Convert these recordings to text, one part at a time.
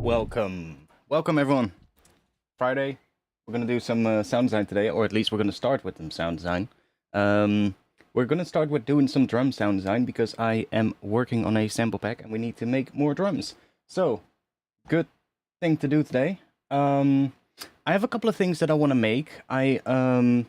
Welcome everyone. Friday, we're gonna do some sound design today, or at least we're gonna start with some sound design. We're gonna start with doing some drum sound design because I am working on a sample pack and we need to make more drums. So, good thing to do today. I have a couple of things that I want to make. I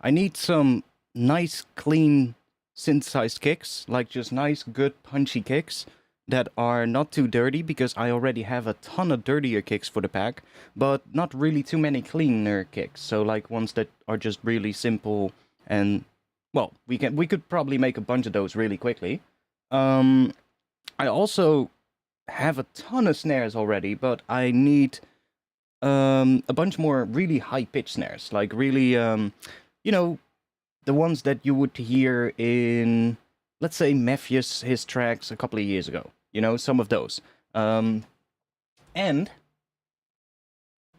need some nice, clean, synthesized kicks, like just nice, good, punchy kicks that are not too dirty, because I already have a ton of dirtier kicks for the pack, but not really too many cleaner kicks. So like ones that are just really simple and, well, we could probably make a bunch of those really quickly. I also have a ton of snares already, but I need a bunch more really high-pitched snares, like really, you know, the ones that you would hear in, let's say, Mephius, his tracks a couple of years ago. You know, some of those. And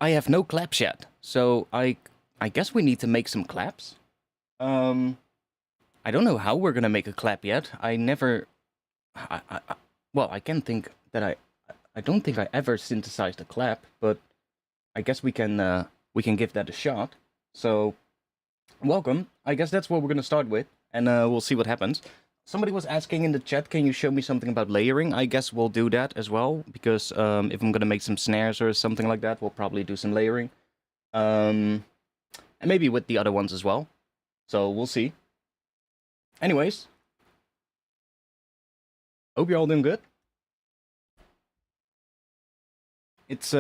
I have no claps yet, so I guess we need to make some claps. I don't know how we're gonna make a clap yet. Well, I can think that I don't think I ever synthesized a clap, but I guess we can give that a shot. So, welcome. I guess that's what we're gonna start with, and we'll see what happens. Somebody was asking in the chat, can you show me something about layering? I guess we'll do that as well, because if I'm gonna make some snares or something like that, we'll probably do some layering. And maybe with the other ones as well. So we'll see. Anyways, hope you're all doing good. It's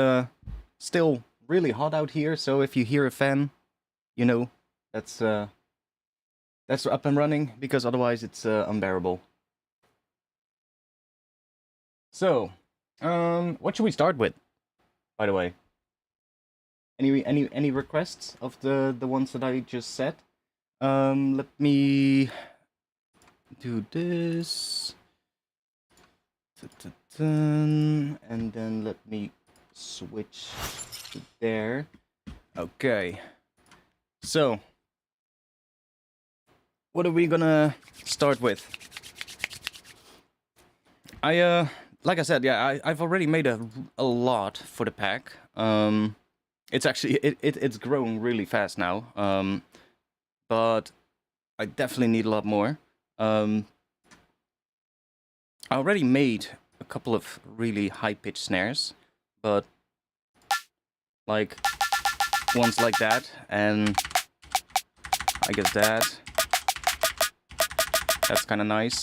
still really hot out here, so if you hear a fan, you know, that's up and running, because otherwise it's unbearable. So, what should we start with, by the way? Any requests of the ones that I just said? Let me do this. And then let me switch to there. Okay. So, what are we gonna start with? Like I said, yeah, I've already made a lot for the pack. It's actually it's growing really fast now. But I definitely need a lot more. I already made a couple of really high-pitched snares, but like ones like that, and I guess that's kind of nice.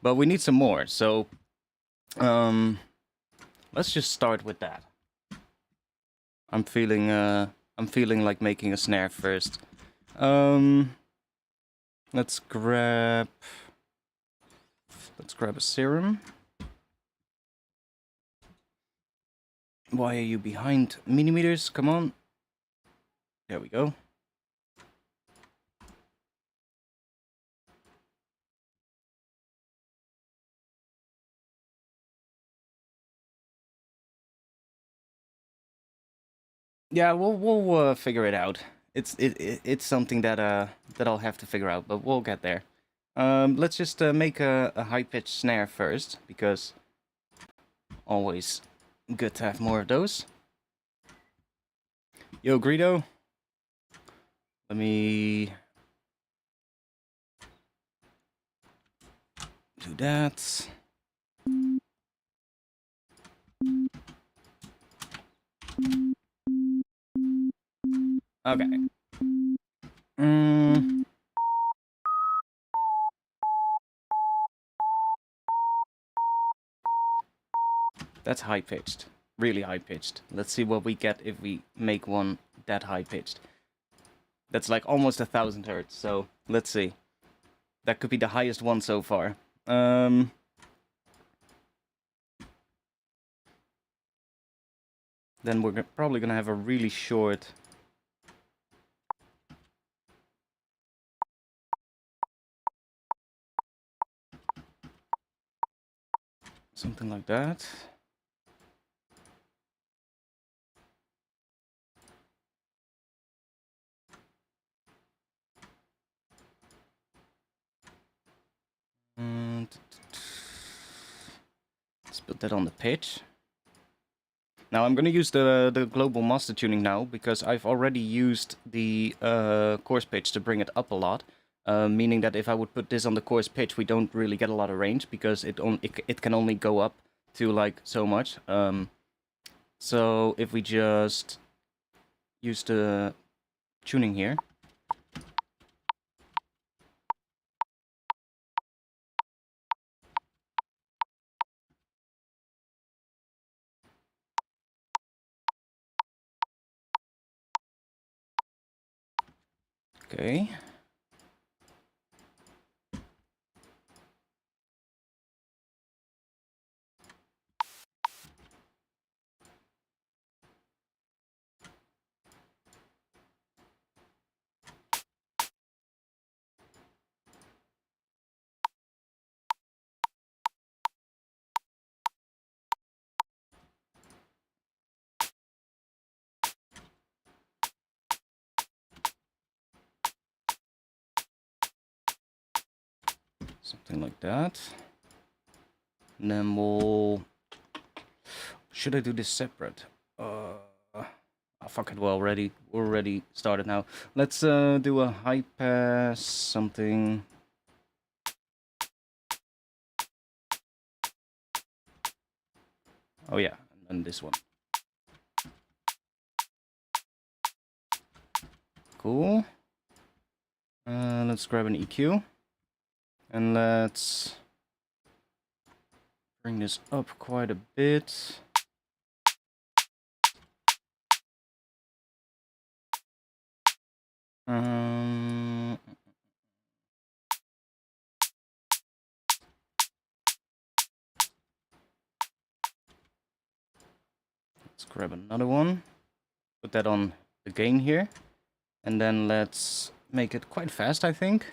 But we need some more, so let's just start with that. I'm feeling like making a snare first. Let's grab a serum. Why are you behind millimeters? Come on. There we go. Yeah, we'll figure it out. It's something that I'll have to figure out, but we'll get there. Let's just make a high-pitched snare first, because always good to have more of those. Yo, Greedo. Let me do that. Okay. That's high-pitched. Really high-pitched. Let's see what we get if we make one that high-pitched. That's like almost 1,000 hertz, so let's see. That could be the highest one so far. Then we're probably gonna have a really short... something like that. And let's put that on the pitch. Now I'm going to use the global master tuning now, because I've already used the coarse pitch to bring it up a lot. Meaning that if I would put this on the coarse pitch, we don't really get a lot of range, because it can only go up to like so much. So if we just use the tuning here. Okay. Something like that. And then we'll... Should I do this separate? Oh, fuck it, we're already started now. Let's do a high pass something. Oh yeah, and then this one. Cool. Let's grab an EQ. And let's bring this up quite a bit. Let's grab another one. Put that on the gain here. And then let's make it quite fast, I think.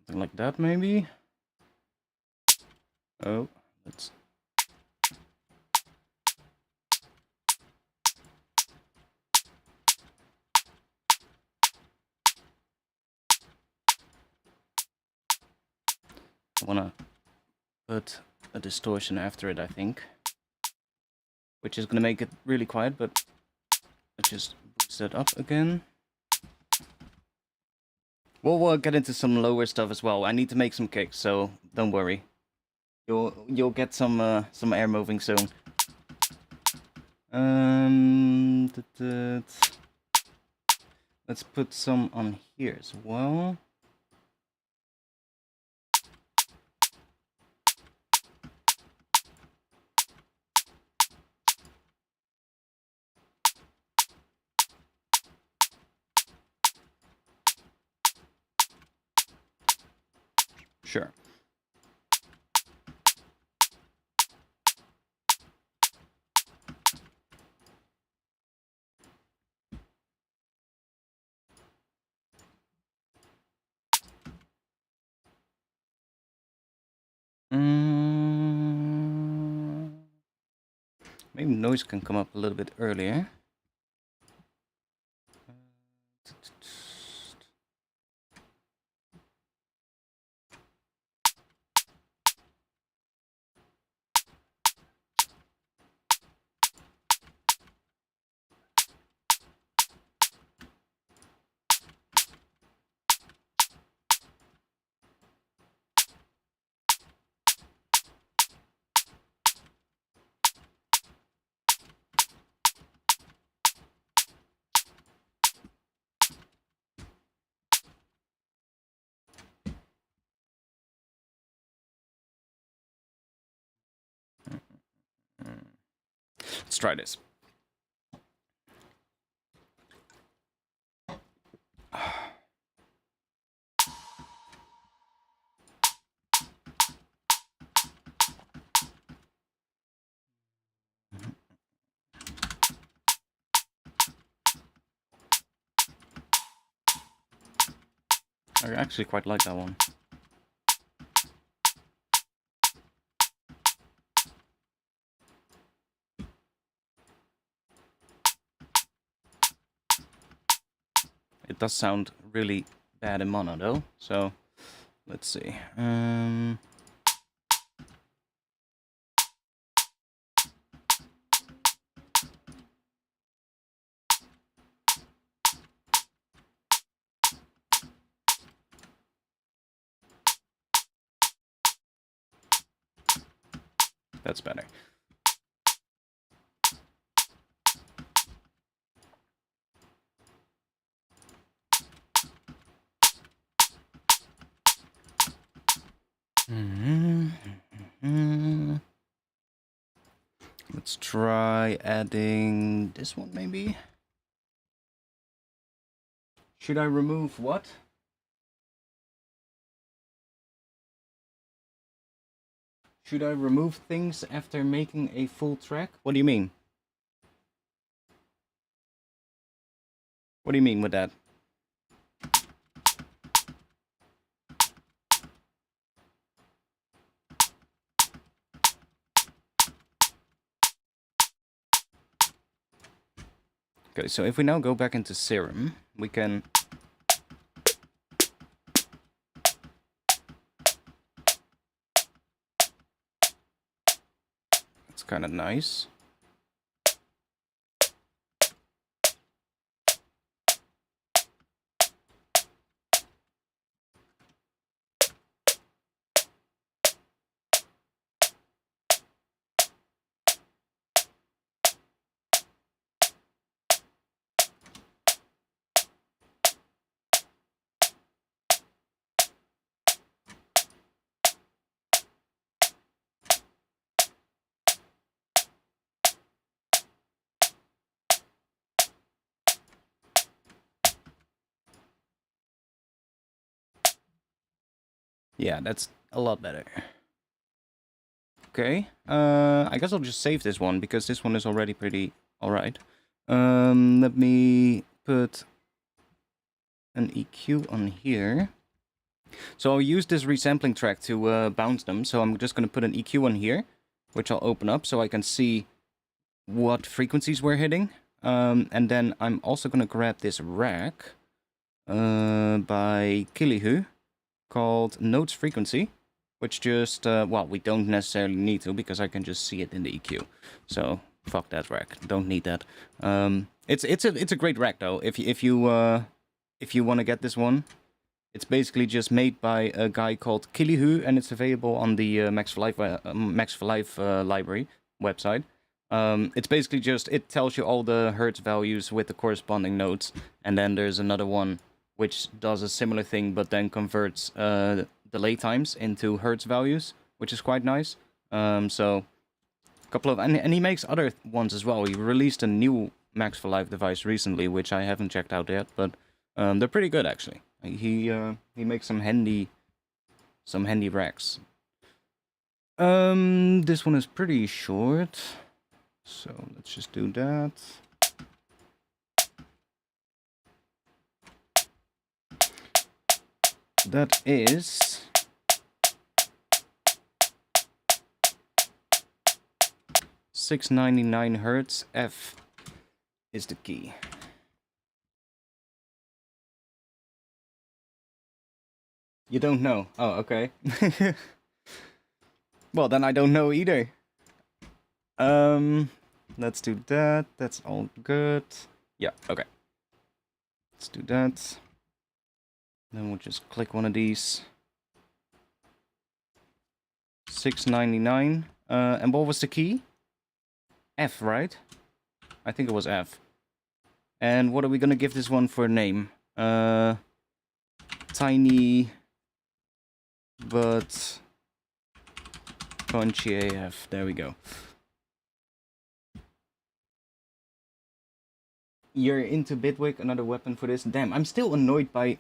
Something like that, maybe. Oh, let's... I wanna put a distortion after it, I think. Which is gonna make it really quiet, but let's just boost that up again. We'll get into some lower stuff as well. I need to make some kicks, so don't worry. You'll get some air moving soon. Let's put some on here as well. Sure. Maybe noise can come up a little bit earlier. Let's try this. I actually quite like that one. It does sound really bad in mono though, so let's see. That's better. Let's try adding this one maybe. Should I remove what? Should I remove things after making a full track? What do you mean? What do you mean with that? Okay, so if we now go back into Serum, we can... It's kind of nice. Yeah, that's a lot better. Okay, I guess I'll just save this one, because this one is already pretty alright. Let me put an EQ on here. So I'll use this resampling track to bounce them, so I'm just going to put an EQ on here, which I'll open up so I can see what frequencies we're hitting. And then I'm also going to grab this rack by Kilihu called Notes Frequency, which just, well, we don't necessarily need to, because I can just see it in the EQ. So fuck that rack, don't need that. It's a great rack though. If you want to get this one, it's basically just made by a guy called Kilihu, and it's available on the Max for Life library website. It's basically just, it tells you all the hertz values with the corresponding notes, and then there's another one which does a similar thing, but then converts delay times into hertz values, which is quite nice. So, a couple of, and he makes other ones as well. He released a new Max for Life device recently, which I haven't checked out yet, but they're pretty good actually. He makes some handy racks. This one is pretty short, so let's just do that. That is 699 hertz. F is the key. You don't know? Oh, okay. Well, then I don't know either. Let's do that. That's all good. Yeah, okay. Let's do that. Then we'll just click one of these. 699. And what was the key? F, right? I think it was F. And what are we gonna give this one for a name? Tiny but punchy AF. There we go. You're into Bitwig, another weapon for this. Damn, I'm still annoyed by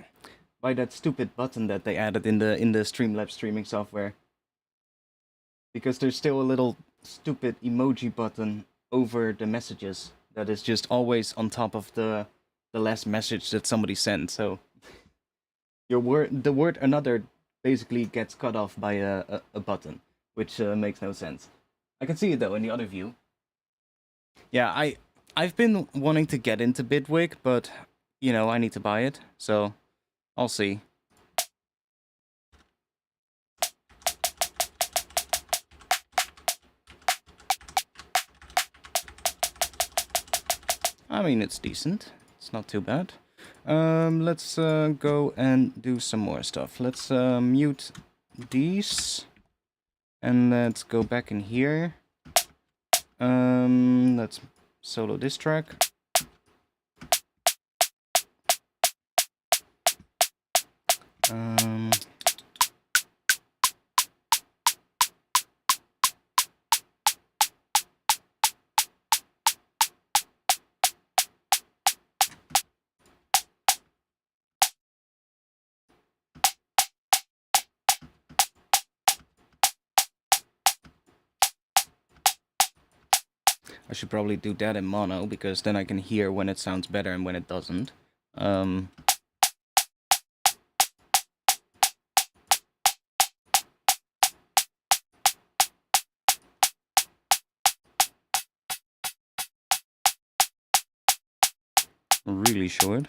that stupid button that they added in the Streamlabs streaming software. Because there's still a little stupid emoji button over the messages that is just always on top of the last message that somebody sent. So the word another basically gets cut off by a button, which makes no sense. I can see it though in the other view. Yeah, I've been wanting to get into Bitwig, but you know, I need to buy it, so I'll see. I mean, it's decent. It's not too bad. Let's go and do some more stuff. Let's mute these. And let's go back in here. Let's solo this track. I should probably do that in mono, because then I can hear when it sounds better and when it doesn't. Really short.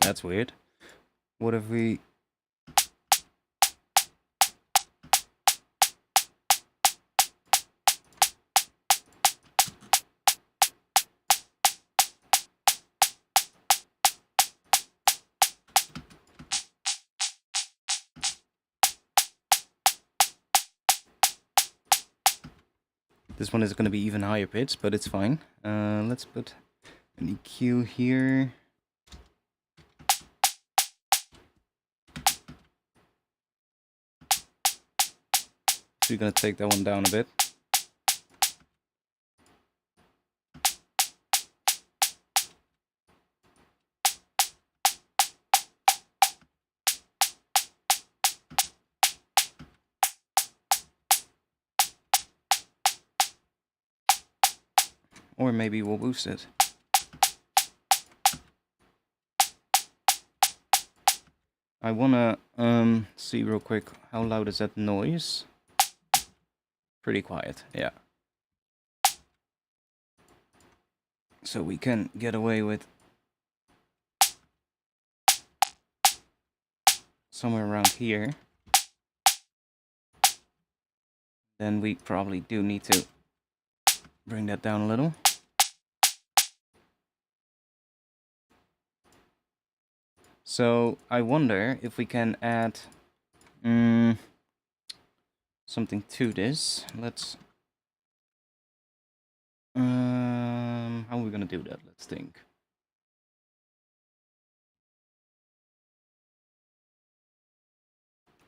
That's weird. What if we... This one is going to be even higher pitched, but it's fine. Let's put an EQ here. So we're going to take that one down a bit. Or maybe we'll boost it. I wanna see real quick, how loud is that noise? Pretty quiet, yeah. So we can get away with somewhere around here. Then we probably do need to bring that down a little. So I wonder if we can add something to this. Let's... how are we gonna do that? Let's think.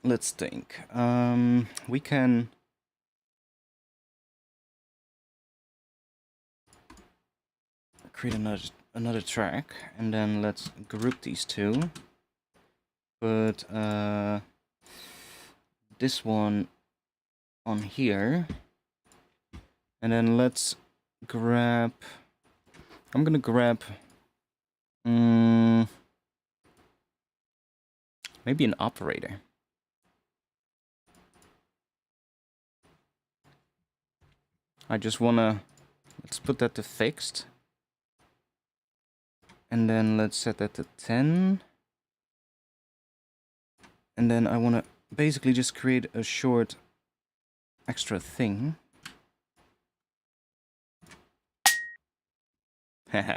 Let's think. We can... create another track, and then let's group these two. Put this one on here, and then let's grab... I'm gonna grab maybe an operator. I just wanna... let's put that to fixed. And then let's set that to 10. And then I want to basically just create a short extra thing. Haha.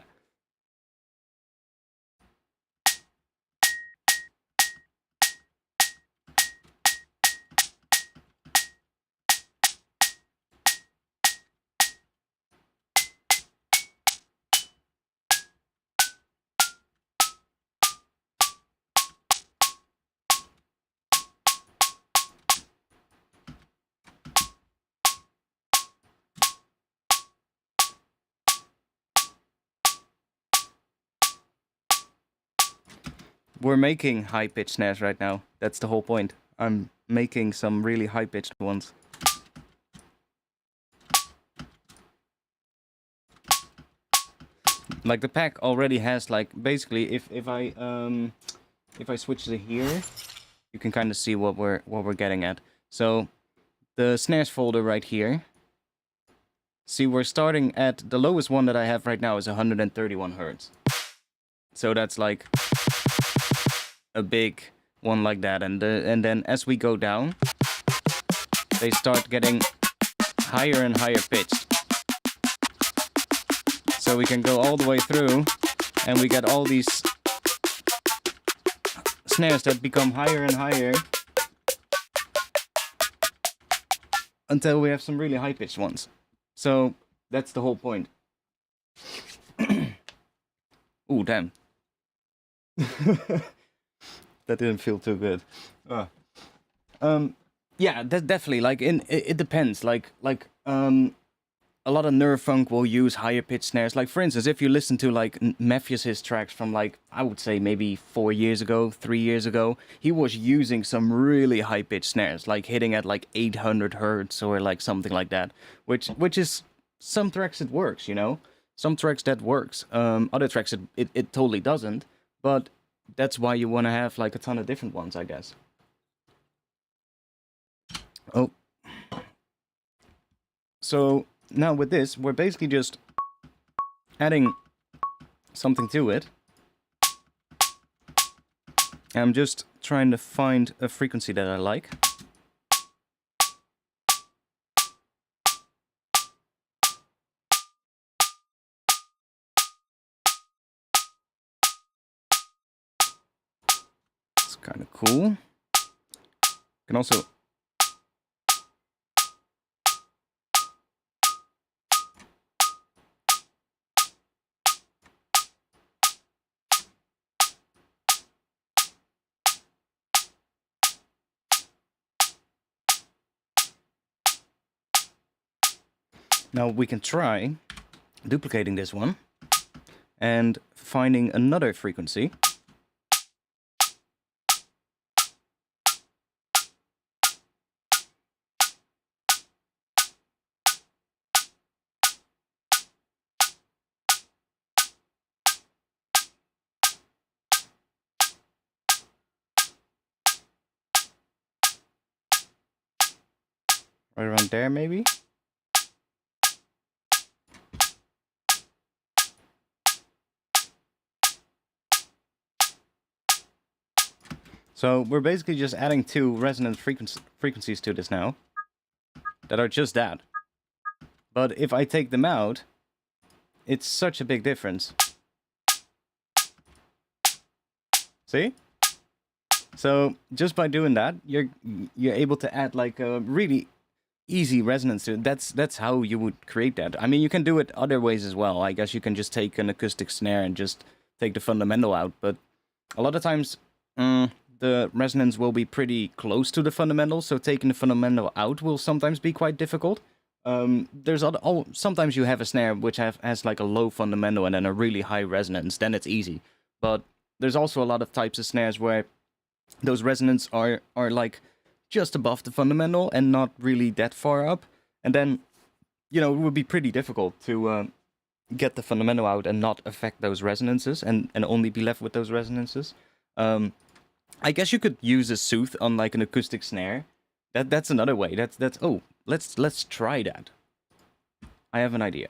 we're making high-pitched snares right now. That's the whole point. I'm making some really high-pitched ones. Like the pack already has like basically if I switch to here, you can kind of see what we're getting at. So the snares folder right here. See, we're starting at the lowest one that I have right now is 131 hertz. So that's like a big one like that, and then as we go down, they start getting higher and higher pitched. So we can go all the way through, and we get all these snares that become higher and higher until we have some really high-pitched ones. So that's the whole point. Ooh, damn. That didn't feel too good. Yeah, that definitely, like, it depends. Like, a lot of neurofunk will use higher pitched snares. Like, for instance, if you listen to, like, Mephius's tracks from, like, I would say maybe 4 years ago, 3 years ago, he was using some really high-pitched snares, like, hitting at, like, 800 hertz or, like, something like that. Which is, some tracks it works, you know? Some tracks that works. Other tracks it totally doesn't. But that's why you want to have, like, a ton of different ones, I guess. Oh. So now with this, we're basically just adding something to it. I'm just trying to find a frequency that I like. It's kind of cool. You can also now we can try duplicating this one and finding another frequency. Right around there, maybe? So we're basically just adding 2 resonant frequencies to this now that are just that. But if I take them out, it's such a big difference. See? So just by doing that, you're able to add like a really easy resonance to it. That's how you would create that. I mean, you can do it other ways as well. I guess you can just take an acoustic snare and just take the fundamental out, but a lot of times the resonance will be pretty close to the fundamental, so taking the fundamental out will sometimes be quite difficult. Sometimes you have a snare which has like a low fundamental and then a really high resonance, then it's easy. But there's also a lot of types of snares where those resonance are like just above the fundamental and not really that far up. And then, you know, it would be pretty difficult to get the fundamental out and not affect those resonances and only be left with those resonances. I guess you could use a soothe on like an acoustic snare. That's another way. Oh, let's try that. I have an idea.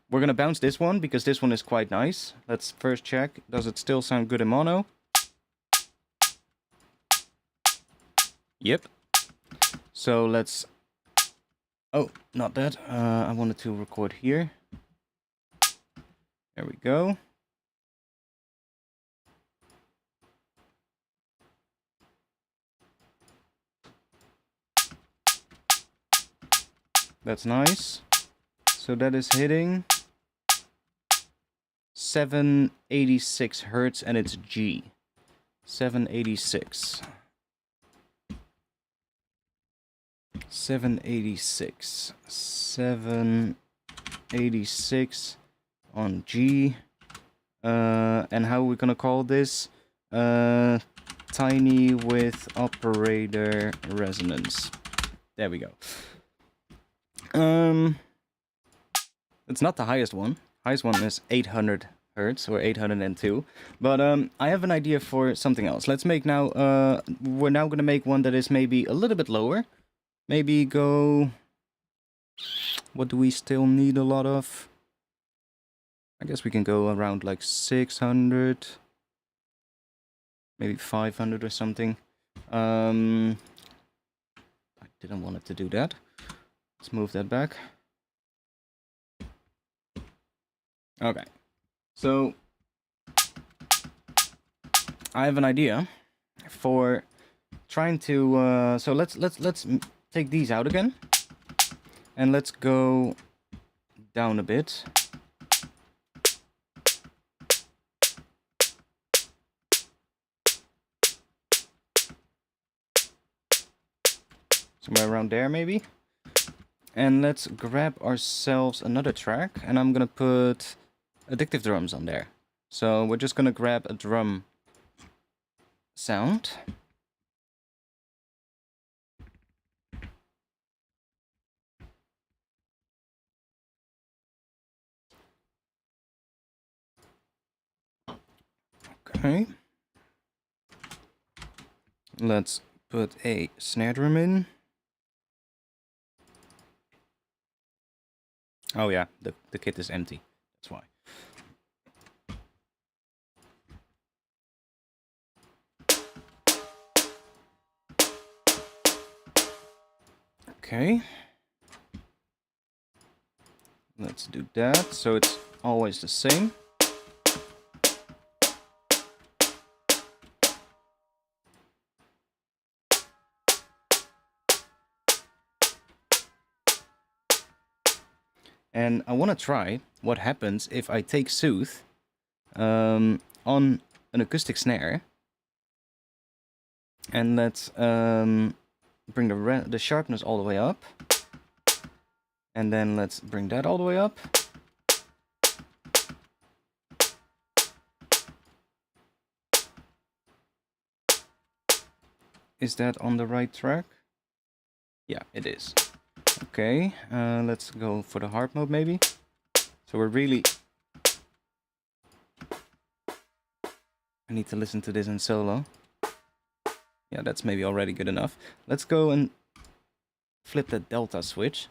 We're gonna bounce this one because this one is quite nice. Let's first check. Does it still sound good in mono? Yep. So let's... Oh, not that. I wanted to record here. There we go. That's nice. So that is hitting 786 hertz and it's G. 786. 786. 786 on G. And how are we gonna call this? Tiny with operator resonance. There we go. It's not the highest one. Highest one is 800 hertz or 802. But I have an idea for something else. Let's make now. We're now gonna make one that is maybe a little bit lower. Maybe go. What do we still need a lot of? I guess we can go around like 600, maybe 500 or something. I didn't want it to do that. Let's move that back. Okay, so I have an idea for trying to. So let's take these out again, and let's go down a bit. Somewhere around there, maybe. And let's grab ourselves another track, and I'm gonna put addictive drums on there. So we're just gonna grab a drum sound. Okay. Let's put a snare drum in. Oh yeah, the kit is empty. That's why. Okay. Let's do that, so it's always the same. And I want to try what happens if I take Soothe on an acoustic snare. And let's bring the sharpness all the way up. And then let's bring that all the way up. Is that on the right track? Yeah, it is. Okay, let's go for the hard mode maybe. So we're really... I need to listen to this in solo. Yeah, that's maybe already good enough. Let's go and flip the delta switch.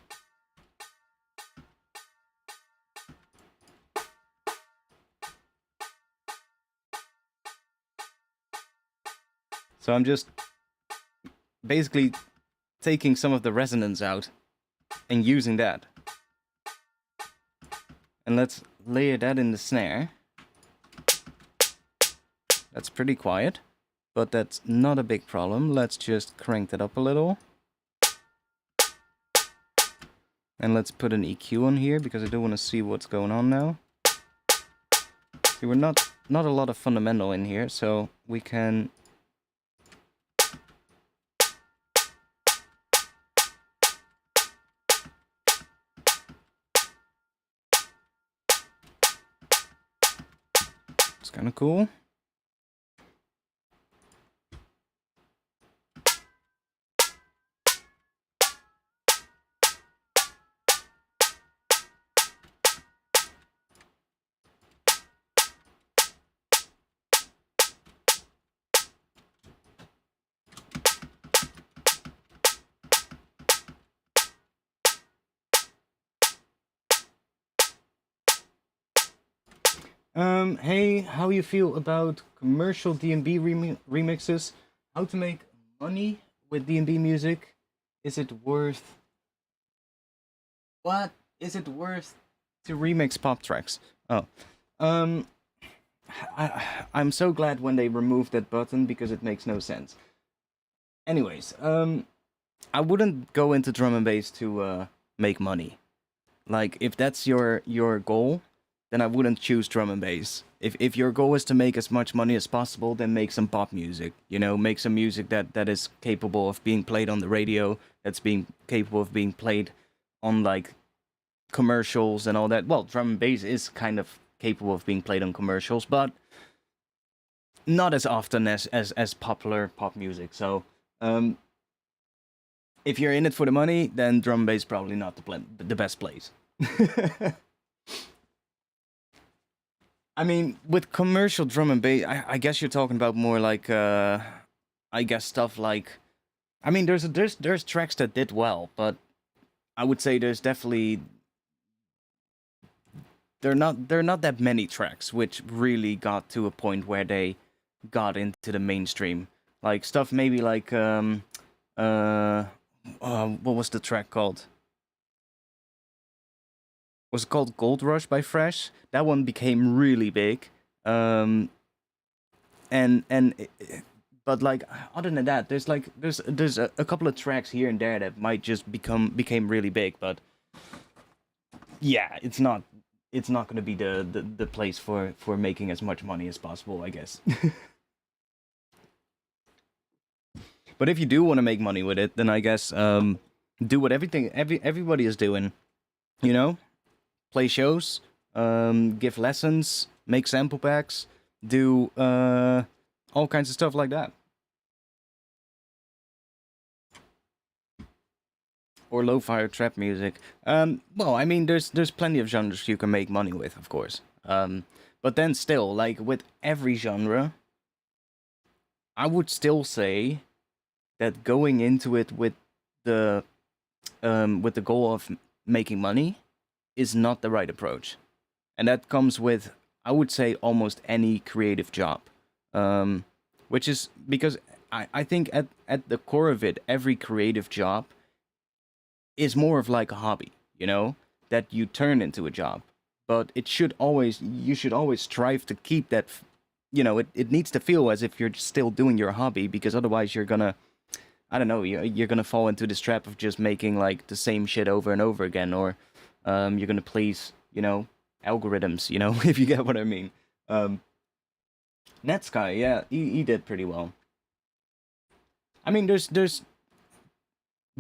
So I'm just basically taking some of the resonance out and using that. And let's layer that in the snare. That's pretty quiet, but that's not a big problem. Let's just crank that up a little. And let's put an EQ on here because I do want to see what's going on now. See, we're not a lot of fundamental in here, so we can... It's kind of cool. Hey, how you feel about commercial D&B remixes? How to make money with D&B music? Is it worth... What? Is it worth to remix pop tracks? Oh. I'm so glad when they removed that button because it makes no sense. Anyways, I wouldn't go into drum and bass to make money. Like, if that's your goal, then I wouldn't choose drum and bass. If your goal is to make as much money as possible, then make some pop music. You know, make some music that is capable of being played on the radio, that's being capable of being played on, like, commercials and all that. Well, drum and bass is kind of capable of being played on commercials, but not as often as popular pop music. So if you're in it for the money, then drum and bass probably not the best place. I mean, with commercial drum and bass, I guess you're talking about more like, I guess stuff like, I mean, there's tracks that did well, but I would say there's definitely there are not that many tracks which really got to a point where they got into the mainstream. Like stuff maybe like what was the track called? Was it called Gold Rush by Fresh? That one became really big. And but like other than that, there's a couple of tracks here and there that might just became really big, but yeah, it's not going to be the place for making as much money as possible, I guess. But if you do want to make money with it, then I guess do what everybody is doing, you know, play shows, give lessons, make sample packs, do all kinds of stuff like that. Or lo-fi or trap music. Well, I mean, there's plenty of genres you can make money with, of course. But then still, like with every genre, I would still say that going into it with the goal of making money is not the right approach, and that comes with, I would say, almost any creative job, which is because I think at the core of it, every creative job is more of like a hobby, you know, that you turn into a job. But you should always strive to keep that, you know, it needs to feel as if you're still doing your hobby, because otherwise you're gonna, I don't know, you're gonna fall into this trap of just making like the same shit over and over again, or you're gonna please, you know, algorithms, you know, if you get what I mean. Netsky, yeah, he did pretty well. I mean, there's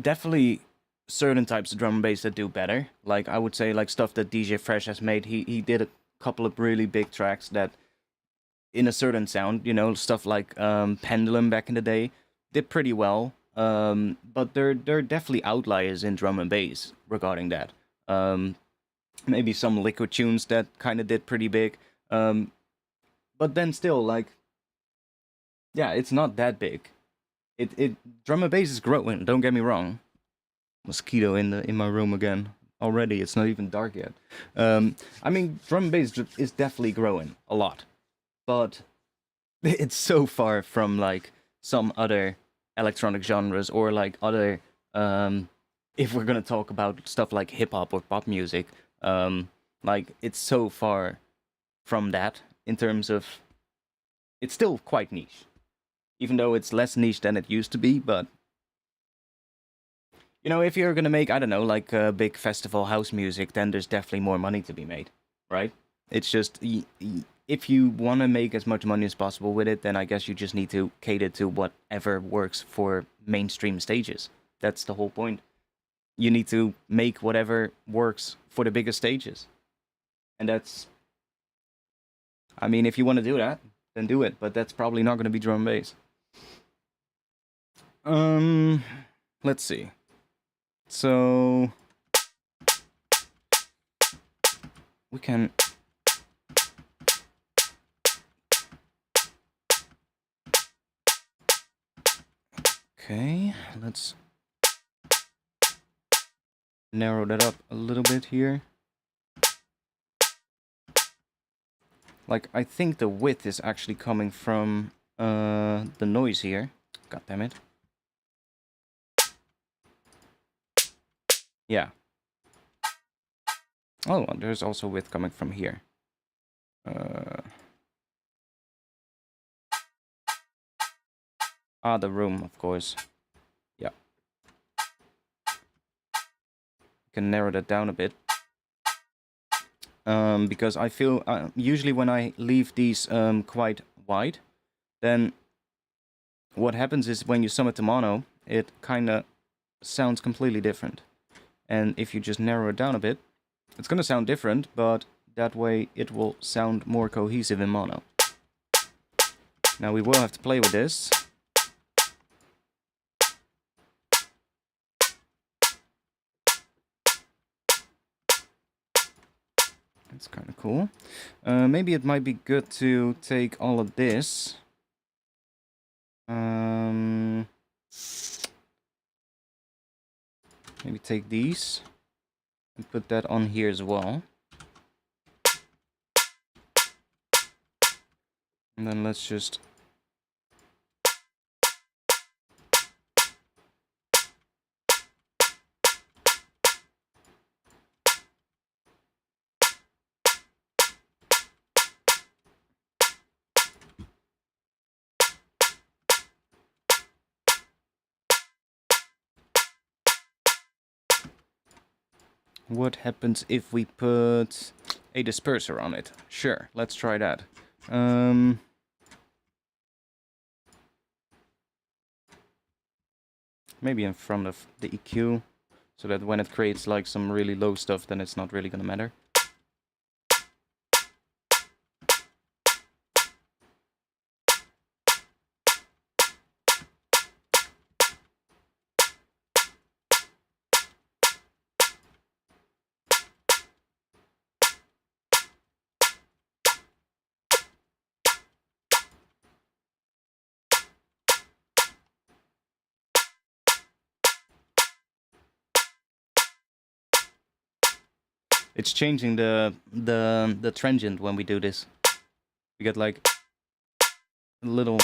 definitely certain types of drum and bass that do better. Like I would say, like stuff that DJ Fresh has made. He did a couple of really big tracks that, in a certain sound, you know, stuff like Pendulum back in the day, did pretty well. But there are definitely outliers in drum and bass regarding that. Maybe some Liquid tunes that kind of did pretty big. But then still, like, yeah, it's not that big. It drum and bass is growing. Don't get me wrong. Mosquito in my room again. Already, it's not even dark yet. I mean, drum and bass is definitely growing a lot, but it's so far from like some other electronic genres, or like other, if we're gonna talk about stuff like hip hop or pop music, like it's so far from that in terms of, it's still quite niche, even though it's less niche than it used to be. But you know, if you're gonna make, I don't know, like big festival house music, then there's definitely more money to be made, right? It's just, if you want to make as much money as possible with it, then I guess you just need to cater to whatever works for mainstream stages. That's the whole point. You need to make whatever works for the biggest stages. And that's, I mean, if you want to do that, then do it, but that's probably not going to be drum and bass. Let's see. So we can okay, let's narrow that up a little bit here. Like, I think the width is actually coming from the noise here. God damn it. Yeah. Oh, there's also width coming from here. The room, of course. Yeah. Can narrow that down a bit. Because I feel, usually when I leave these quite wide, then what happens is when you sum it to mono, it kind of sounds completely different. And if you just narrow it down a bit, it's going to sound different, but that way it will sound more cohesive in mono. Now we will have to play with this. That's kind of cool. Maybe it might be good to take all of this. Maybe take these and put that on here as well. And then let's just... What happens if we put a disperser on it? Sure, let's try that. Maybe in front of the EQ, so that when it creates like some really low stuff, then it's not really gonna matter. It's changing the transient when we do this. We get like a little...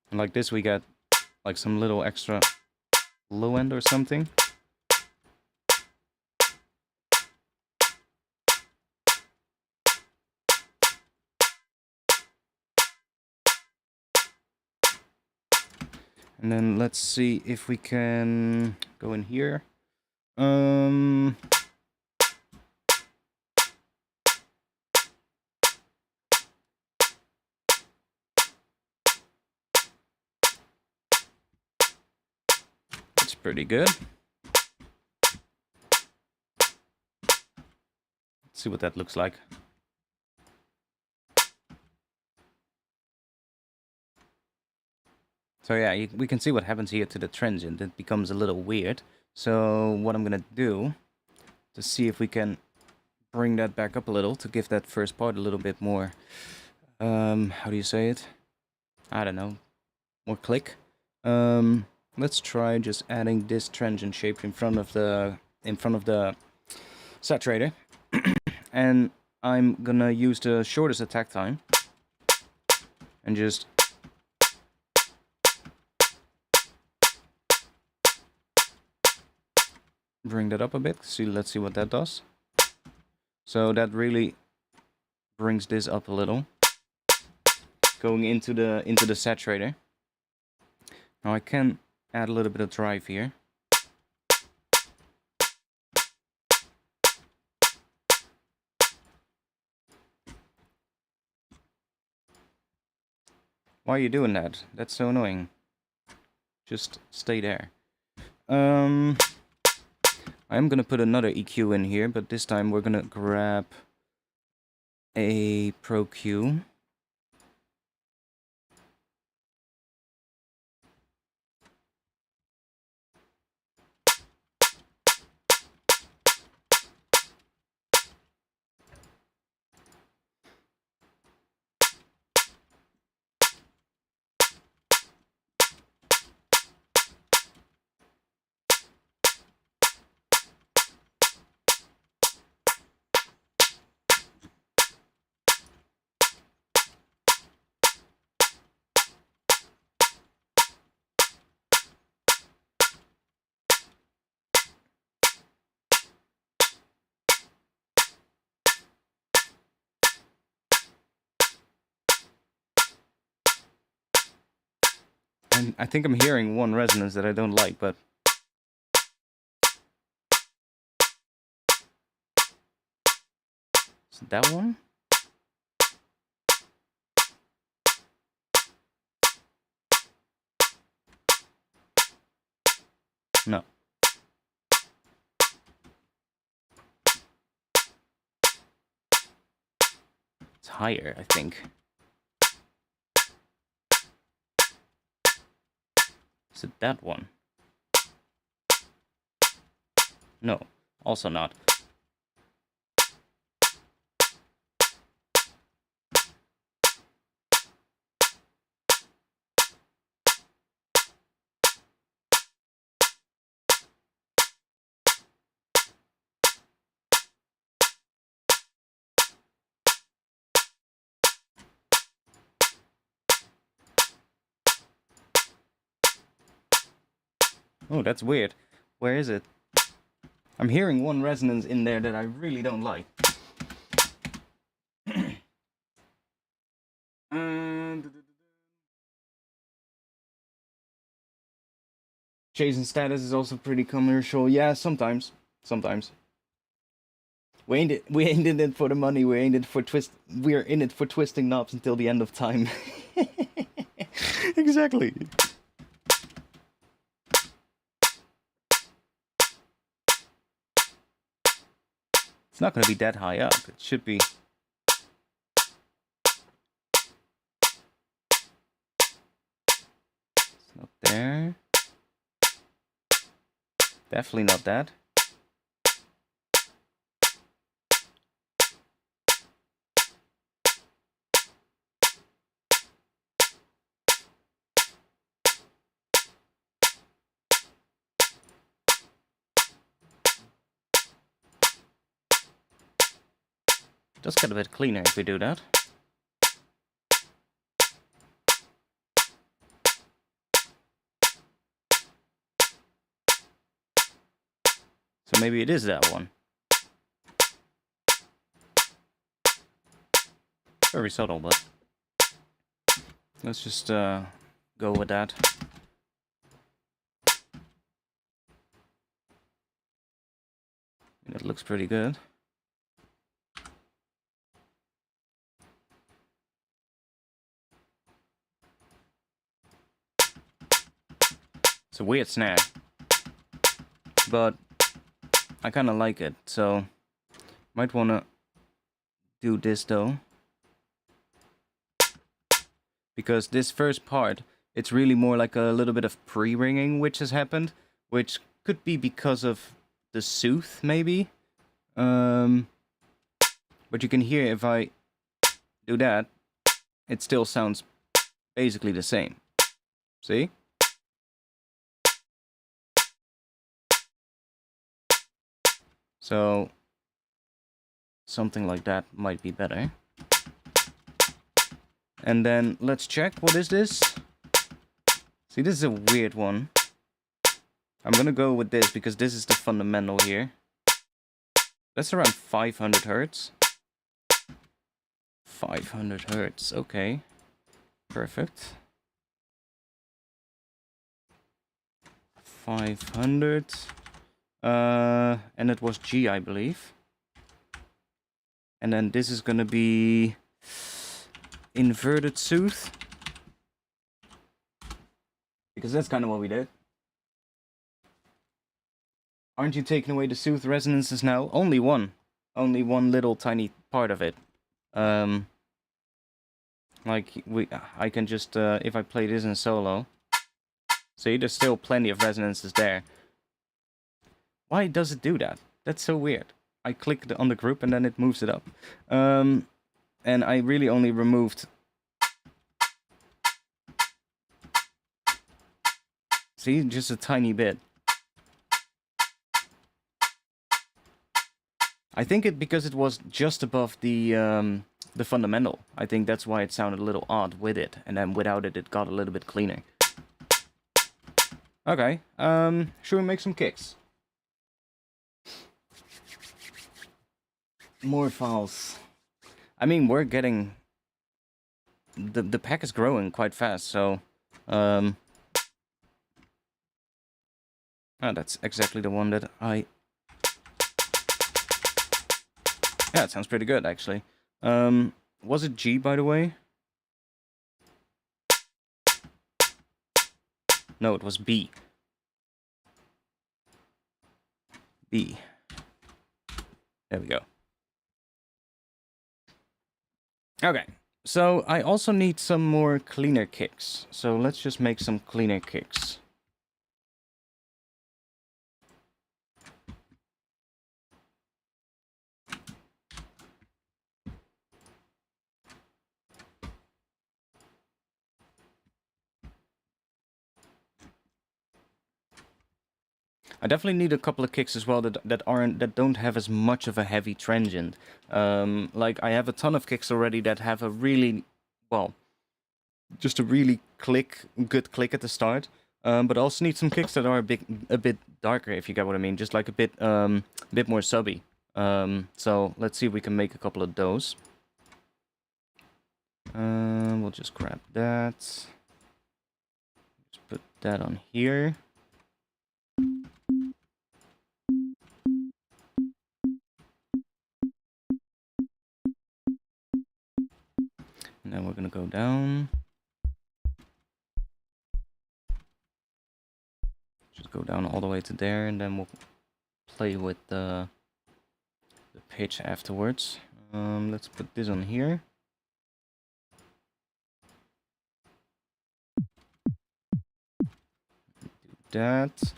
And like this we get like some little extra low end or something. And then let's see if we can go in here. It's pretty good. Let's see what that looks like. So yeah, we can see what happens here to the transient. It becomes a little weird. So what I'm gonna do to see if we can bring that back up a little to give that first part a little bit more, how do you say it? I don't know, more click. Let's try just adding this transient shape in front of the saturator, and I'm gonna use the shortest attack time and just bring that up a bit. Let's see what that does. So that really brings this up a little, going into the saturator. Now I can add a little bit of drive here. Why are you doing that? That's so annoying. Just stay there. I'm gonna put another EQ in here, but this time we're gonna grab a Pro Q. And I think I'm hearing one resonance that I don't like, but... Is it that one? No. It's higher, I think. Is it that one? No, also not. Oh, that's weird. Where is it? I'm hearing one resonance in there that I really don't like. Chasing status is also pretty commercial. Yeah, sometimes. Sometimes. We ain't in it for the money. We're in it for twisting knobs until the end of time. Exactly. It's not gonna be that high up. It should be. It's not there. Definitely not that. Does get a bit cleaner if we do that. So maybe it is that one. Very subtle, but let's just go with that. It looks pretty good. It's a weird snare, but I kind of like it, so might want to do this though, because this first part, it's really more like a little bit of pre-ringing which has happened, which could be because of the soothe maybe, but you can hear if I do that, it still sounds basically the same. See? So something like that might be better. And then let's check, what is this? See, this is a weird one. I'm gonna go with this because this is the fundamental here. That's around 500 hertz. 500 hertz, okay. Perfect. 500. And it was G, I believe. And then this is gonna be inverted soothe, because that's kind of what we did. Aren't you taking away the soothe resonances now? Only one little tiny part of it. Like I can just if I play this in solo, see, there's still plenty of resonances there. Why does it do that? That's so weird. I click on the group and then it moves it up. And I really only removed. See, just a tiny bit. I think because it was just above the fundamental. I think that's why it sounded a little odd with it, and then without it, it got a little bit cleaner. Okay, should we make some kicks? More files. I mean, we're getting the pack is growing quite fast, so oh, that's exactly the one that I. Yeah, it sounds pretty good, actually. Was it G, by the way? No, it was B. B. There we go. Okay, so I also need some more cleaner kicks. So let's just make some cleaner kicks. I definitely need a couple of kicks as well that don't have as much of a heavy transient. Like I have a ton of kicks already that have a really, well, just a really good click at the start. But I also need some kicks that are a bit darker, if you get what I mean, just like a bit more subby. So let's see if we can make a couple of those. We'll just grab that. Just put that on here. And then we're gonna go down. Just go down all the way to there, and then we'll play with the pitch afterwards. Let's put this on here. Do that.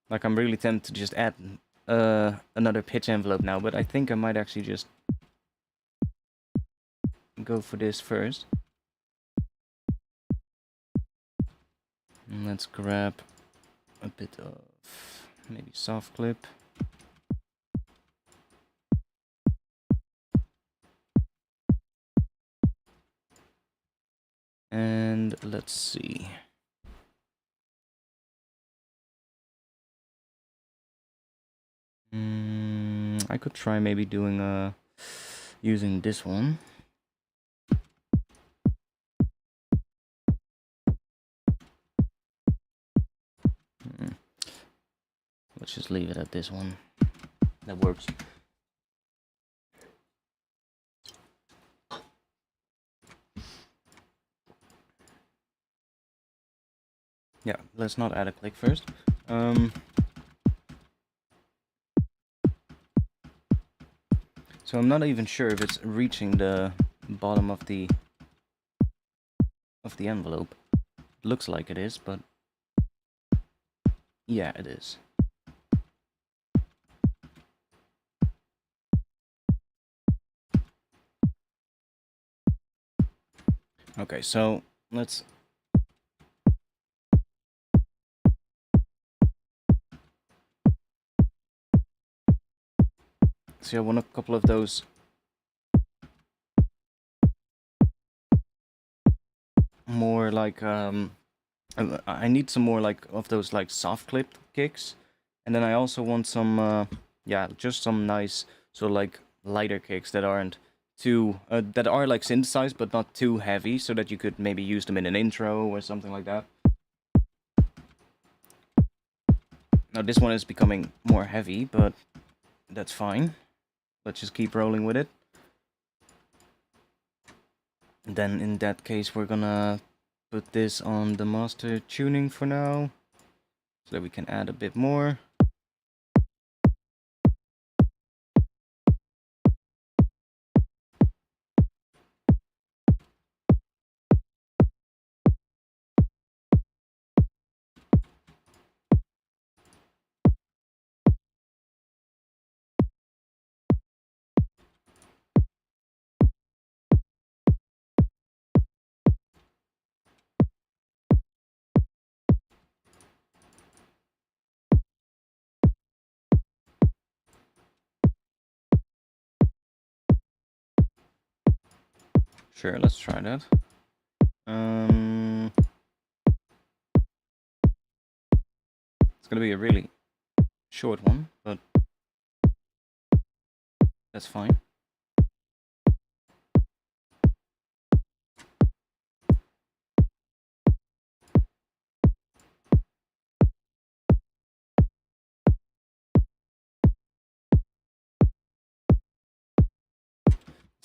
Like, I'm really tempted to just add another pitch envelope now, but I think I might actually just go for this first. And let's grab a bit of maybe soft clip. And let's see. I could try maybe doing using this one. Let's just leave it at this one. That works. Yeah, let's not add a click first. So I'm not even sure if it's reaching the bottom of the envelope. It looks like it is, but yeah, it is. Okay, so let's see. I want a couple of those more like I need some more like of those like soft clipped kicks, and then I also want some yeah, just some nice sort of like lighter kicks that aren't too that are like synthesized but not too heavy, so that you could maybe use them in an intro or something like that. Now this one is becoming more heavy, but that's fine. Let's just keep rolling with it. Then in that case we're gonna put this on the master tuning for now, so that we can add a bit more. Sure, let's try that. It's gonna be a really short one, but that's fine.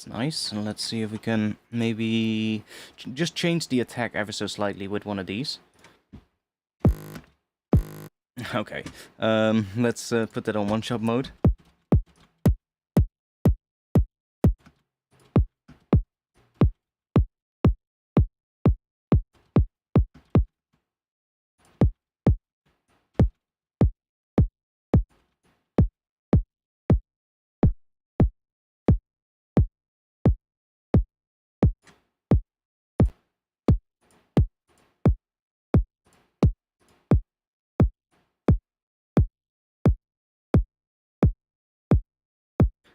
That's nice. And let's see if we can maybe just change the attack ever so slightly with one of these. Okay. Let's put that on one-shot mode.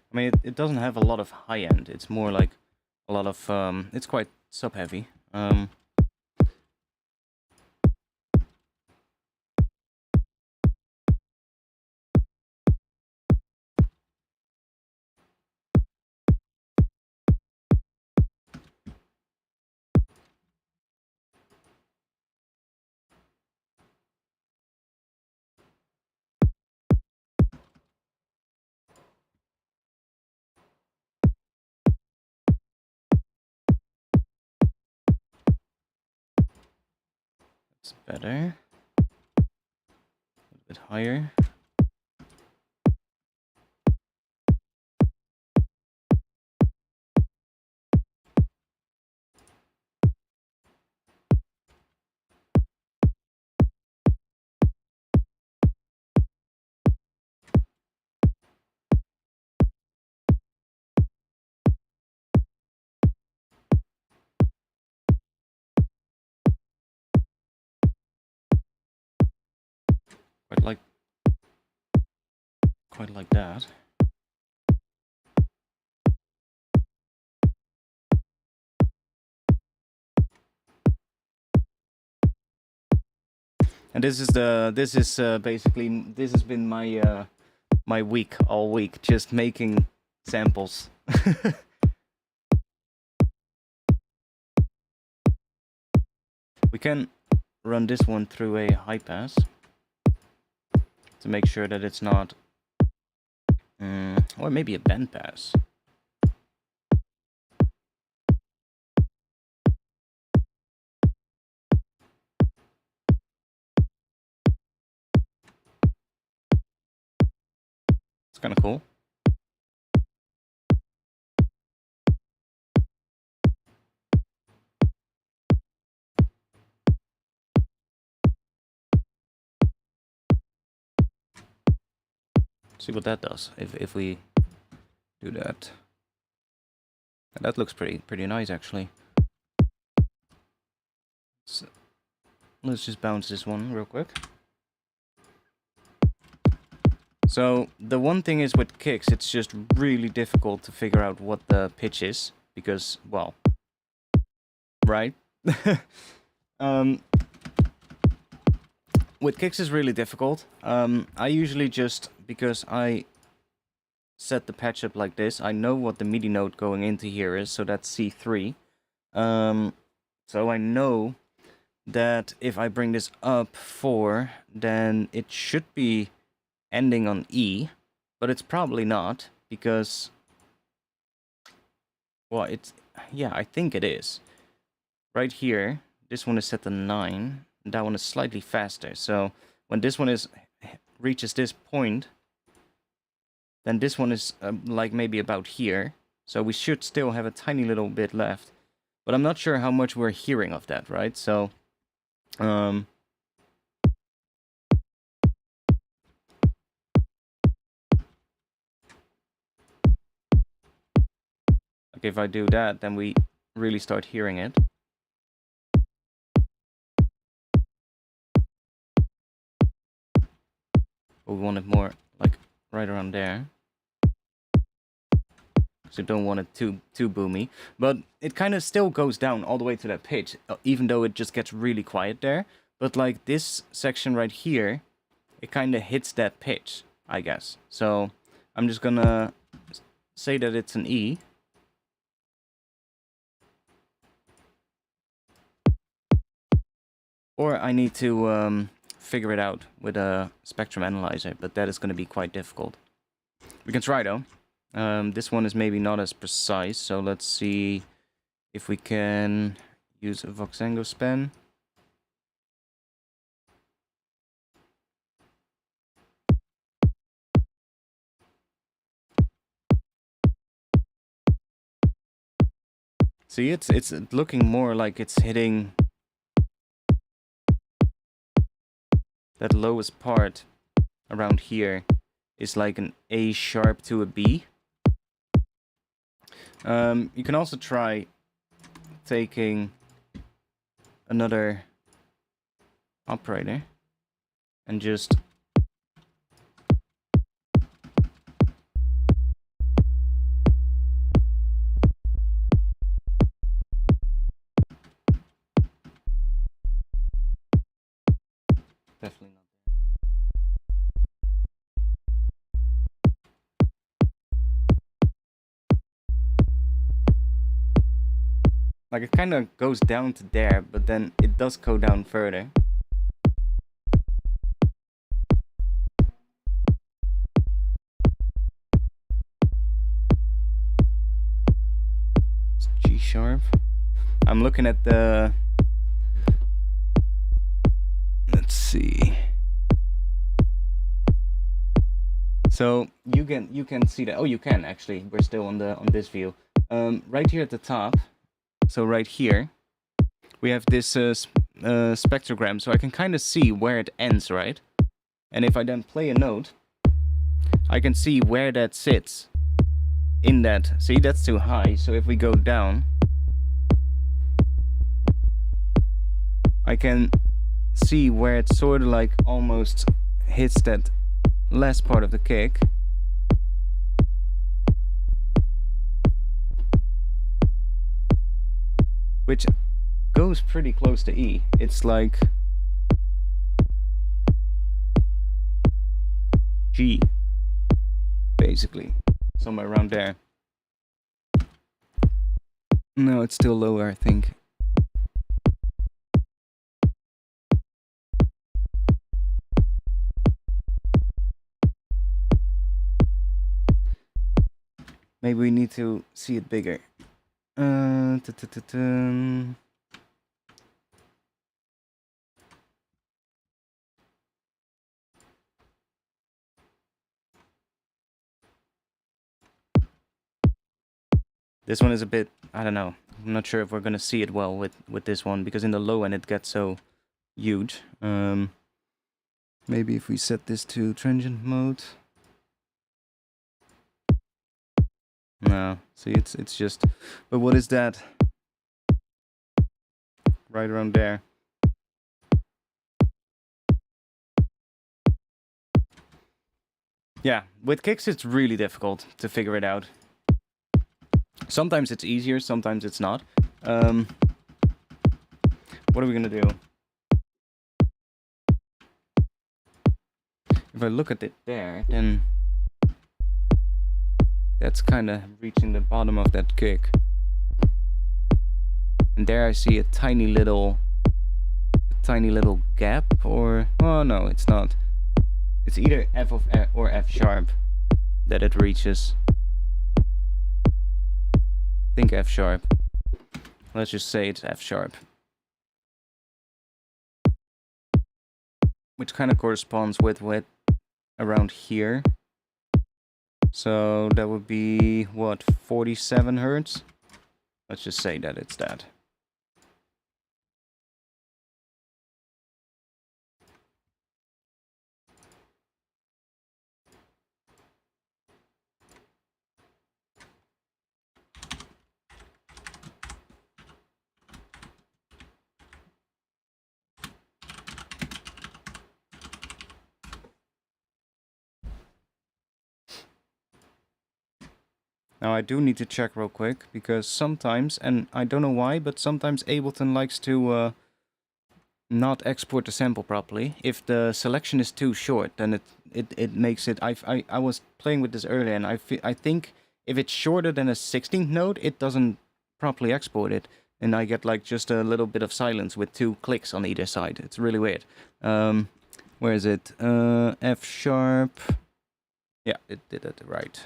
I mean, it doesn't have a lot of high end. It's more like a lot of, it's quite sub heavy. It's better. A bit higher. Quite like that. And this is basically, this has been my my week all week, just making samples. We can run this one through a high pass to make sure that it's not, or maybe a band pass. It's kind of cool. See what that does if we do that. And that looks pretty nice actually. So, let's just bounce this one real quick. So the one thing is with kicks, it's just really difficult to figure out what the pitch is because, well, right? With kicks is really difficult. I usually just, because I set the patch up like this, I know what the MIDI note going into here is, so that's C3. So I know that if I bring this up 4, then it should be ending on E, but it's probably not, because, well, it's, yeah, I think it is. Right here, this one is set to 9, and that one is slightly faster, so when this one reaches this point, then this one is like maybe about here, so we should still have a tiny little bit left, but I'm not sure how much we're hearing of that, right? So, like if I do that, then we really start hearing it. But we want it more like right around there. So don't want it too boomy. But it kind of still goes down all the way to that pitch, even though it just gets really quiet there. But like this section right here, it kind of hits that pitch, I guess. So I'm just gonna say that it's an E. Or I need to figure it out with a spectrum analyzer, but that is going to be quite difficult. We can try though. This one is maybe not as precise, so let's see if we can use a Voxengo span. See, it's looking more like it's hitting that lowest part around here is like an A sharp to a B. You can also try taking another operator and just definitely not. Like it kind of goes down to there, but then it does go down further. It's G sharp. I'm looking at the... Let's see. So you can see that. Oh, you can actually. We're still on this view. Right here at the top. So right here, we have this spectrogram. So I can kind of see where it ends, right? And if I then play a note, I can see where that sits in that. See, that's too high. So if we go down, I can see where it sort of like almost hits that last part of the kick. Which goes pretty close to E. It's like G, basically. Somewhere around there. No, it's still lower, I think. Maybe we need to see it bigger. This one is a bit, I don't know. I'm not sure if we're gonna see it well with this one, because in the low end it gets so huge. Maybe if we set this to transient mode. No, see, it's just... But what is that? Right around there. Yeah, with kicks it's really difficult to figure it out. Sometimes it's easier, sometimes it's not. What are we gonna do? If I look at it there, then... That's kind of reaching the bottom of that kick. And there I see a tiny little gap, or... Oh no, it's not. It's either F of F or F sharp that it reaches. I think F sharp. Let's just say it's F sharp. Which kind of corresponds with around here. So that would be, what, 47 hertz? Let's just say that it's that. Now I do need to check real quick, because sometimes, and I don't know why, but sometimes Ableton likes to not export the sample properly. If the selection is too short, then it makes it... I was playing with this earlier, and I think if it's shorter than a 16th note, it doesn't properly export it. And I get like just a little bit of silence with 2 clicks on either side. It's really weird. Where is it? F sharp. Yeah, it did it right.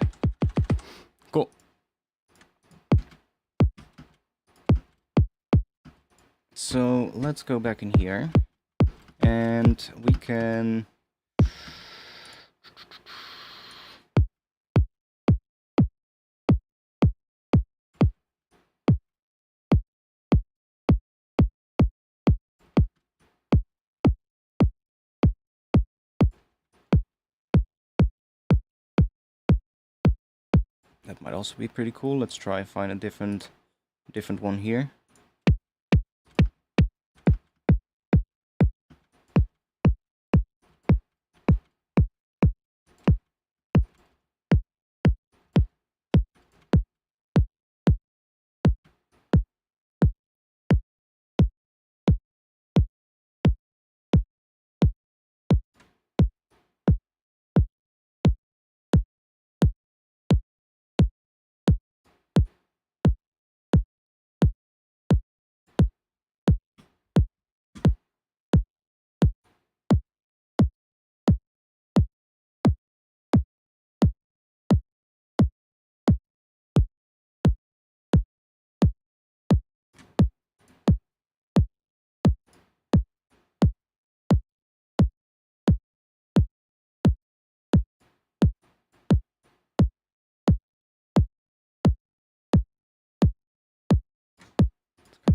so let's go back in here, and we can... That might also be pretty cool. Let's try and find a different one here.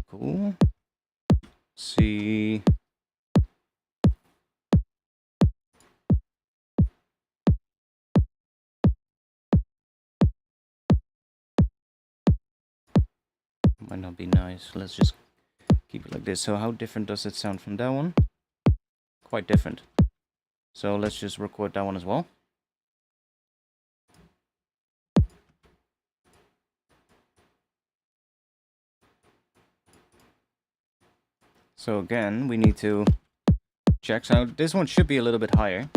Cool. See. Might not be nice. Let's just keep it like this. So how different does it sound from that one? Quite different. So let's just record that one as well. So again, we need to check. So this one should be a little bit higher.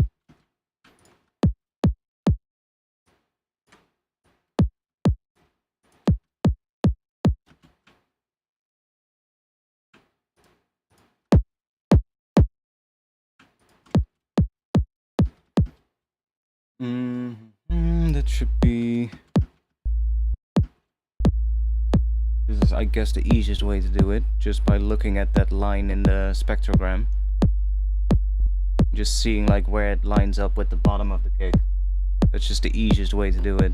That should be... This is, I guess, the easiest way to do it, just by looking at that line in the spectrogram. Just seeing like where it lines up with the bottom of the kick. That's just the easiest way to do it.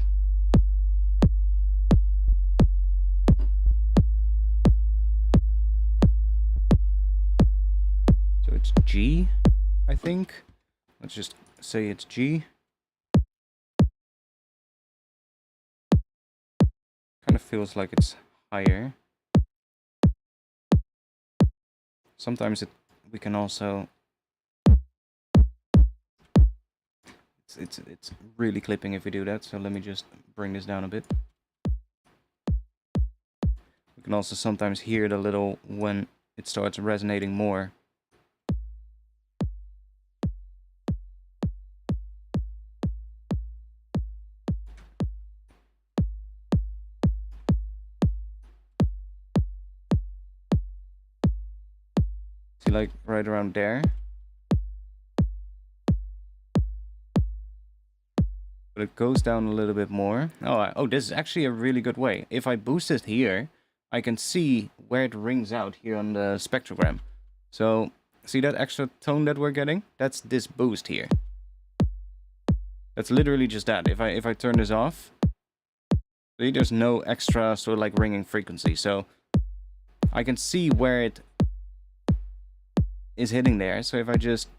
So it's G, I think. Let's just say it's G. Kind of feels like it's higher. Sometimes we can also... It's really clipping if we do that, so let me just bring this down a bit. We can also sometimes hear it a little when it starts resonating more. See, like right around there. But it goes down a little bit more. Oh, this is actually a really good way. If I boost it here, I can see where it rings out here on the spectrogram. So, see that extra tone that we're getting? That's this boost here. That's literally just that. If I turn this off, see, there's no extra sort of like ringing frequency. So, I can see where it is hitting there. So if I just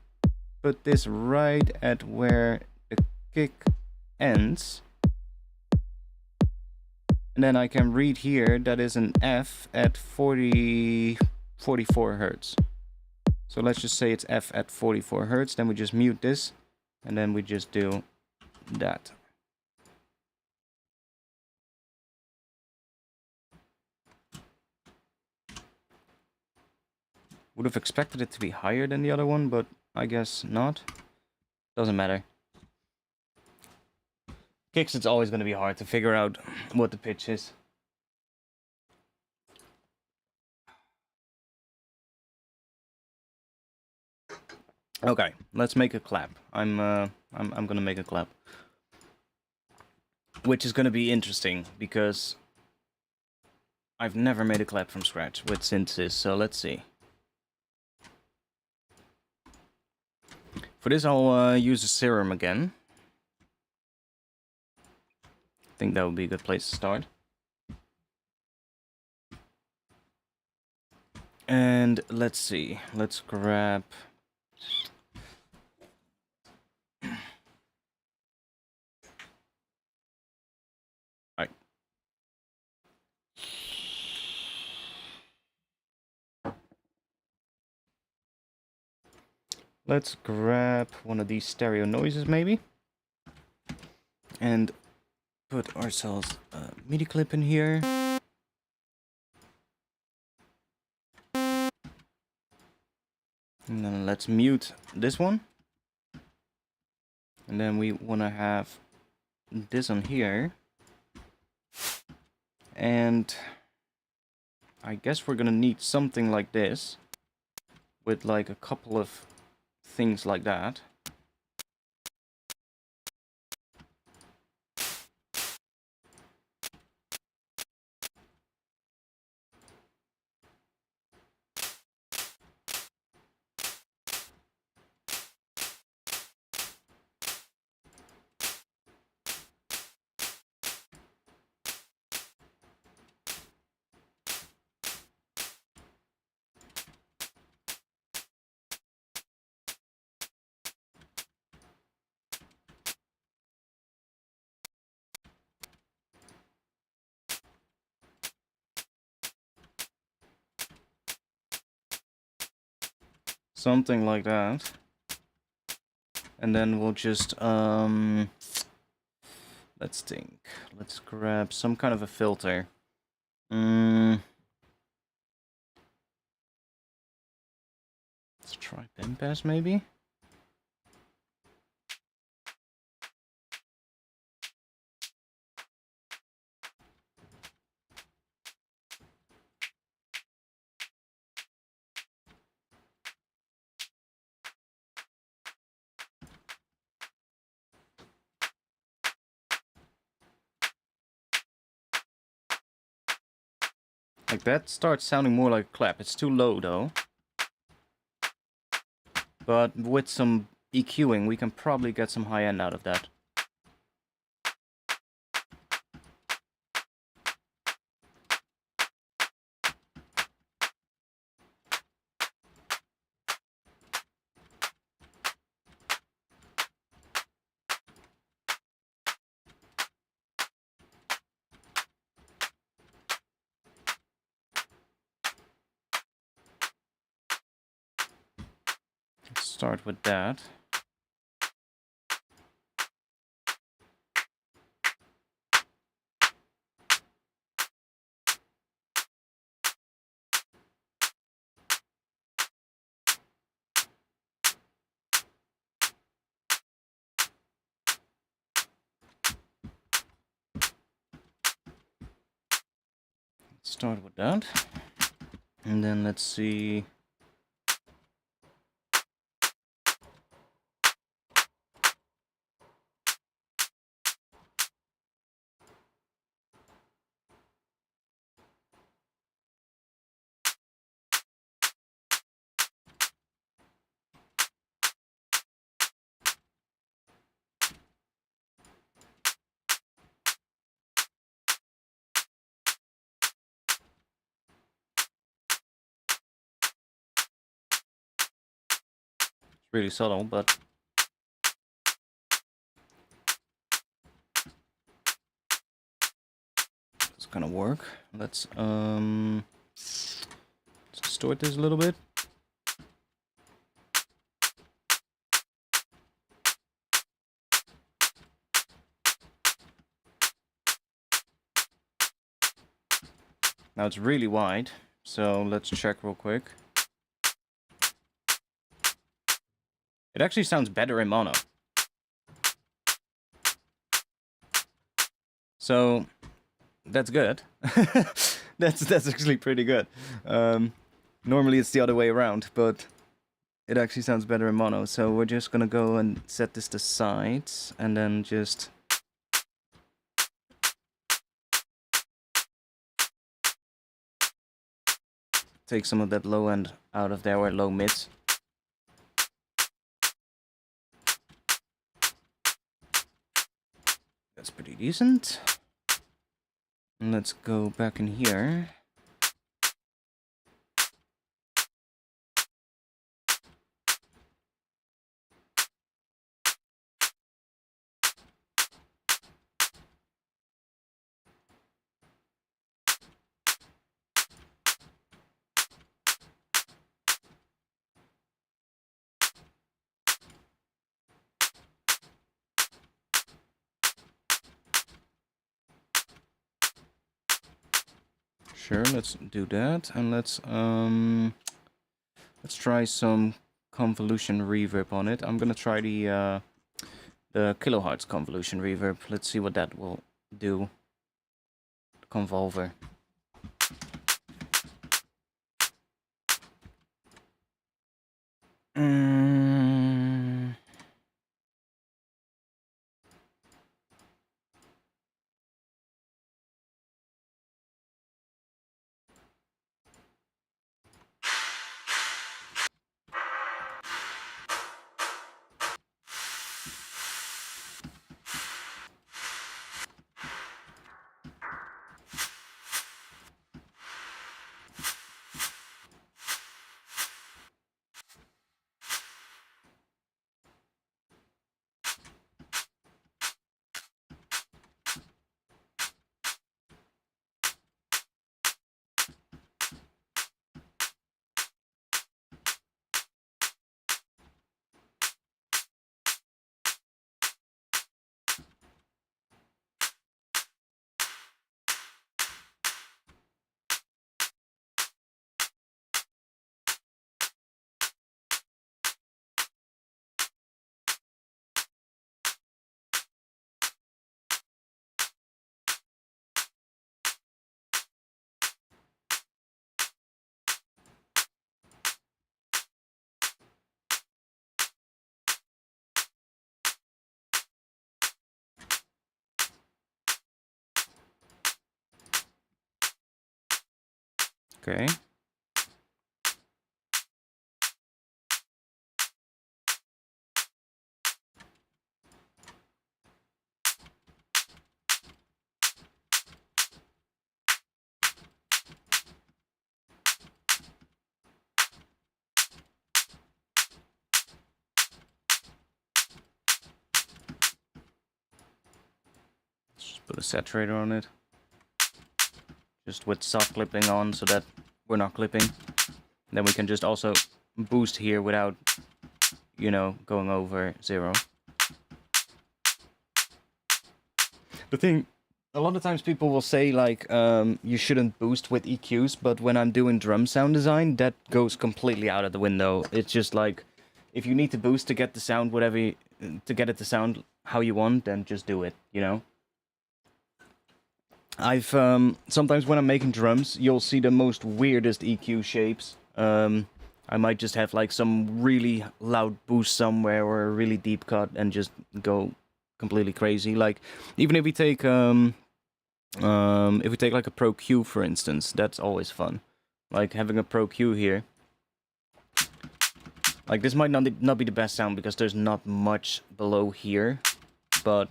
put this right at where the kick ends, and then I can read here that is an F at 44 hertz. So let's just say it's F at 44 hertz, then we just mute this, and then we just do that. Would have expected it to be higher than the other one, but I guess not. Doesn't matter. Kicks, it's always going to be hard to figure out what the pitch is. Okay, let's make a clap. I'm gonna make a clap, which is gonna be interesting because I've never made a clap from scratch with synthesis. So let's see. For this, I'll use a serum again. I think that would be a good place to start. And let's see. Let's grab... Alright. Let's grab one of these stereo noises, maybe. And put ourselves a MIDI clip in here. And then let's mute this one. And then we want to have this on here. And I guess we're gonna need something like this. With like a couple of things like that. Something like that. And then we'll just, let's think. Let's grab some kind of a filter. Let's try pen pass maybe? Like that starts sounding more like a clap. It's too low though. But with some EQing, we can probably get some high end out of that. Let's start with that. Start with that. And then let's see. Really subtle, but it's gonna work. Let's distort this a little bit. Now it's really wide, so let's check real quick. It actually sounds better in mono. So that's good. that's actually pretty good. Normally it's the other way around, but it actually sounds better in mono. So we're just gonna go and set this to sides, and then just take some of that low end out of there, or low mids. That's pretty decent. And let's go back in here. Sure, let's do that, and let's try some convolution reverb on it. I'm gonna try the kilohertz convolution reverb. Let's see what that will do. Convolver. Okay. Just put a saturator on it. Just with soft clipping on so that we're not clipping. Then we can just also boost here without, you know, going over 0. The thing, a lot of times people will say like, you shouldn't boost with EQs, but when I'm doing drum sound design, that goes completely out of the window. It's just like, if you need to boost to get the sound to get it to sound how you want, then just do it, you know? I've, sometimes when I'm making drums, you'll see the most weirdest EQ shapes. I might just have like some really loud boost somewhere or a really deep cut and just go completely crazy. Like, even if we take like a Pro Q, for instance, that's always fun. Like having a Pro Q here. Like, this might not be the best sound because there's not much below here, but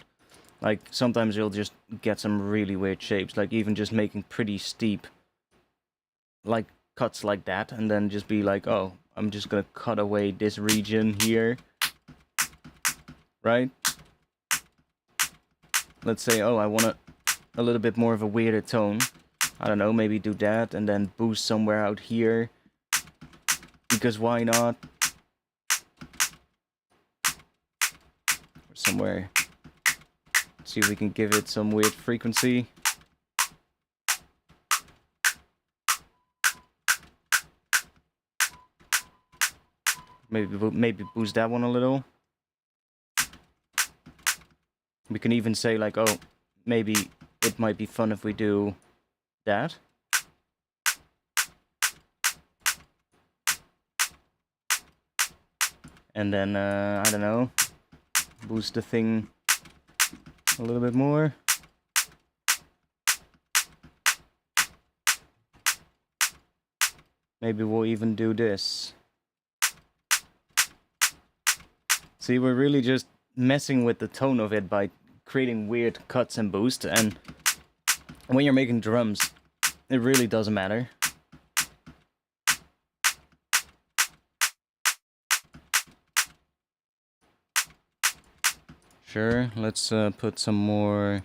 like sometimes you'll just get some really weird shapes. Like even just making pretty steep, like cuts like that, and then just be like, oh, I'm just gonna cut away this region here, right? Let's say, oh, I want a little bit more of a weirder tone. I don't know, maybe do that and then boost somewhere out here. Because why not? Or somewhere. See if we can give it some weird frequency. Maybe boost that one a little. We can even say like, oh, maybe it might be fun if we do that. And then, I don't know, boost the thing a little bit more. Maybe we'll even do this. See, we're really just messing with the tone of it by creating weird cuts and boosts, and when you're making drums, it really doesn't matter. Sure, let's put some more.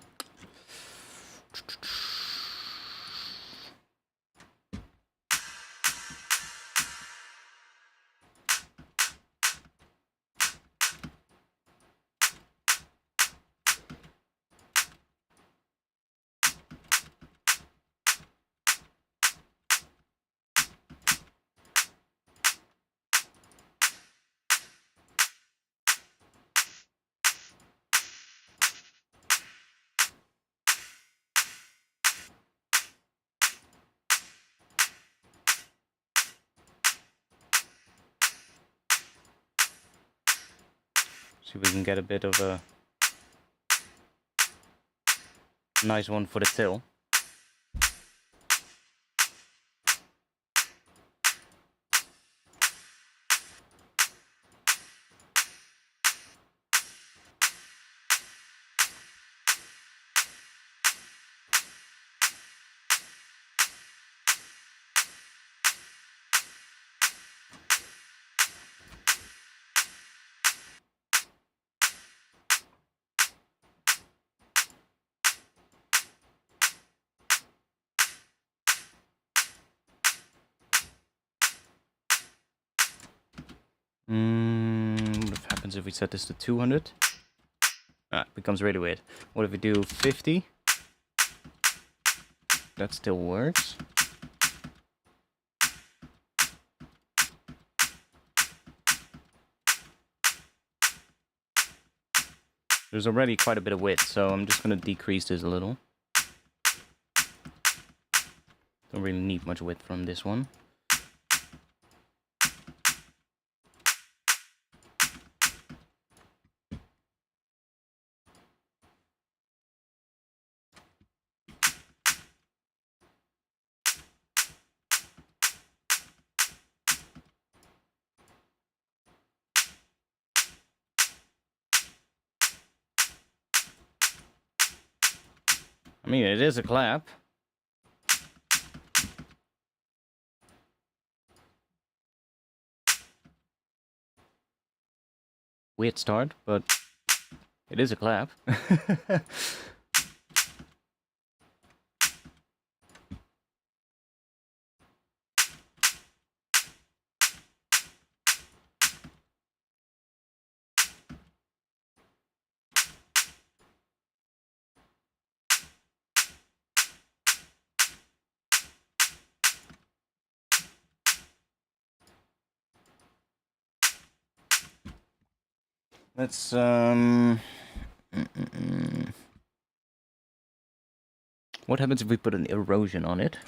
See if we can get a bit of a nice one for the till. What happens if we set this to 200? Ah, it becomes really weird. What if we do 50? That still works. There's already quite a bit of width, so I'm just going to decrease this a little. Don't really need much width from this one. I mean, it is a clap. Weird start, but it is a clap. Let's What happens if we put an erosion on it?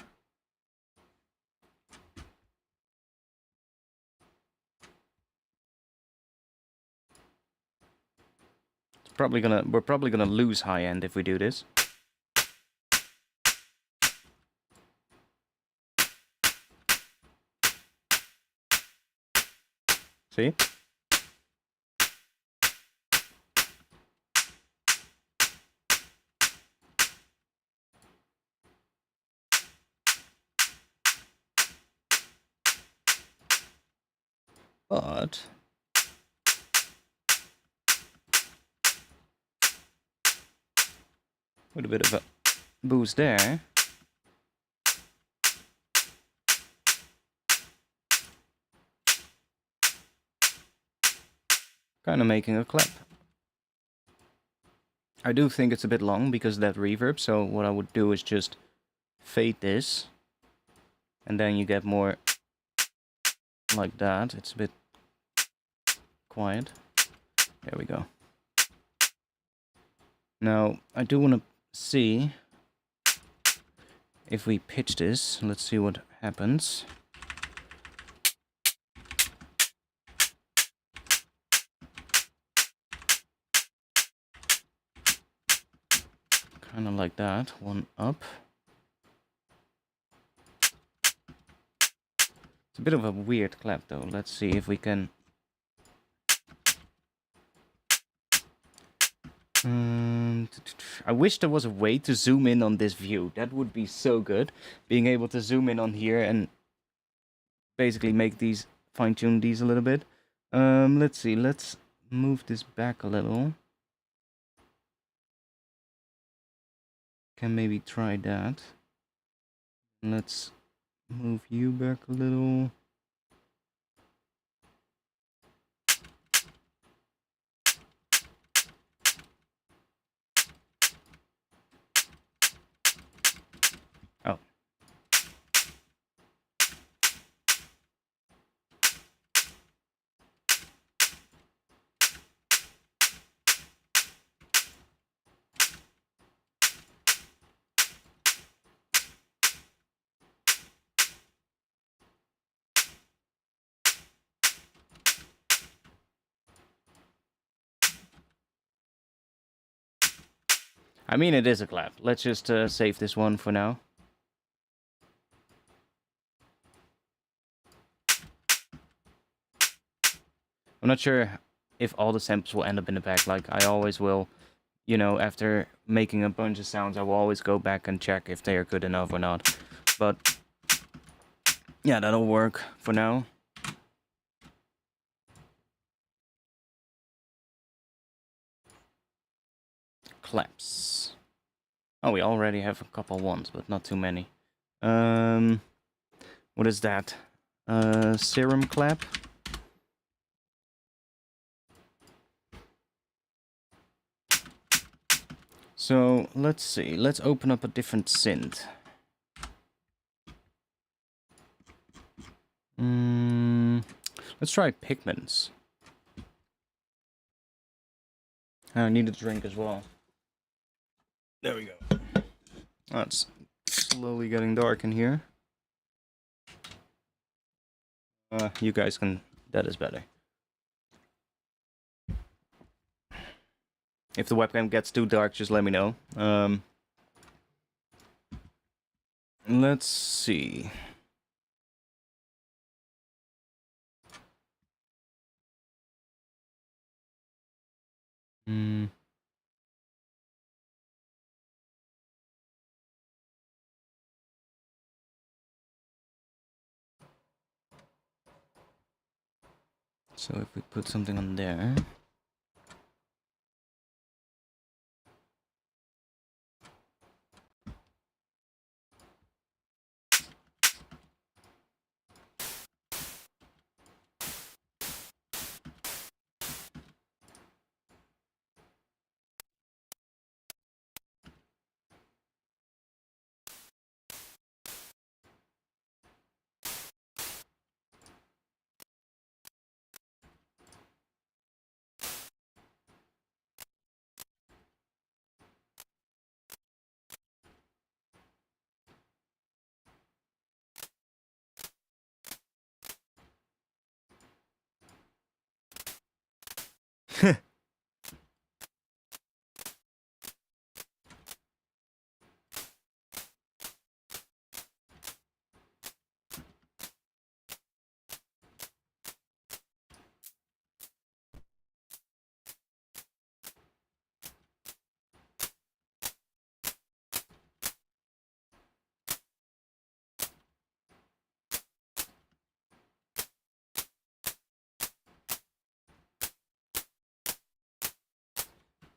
We're probably gonna lose high end if we do this. See? But with a bit of a boost there, kind of making a clap. I do think it's a bit long because of that reverb, so what I would do is just fade this, and then you get more like that. It's a bit quiet. There we go. Now, I do want to see if we pitch this. Let's see what happens. Kind of like that. One up. It's a bit of a weird clap though. Let's see if we can... I wish there was a way to zoom in on this view. That would be so good. Being able to zoom in on here and basically make these, fine-tune these a little bit. Let's see, let's move this back a little. Can maybe try that. Let's move you back a little. Oh. I mean, it is a clap. Let's just save this one for now. I'm not sure if all the samples will end up in the back, like I always will. You know, after making a bunch of sounds, I will always go back and check if they are good enough or not. But yeah, that'll work for now. Claps. Oh, we already have a couple ones, but not too many. What is that? Serum clap. So let's see. Let's open up a different synth. Let's try Pigments. I need a drink as well. There we go. Oh, it's slowly getting dark in here. You guys can... That is better. If the webcam gets too dark, just let me know. Let's see. So if we put something on there...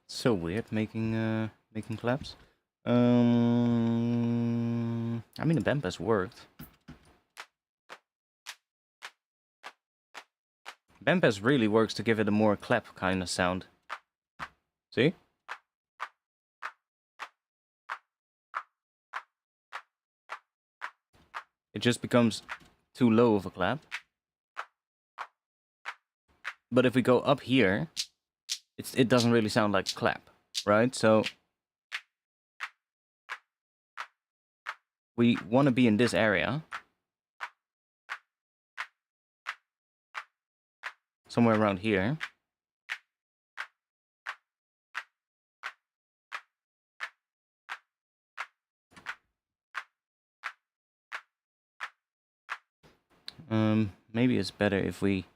So weird making claps. I mean, the Bampas worked. Bampas really works to give it a more clap kind of sound. See? It just becomes too low of a clap. But if we go up here, it doesn't really sound like a clap, right? So we want to be in this area. Somewhere around here. Maybe it's better if we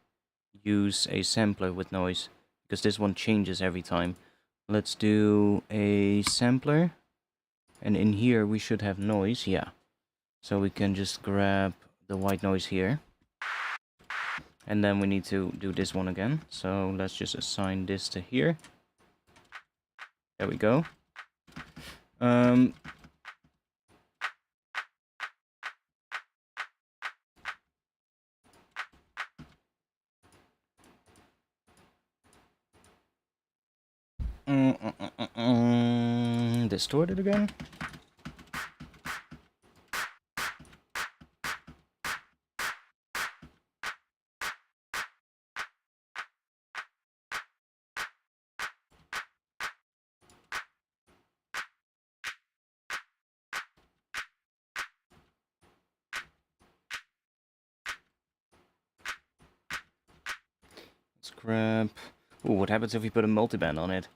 use a sampler with noise, because this one changes every time. Let's do a sampler. And in here we should have noise, yeah. So we can just grab the white noise here. And then we need to do this one again. So let's just assign this to here. There we go. Distorted again. Let's grab... Ooh, what happens if we put a multiband on it?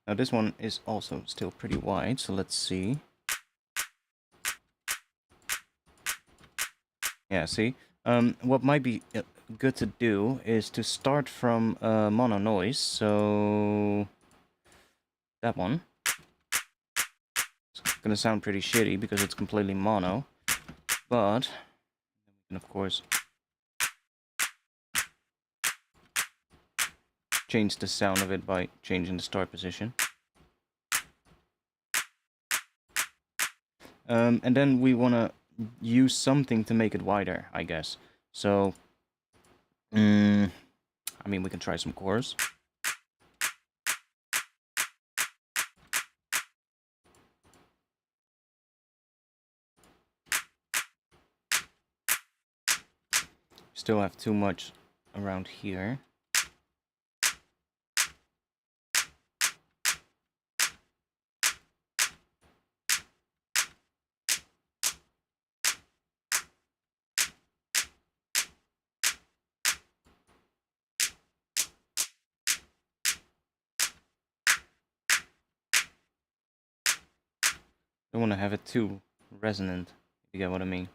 Now this one is also still pretty wide, so let's see. Yeah, see? What might be good to do is to start from mono noise, so... that one. It's gonna sound pretty shitty because it's completely mono, but we can of course change the sound of it by changing the start position. And then we want to use something to make it wider, I guess. So, I mean, we can try some chorus. Still have too much around here. Don't want to have it too resonant, if you get what I mean.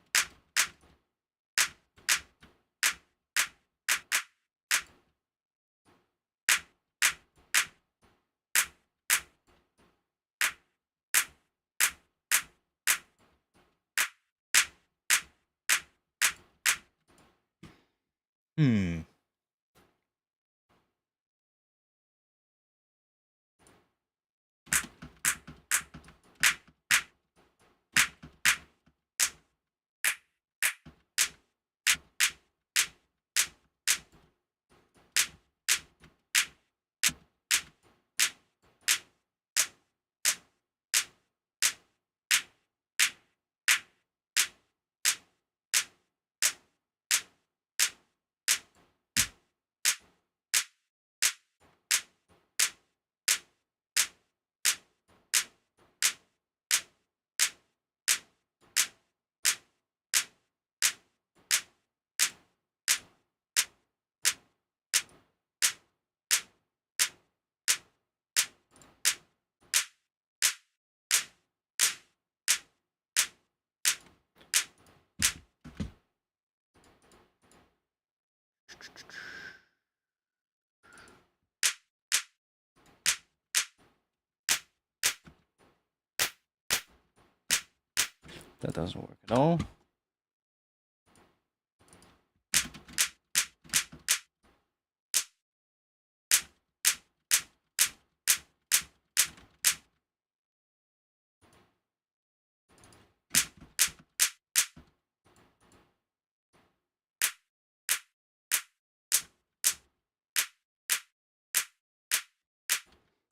That doesn't work at all.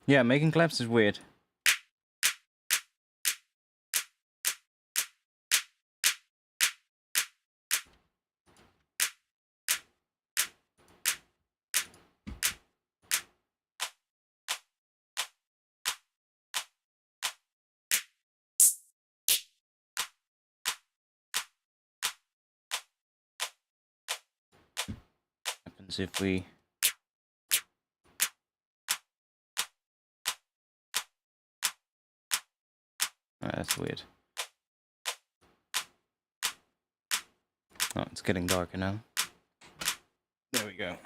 Yeah, making claps is weird. Happens if we... Oh, that's weird. Oh, it's getting darker now. There we go.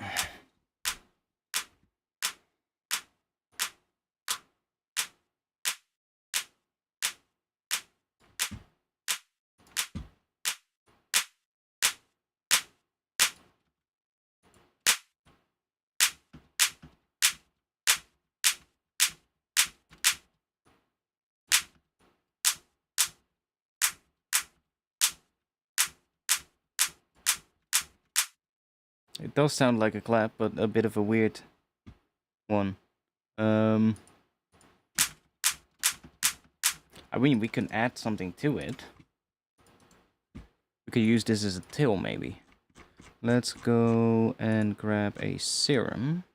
It does sound like a clap, but a bit of a weird one. I mean, we can add something to it. We could use this as a tail, maybe. Let's go and grab a serum.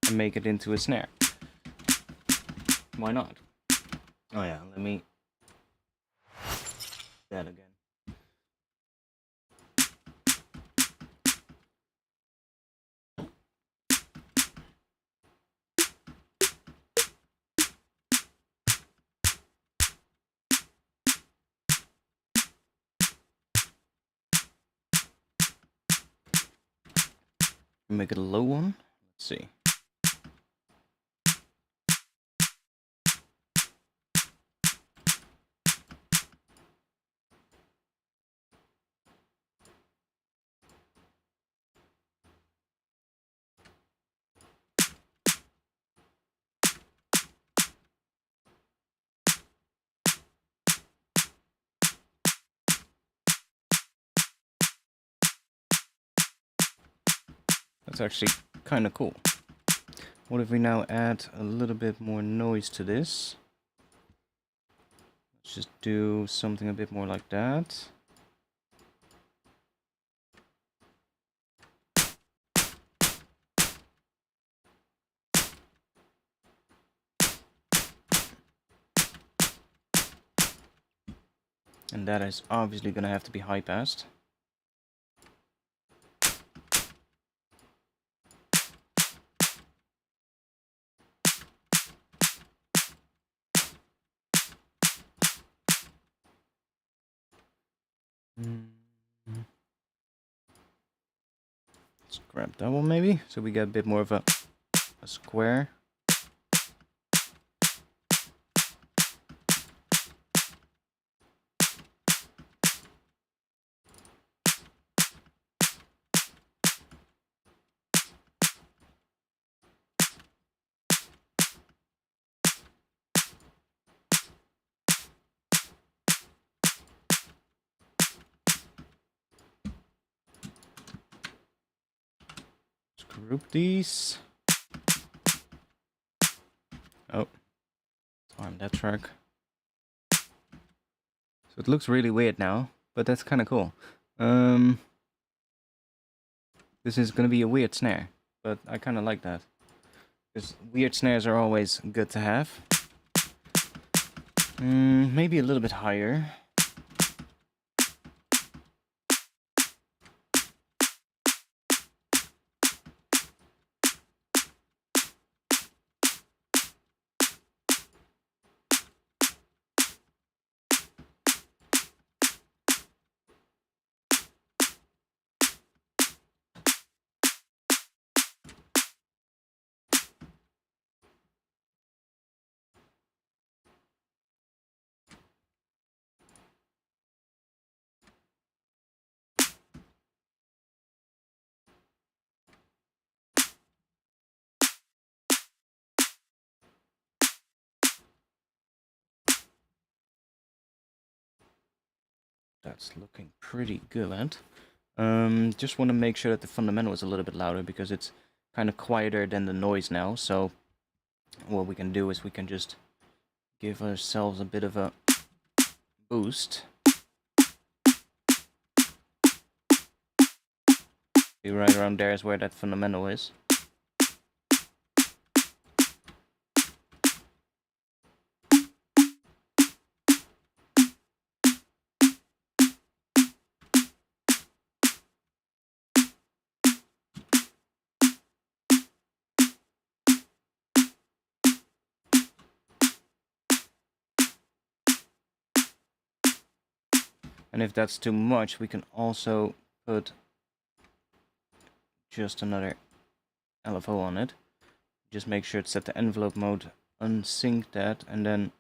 And make it into a snare. Why not? Oh yeah, let me... that again. Make it a low one. Let's see. That's actually kind of cool. What if we now add a little bit more noise to this? Let's just do something a bit more like that. And that is obviously going to have to be high-passed. Let's grab that one maybe, so we get a bit more of a square. Group these. Oh, arm that track. So it looks really weird now, but that's kind of cool. This is gonna be a weird snare, but I kind of like that. Because weird snares are always good to have. Maybe a little bit higher. That's looking pretty good. Just want to make sure that the fundamental is a little bit louder because it's kind of quieter than the noise now. So what we can do is we can just give ourselves a bit of a boost. Be right around there is where that fundamental is. And if that's too much, we can also put just another LFO on it. Just make sure to set the envelope mode, unsync that, and then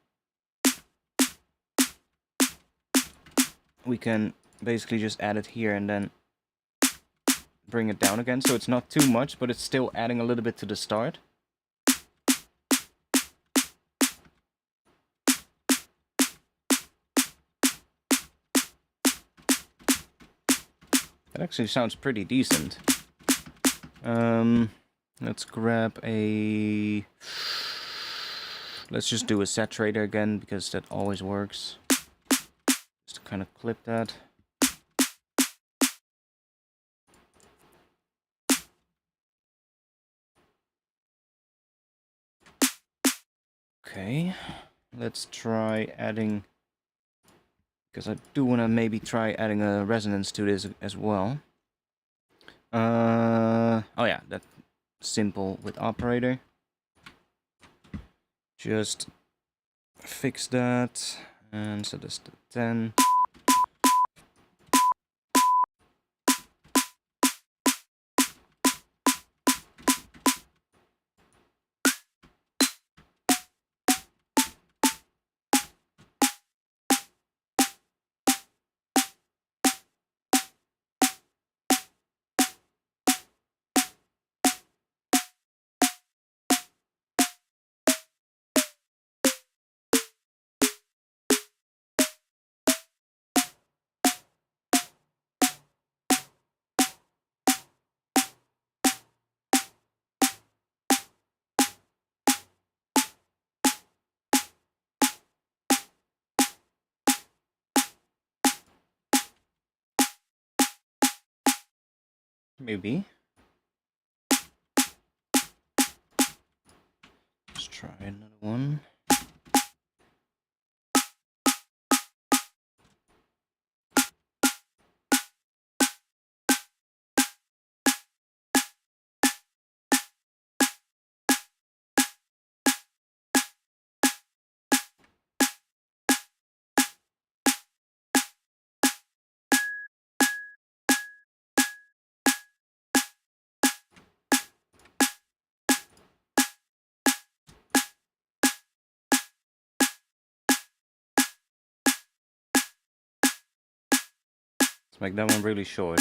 we can basically just add it here and then bring it down again. So it's not too much, but it's still adding a little bit to the start. That actually sounds pretty decent. Let's grab a... Let's just do a saturator again, because that always works. Just to kind of clip that. Okay, let's try adding... Because I do want to maybe try adding a resonance to this as well. Oh yeah, that simple with operator. Just fix that, and so that's the 10. Maybe. Let's try another one. Let's make that one really short.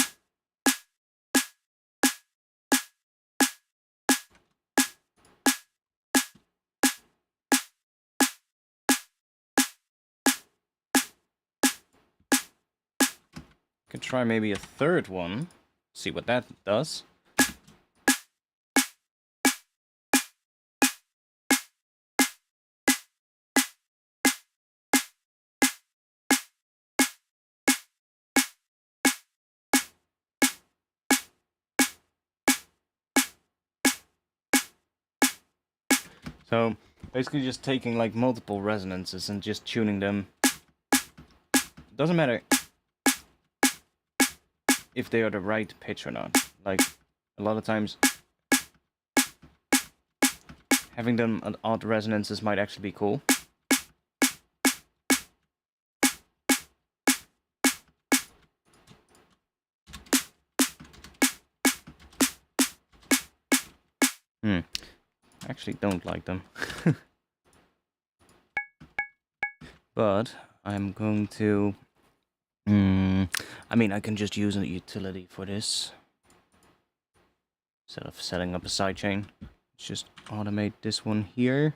Could try maybe a third one, see what that does. So basically just taking like multiple resonances and just tuning them. Doesn't matter if they are the right pitch or not. Like a lot of times having them at odd resonances might actually be cool. Actually don't like them. But I'm going to... I mean, I can just use a utility for this. Instead of setting up a sidechain. Let's just automate this one here.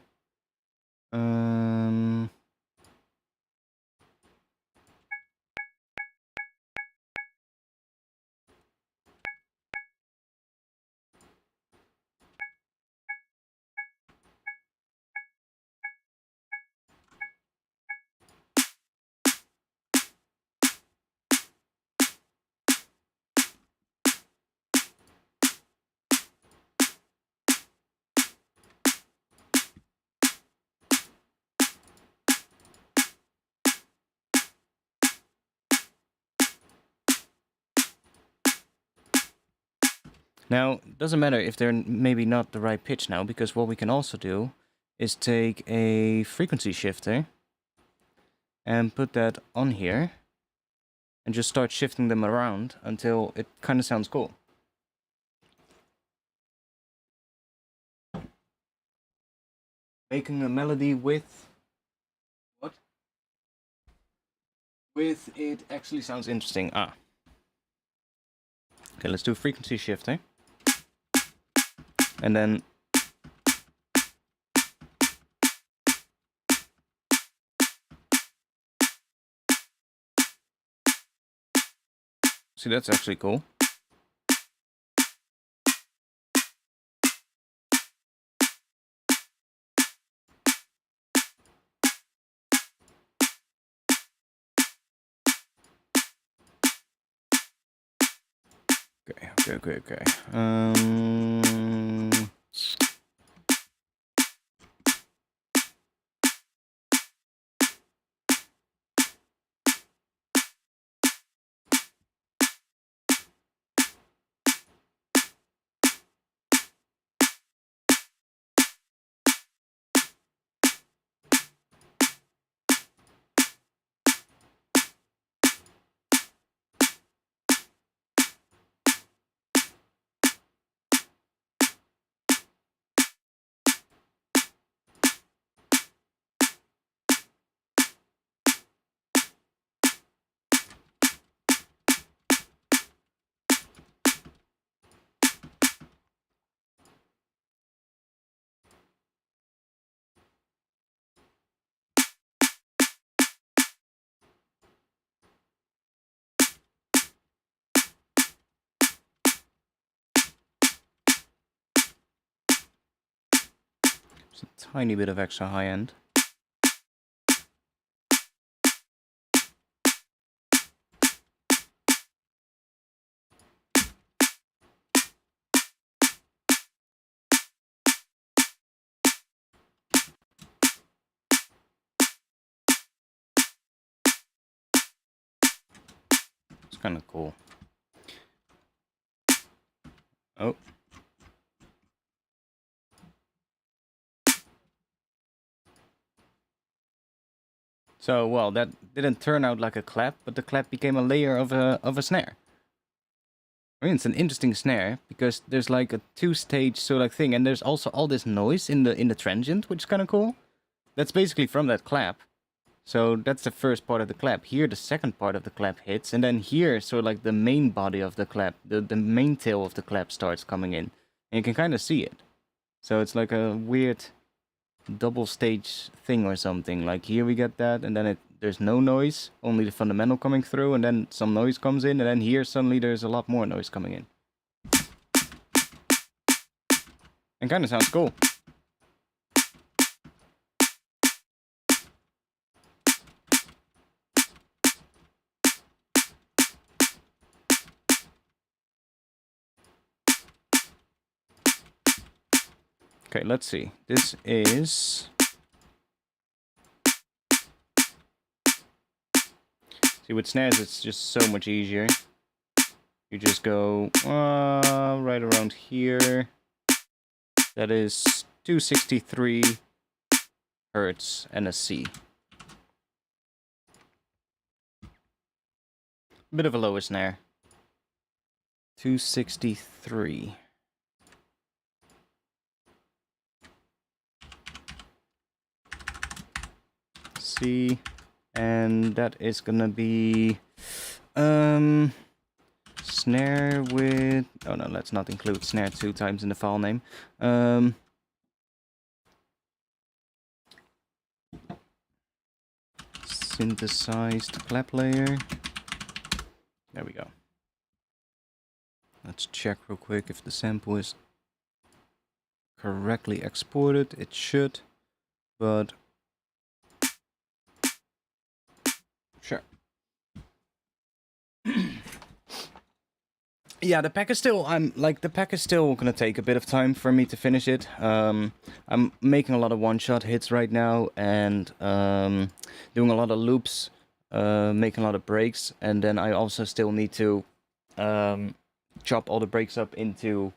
Now, it doesn't matter if they're maybe not the right pitch now, because what we can also do is take a frequency shifter and put that on here and just start shifting them around until it kind of sounds cool. Making a melody with... what? With it actually sounds interesting. Okay, let's do a frequency shifter. And then... see, that's actually cool. Okay. It's a tiny bit of extra high end. It's kind of cool. Oh. So, well, that didn't turn out like a clap, but the clap became a layer of a snare. I mean, it's an interesting snare because there's like a two-stage sort of thing, and there's also all this noise in the transient, which is kind of cool. That's basically from that clap. So that's the first part of the clap. Here, the second part of the clap hits, and then here, so like the main body of the clap, the main tail of the clap starts coming in, and you can kind of see it. So it's like a weird double stage thing or something. Like here we get that, and then there's no noise, only the fundamental coming through, and then some noise comes in, and then here suddenly there's a lot more noise coming in. And kind of sounds cool. Okay, let's see. This is... see, with snares, it's just so much easier. You just go right around here. That is 263 hertz and a C. Bit of a lower snare. 263. C, and that is gonna be snare with... oh no, let's not include snare 2 times in the file name. Synthesized clap layer. There we go. Let's check real quick if the sample is correctly exported. It should, but sure. Yeah, the pack is still... the pack is still gonna take a bit of time for me to finish it. I'm making a lot of one-shot hits right now, and doing a lot of loops, making a lot of breaks, and then I also still need to chop all the breaks up into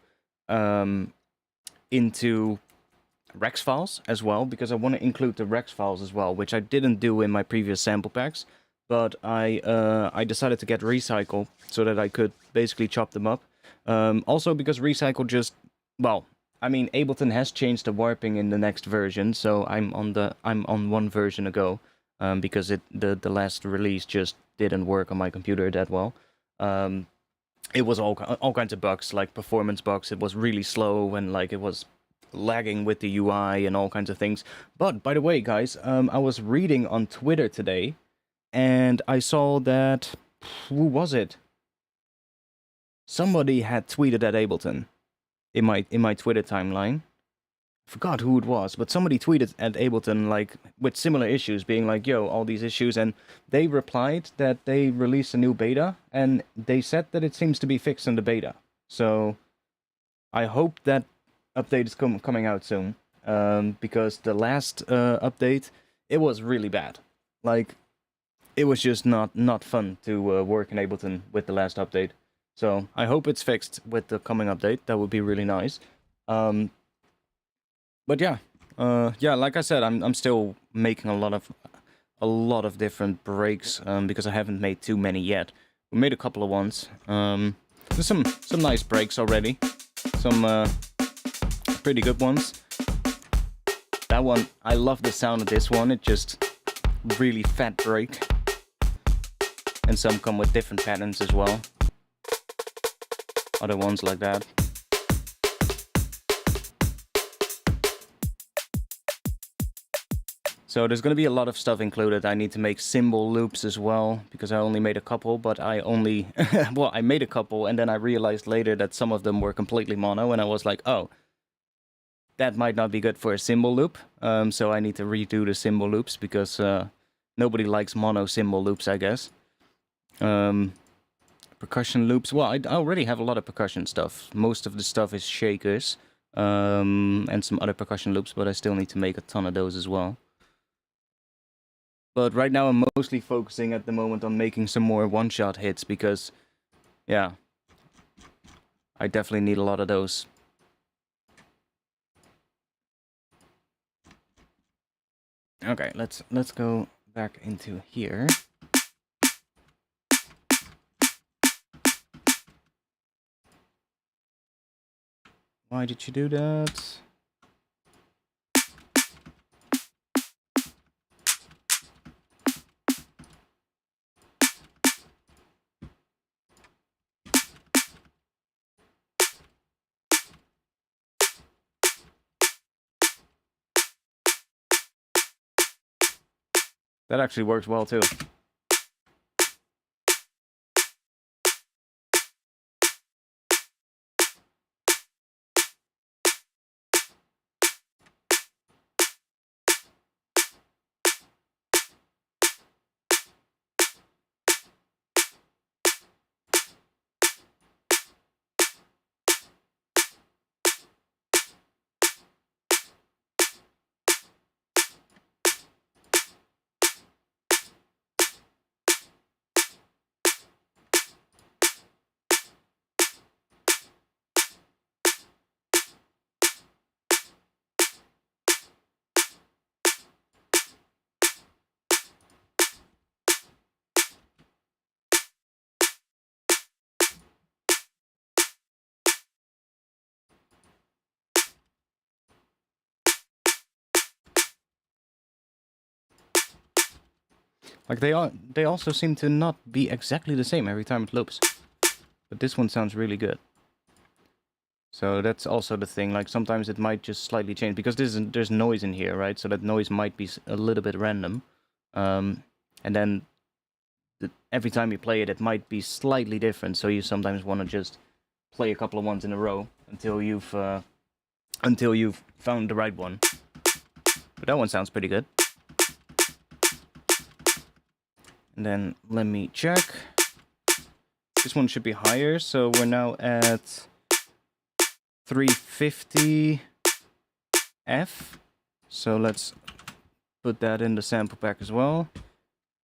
Rex files as well, because I want to include the Rex files as well, which I didn't do in my previous sample packs. But I decided to get Recycle so that I could basically chop them up. Also because Recycle just, well, I mean, Ableton has changed the warping in the next version, so I'm on one version ago, because the last release just didn't work on my computer that well. It was all kinds of bugs, like performance bugs. It was really slow, and like it was lagging with the UI and all kinds of things. But by the way, guys, I was reading on Twitter today, and I saw that, who was it? Somebody had tweeted at Ableton in my Twitter timeline. I forgot who it was, but somebody tweeted at Ableton like with similar issues, being like, "Yo, all these issues," and they replied that they released a new beta, and they said that it seems to be fixed in the beta. So I hope that update is coming out soon, because the last update, it was really bad. Like, it was just not fun to work in Ableton with the last update. So I hope it's fixed with the coming update. That would be really nice. But yeah, like I said, I'm still making a lot of different breaks, because I haven't made too many yet. We made a couple of ones. There's some nice breaks already. Some pretty good ones. That one, I love the sound of this one. It just really fat break. And some come with different patterns as well. Other ones like that. So there's going to be a lot of stuff included. I need to make cymbal loops as well, because I only made a couple, but I only... well, I made a couple, and then I realized later that some of them were completely mono, and I was like, oh, that might not be good for a cymbal loop. So I need to redo the cymbal loops, because nobody likes mono cymbal loops, I guess. Percussion loops. Well, I already have a lot of percussion stuff. Most of the stuff is shakers, and some other percussion loops, but I still need to make a ton of those as well. But right now I'm mostly focusing at the moment on making some more one-shot hits, because, yeah, I definitely need a lot of those. Okay, let's go back into here. Why did you do that? That actually works well too. Like they also seem to not be exactly the same every time it loops. But this one sounds really good. So that's also the thing, like sometimes it might just slightly change, because there's noise in here, right? So that noise might be a little bit random. And then every time you play it, it might be slightly different, so you sometimes want to just play a couple of ones in a row until you've found the right one. But that one sounds pretty good. And then let me check. This one should be higher, so we're now at 350 F. So let's put that in the sample pack as well.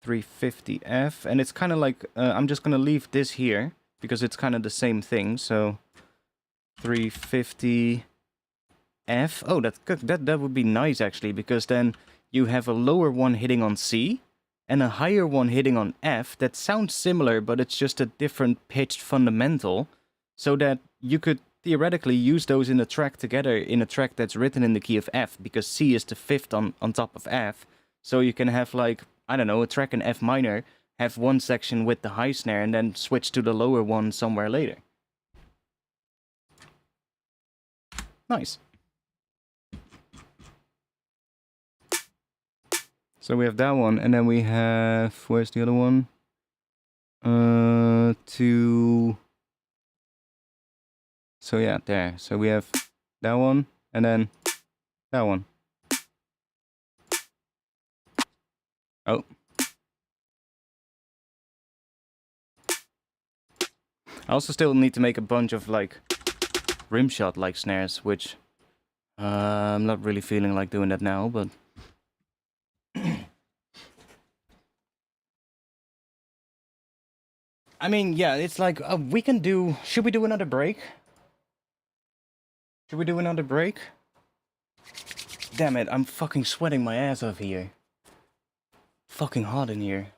350 F, and it's kind of like I'm just gonna leave this here because it's kind of the same thing. So 350 F. Oh, that would be nice actually, because then you have a lower one hitting on C and a higher one hitting on F that sounds similar, but it's just a different pitched fundamental, so that you could theoretically use those in a track together in a track that's written in the key of F, because C is the fifth on top of F. So you can have, like, I don't know, a track in F minor, have one section with the high snare, and then switch to the lower one somewhere later. Nice. So we have that one, and then we have, where's the other one? So yeah, there. So we have that one, and then that one. Oh. I also still need to make a bunch of, like, rimshot-like snares, which I'm not really feeling like doing that now, but... I mean, yeah, it's like, we can do... Should we do another break? Should we do another break? Damn it, I'm fucking sweating my ass off here. Fucking hot in here.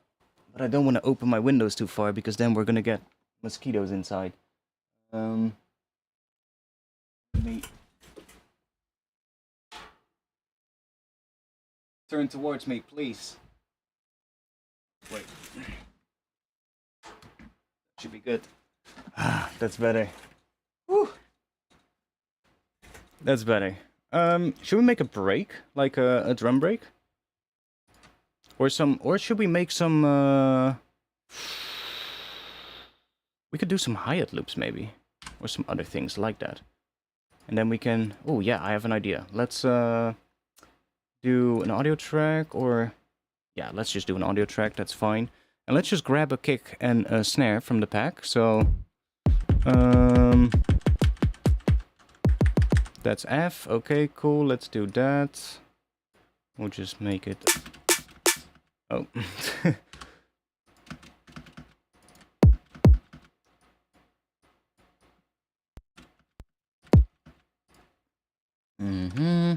But I don't want to open my windows too far, because then we're gonna get mosquitoes inside. Let me... Turn towards me, please. Wait. Should be good. Ah, that's better. Whew. That's better. Should we make a break? Like a drum break? Or should we make some, we could do some hi-hat loops, maybe. Or some other things like that. And then we can... Oh, yeah, I have an idea. Let's, do an audio track, or... Yeah, let's just do an audio track, that's fine. And let's just grab a kick and a snare from the pack, so... That's F, okay, cool, let's do that. We'll just make it... Oh. Mm-hmm.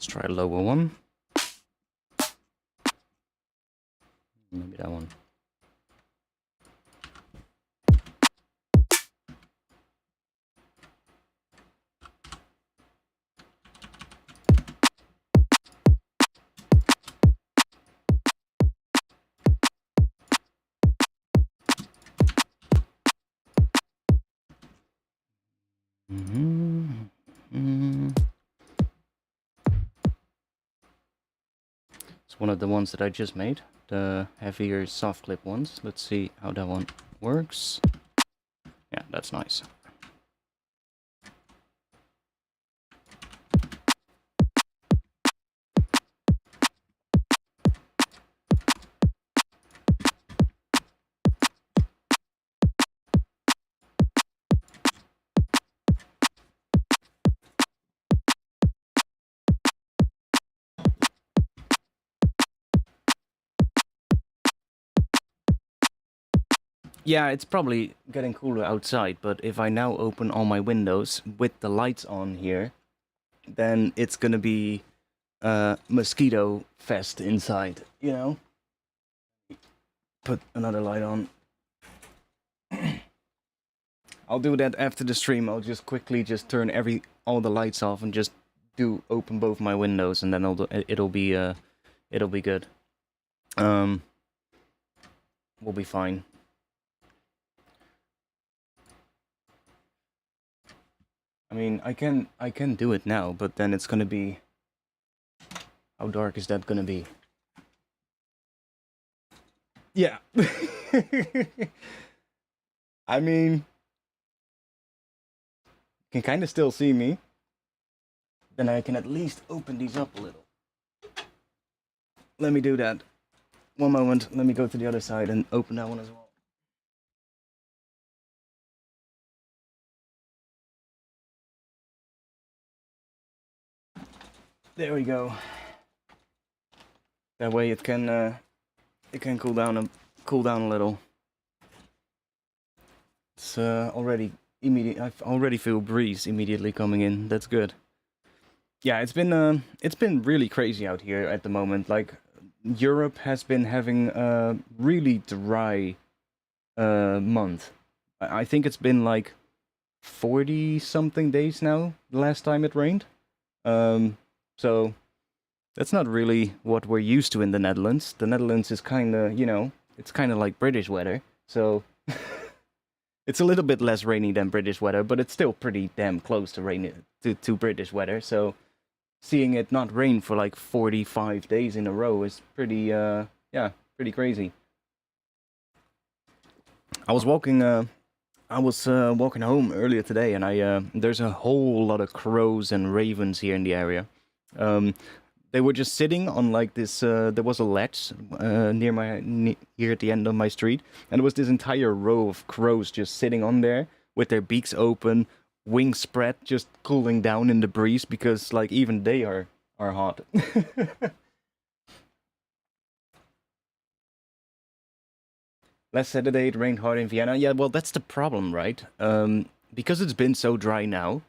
Let's try a lower one. Maybe that one. It's one of the ones that I just made, the heavier soft clip ones. Let's see how that one works. Yeah, that's nice. Yeah, it's probably getting cooler outside, but if I now open all my windows with the lights on here, then it's gonna be mosquito fest inside, you know? Put another light on. I'll do that after the stream. I'll just quickly just turn all the lights off and just open both my windows, and then it'll be good. We'll be fine. I mean, I can do it now, but then it's gonna be... How dark is that gonna be? Yeah. I mean, you can kind of still see me. Then I can at least open these up a little. Let me do that. One moment. Let me go to the other side and open that one as well. There we go. That way it can cool down a little. It's already immediate. I already feel breeze immediately coming in. That's good. Yeah, it's been really crazy out here at the moment. Like Europe has been having a really dry month. I think it's been like 40 something days now. The last time it rained. So that's not really what we're used to in the Netherlands. The Netherlands is kind of, it's kind of like British weather. So it's a little bit less rainy than British weather, but it's still pretty damn close to rainy to British weather. So seeing it not rain for like 45 days in a row is pretty, pretty crazy. I was walking home earlier today, and there's a whole lot of crows and ravens here in the area. They were just sitting on like this. There was a ledge here at the end of my street, and there was this entire row of crows just sitting on there with their beaks open, wings spread, just cooling down in the breeze because like even they are hot. Last Saturday it rained hard in Vienna. Yeah, well that's the problem, right? Because it's been so dry now,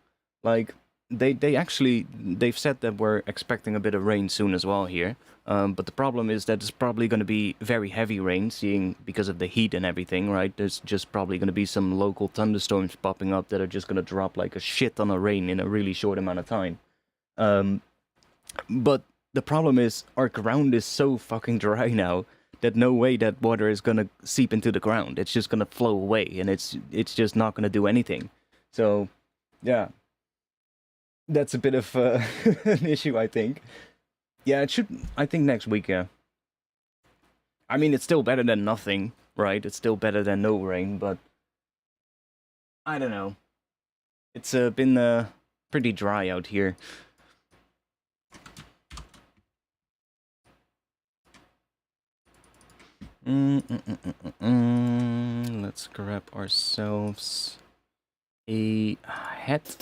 like they've said that we're expecting a bit of rain soon as well here. But the problem is that it's probably going to be very heavy rain, seeing because of the heat and everything, right? There's just probably going to be some local thunderstorms popping up that are just going to drop like a shit ton of rain in a really short amount of time. Um, but the problem is our ground is so fucking dry now that no way that water is gonna seep into the ground. It's just gonna flow away, and it's just not gonna do anything. So, yeah, that's a bit of an issue, I think. Yeah, it should. I think next week. Yeah. I mean, it's still better than nothing, right? It's still better than no rain, but I don't know. It's been pretty dry out here. Let's grab ourselves a hat.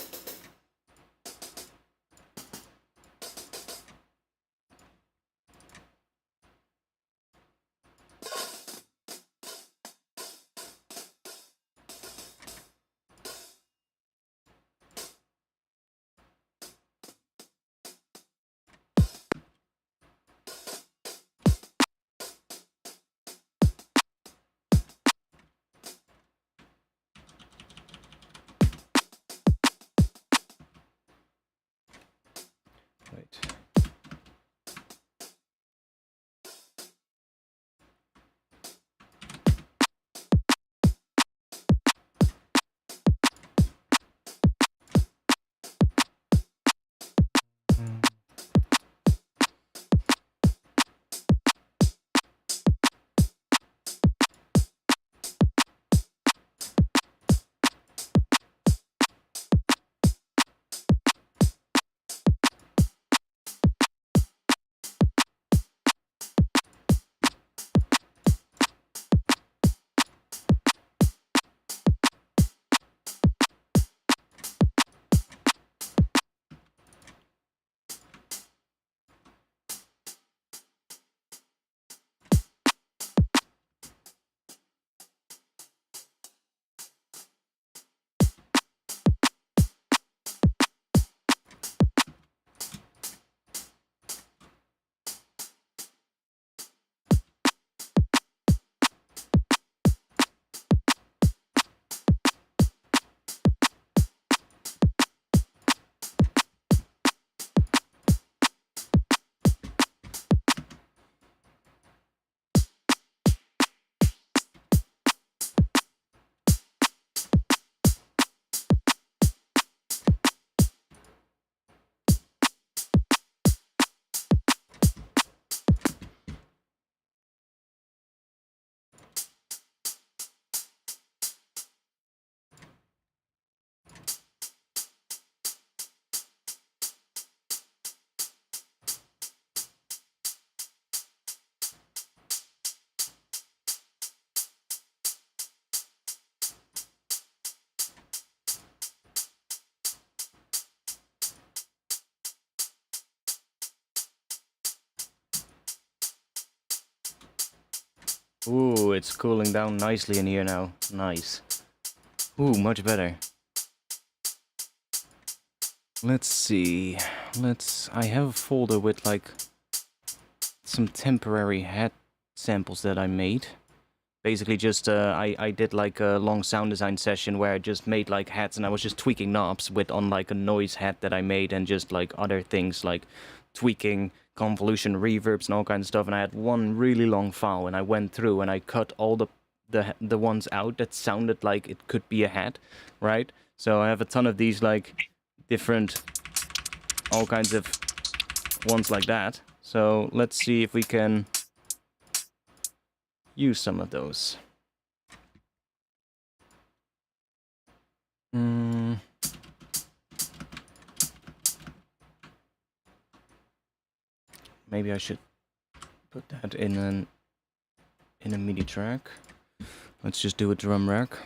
Ooh, it's cooling down nicely in here now. Nice. Ooh, much better. Let's see. I have a folder with like some temporary head samples that I made. Basically just, I did like a long sound design session where I just made like heads and I was just tweaking knobs with on like a noise head that I made and just like other things like tweaking convolution reverbs and all kinds of stuff. And I had one really long file and I went through and I cut all the ones out that sounded like it could be a head, right? So I have a ton of these like different, all kinds of ones like that. So let's see if we can use some of those. Maybe I should put that in a MIDI track. Let's just do a drum rack.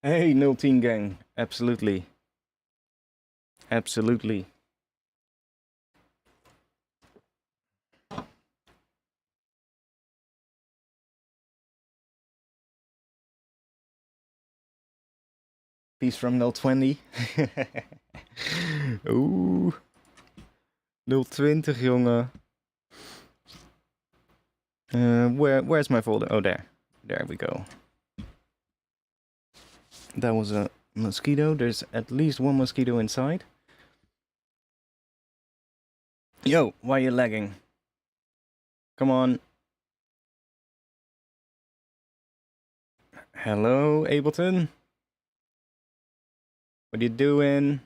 Hey, 010 gang. Absolutely. Absolutely. Peace from 020. Oeh. 020, jongen. Where's my folder? Oh, there. There we go. That was a mosquito. There's at least one mosquito inside. Yo, why are you lagging? Come on. Hello, Ableton? What are you doing?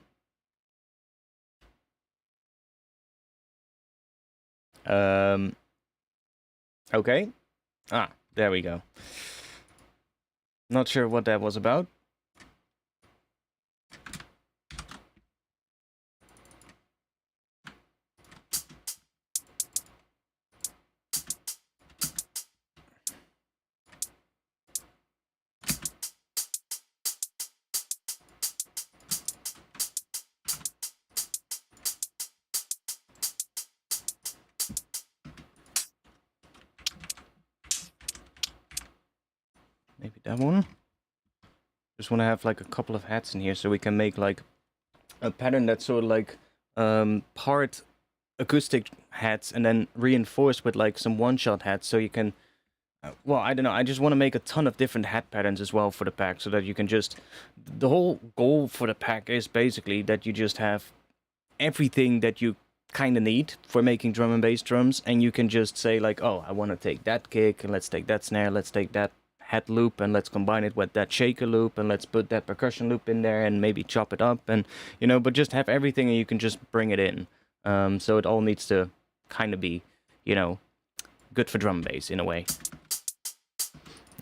Okay. Ah, there we go. Not sure what that was about. Maybe that one. Just want to have like a couple of hats in here so we can make like a pattern that's sort of like part acoustic hats and then reinforced with like some one-shot hats so you can well, I don't know, I just want to make a ton of different hat patterns as well for the pack so that you can just, the whole goal for the pack is basically that you just have everything that you kind of need for making drum and bass drums, and you can just say like, oh, I want to take that kick and let's take that snare, let's take that head loop and let's combine it with that shaker loop and let's put that percussion loop in there and maybe chop it up and, you know, but just have everything and you can just bring it in. So it all needs to kind of be, you know, good for drum and bass in a way.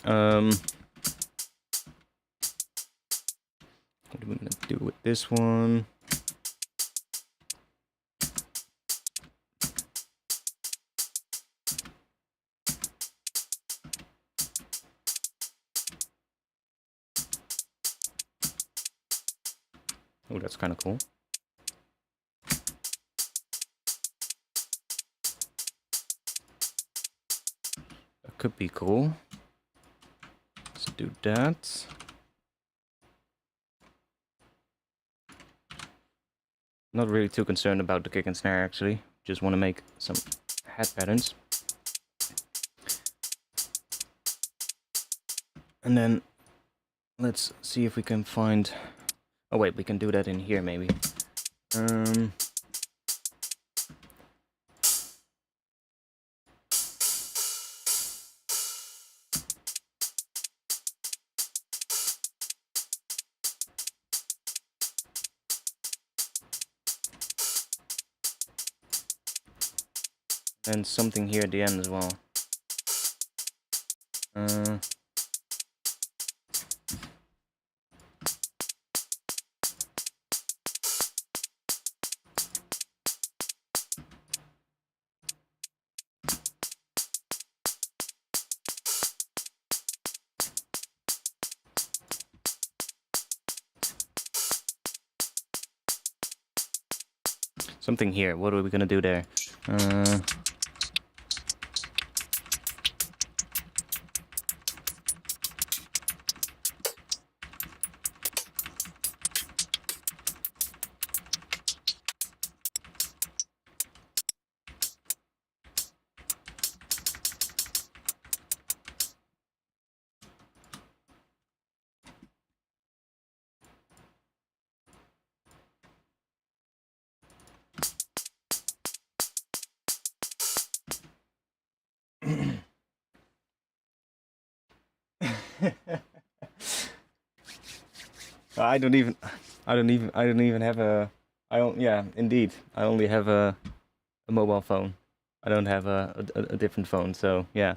What are we gonna do with this one? Oh, that's kind of cool. That could be cool. Let's do that. Not really too concerned about the kick and snare, actually. Just want to make some hat patterns. And then let's see if we can find... Oh wait, we can do that in here maybe. And something here at the end as well. something here. What are we gonna do there? I don't even have a. Yeah, indeed. I only have a mobile phone. I don't have a different phone. So yeah.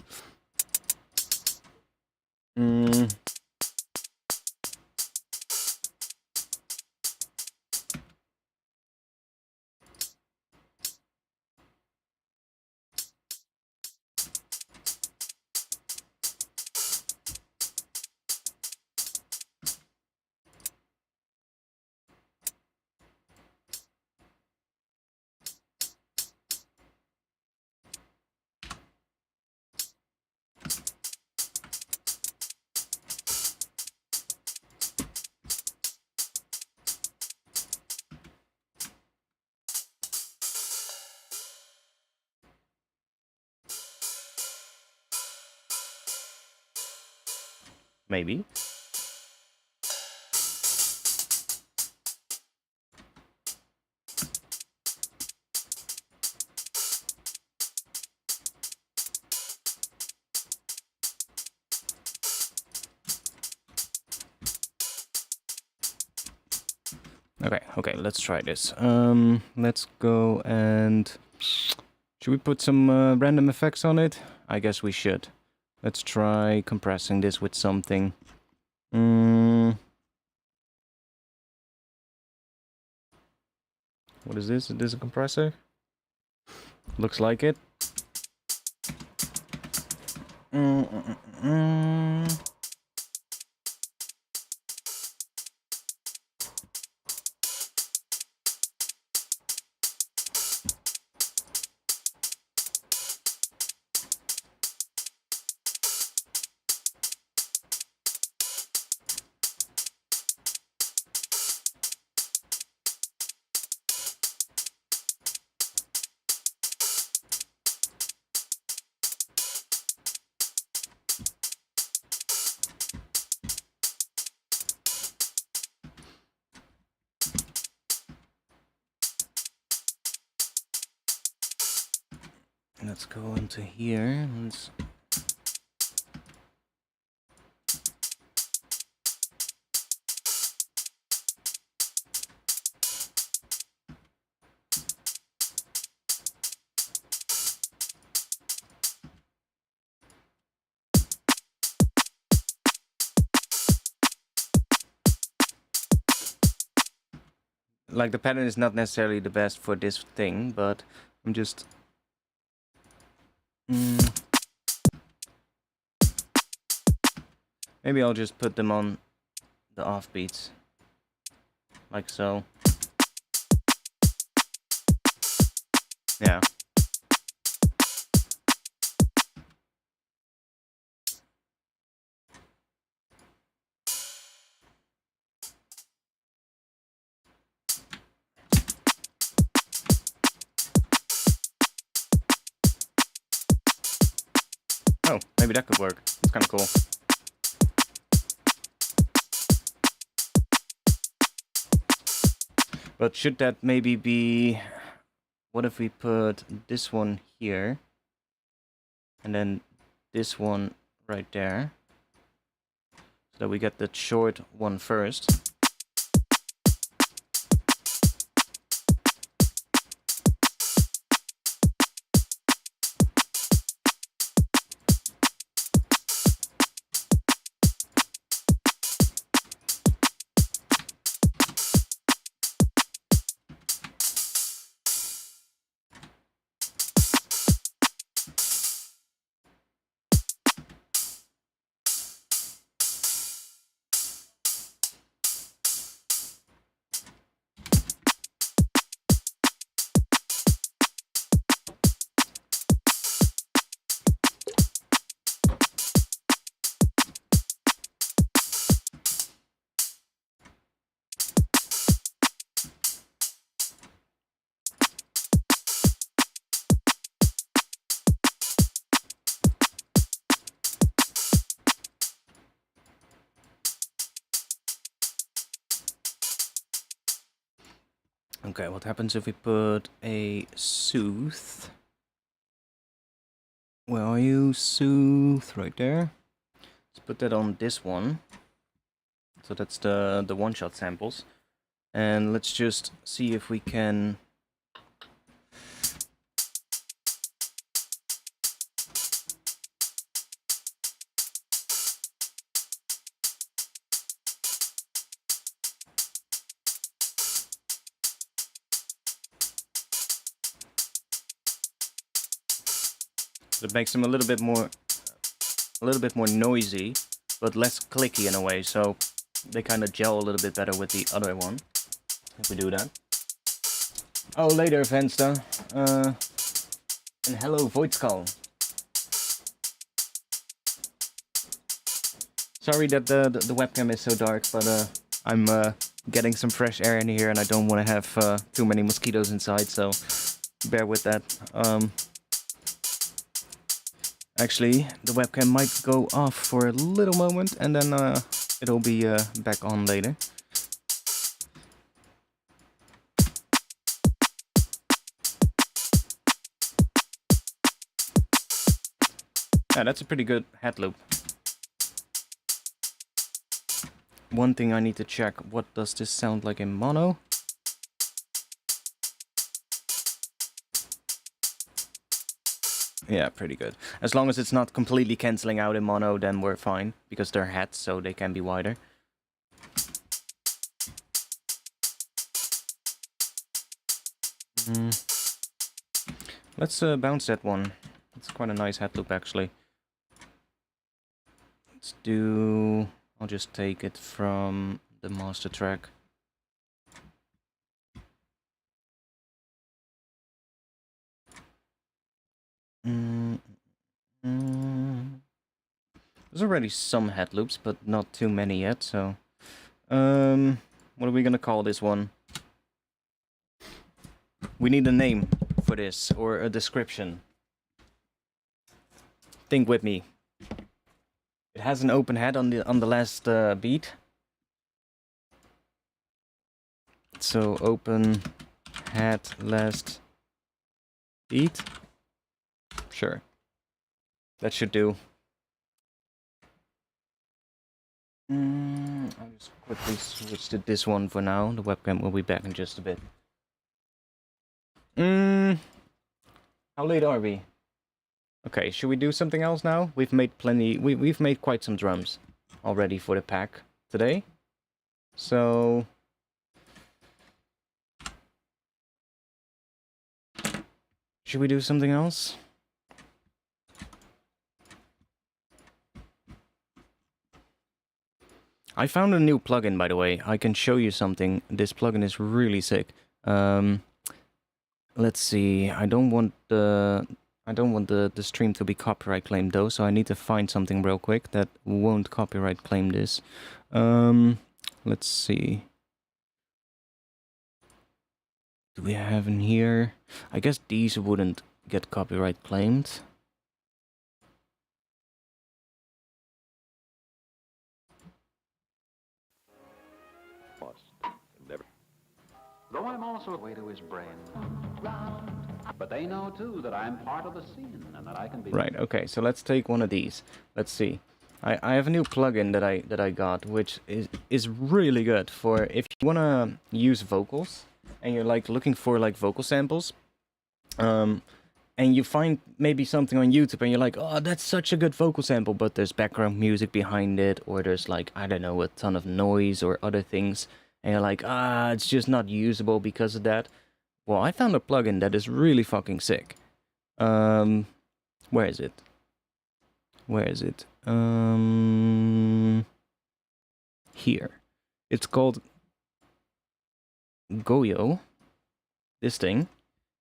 Maybe. Okay, let's try this. Let's go and... Should we put some random effects on it? I guess we should. Let's try compressing this with something. What is this? Is this a compressor? Looks like it. Let's go into here. Like, the pattern is not necessarily the best for this thing, but I'm just... Maybe I'll just put them on the offbeats. Like so. Yeah. Oh, maybe that could work. It's kind of cool. But should that maybe be... What if we put this one here? And then this one right there. So that we get the short one first. Okay, what happens if we put a Soothe? Where are you? Soothe, right there. Let's put that on this one. So that's the one-shot samples. And let's just see if we can... It makes them a little bit more noisy, but less clicky in a way, so they kind of gel a little bit better with the other one, if we do that. Oh, later, Vensta. And hello, Void Skull. Sorry that the webcam is so dark, but I'm getting some fresh air in here, and I don't want to have too many mosquitoes inside, so bear with that. Actually, the webcam might go off for a little moment, and then it'll be back on later. Yeah, that's a pretty good head loop. One thing I need to check, what does this sound like in mono? Yeah, pretty good. As long as it's not completely cancelling out in mono, then we're fine. Because they're heads, so they can be wider. Let's bounce that one. It's quite a nice head loop, actually. Let's do... I'll just take it from the master track. There's already some head loops, but not too many yet, so... what are we gonna call this one? We need a name for this, or a description. Think with me. It has an open head on the last beat. So open head last beat. Sure. That should do. I'll just quickly switch to this one for now. The webcam will be back in just a bit. How late are we? Okay, should we do something else now? We've made plenty. We've made quite some drums already for the pack today. So should we do something else? I found a new plugin, by the way. I can show you something. This plugin is really sick. Let's see. I don't want the stream to be copyright claimed though, so I need to find something real quick that won't copyright claim this. Let's see. Do we have in here? I guess these wouldn't get copyright claimed. Though I'm also way to his brain. But they know too that I'm part of the scene and that I can be... Right, okay, so let's take one of these. Let's see. I have a new plugin that I got, which is really good for if you wanna use vocals and you're like looking for like vocal samples. And you find maybe something on YouTube and you're like, oh, that's such a good vocal sample, but there's background music behind it, or there's like, I don't know, a ton of noise or other things. And you're like, it's just not usable because of that. Well, I found a plugin that is really fucking sick. Where is it? Where is it? Here. It's called Goyo. This thing.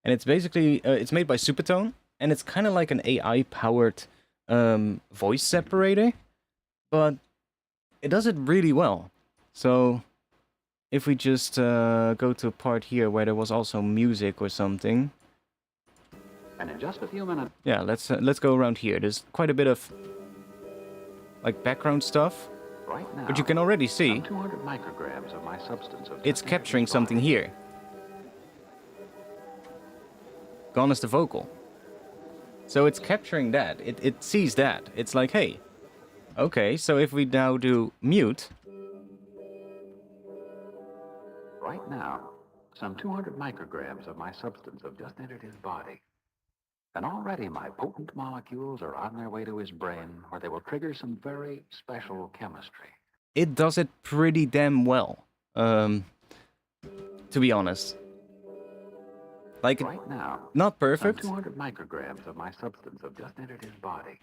And it's basically, it's made by Supertone. And it's kind of like an AI-powered voice separator. But it does it really well. So... if we just go to a part here where there was also music or something. And in just a few minutes... Yeah, let's go around here. There's quite a bit of like background stuff. Right now, but you can already see 200 micrograms of my substance. It's capturing something here. gone is the vocal. So it's capturing that. It sees that. It's like, hey, okay, so if we now do mute. Right now, some 200 micrograms of my substance have just entered his body. And already my potent molecules are on their way to his brain, where they will trigger some very special chemistry. It does it pretty damn well, to be honest. Like, right now, not perfect. Some 200 micrograms of my substance have just entered his body.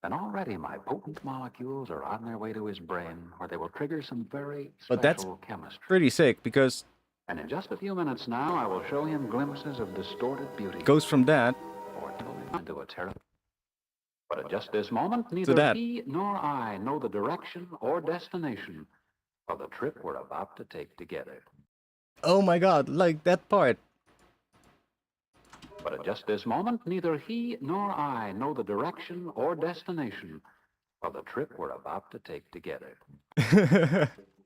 And already my potent molecules are on their way to his brain, where they will trigger some very but that's special chemistry. Pretty sick, because... And in just a few minutes now, I will show him glimpses of distorted beauty. Goes from that... Or into a terrible... But at just this moment, neither he nor I know the direction or destination of the trip we're about to take together. Oh my god, like that part. But at just this moment, neither he nor I know the direction or destination of the trip we're about to take together.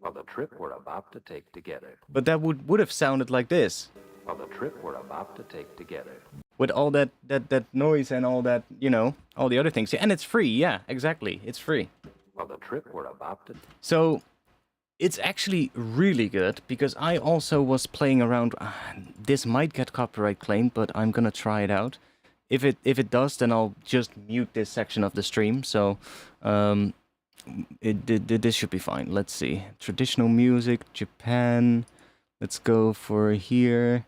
Of the trip we're about to take together. But that would have sounded like this. Of the trip we're about to take together. With all that noise and all that, you know, all the other things. And it's free, yeah, exactly. It's free. Of the trip we're about to... So, it's actually really good, because I also was playing around... this might get copyright claimed, but I'm gonna try it out. If it does, then I'll just mute this section of the stream, so... this should be fine. Let's see. Traditional music, Japan. Let's go for here.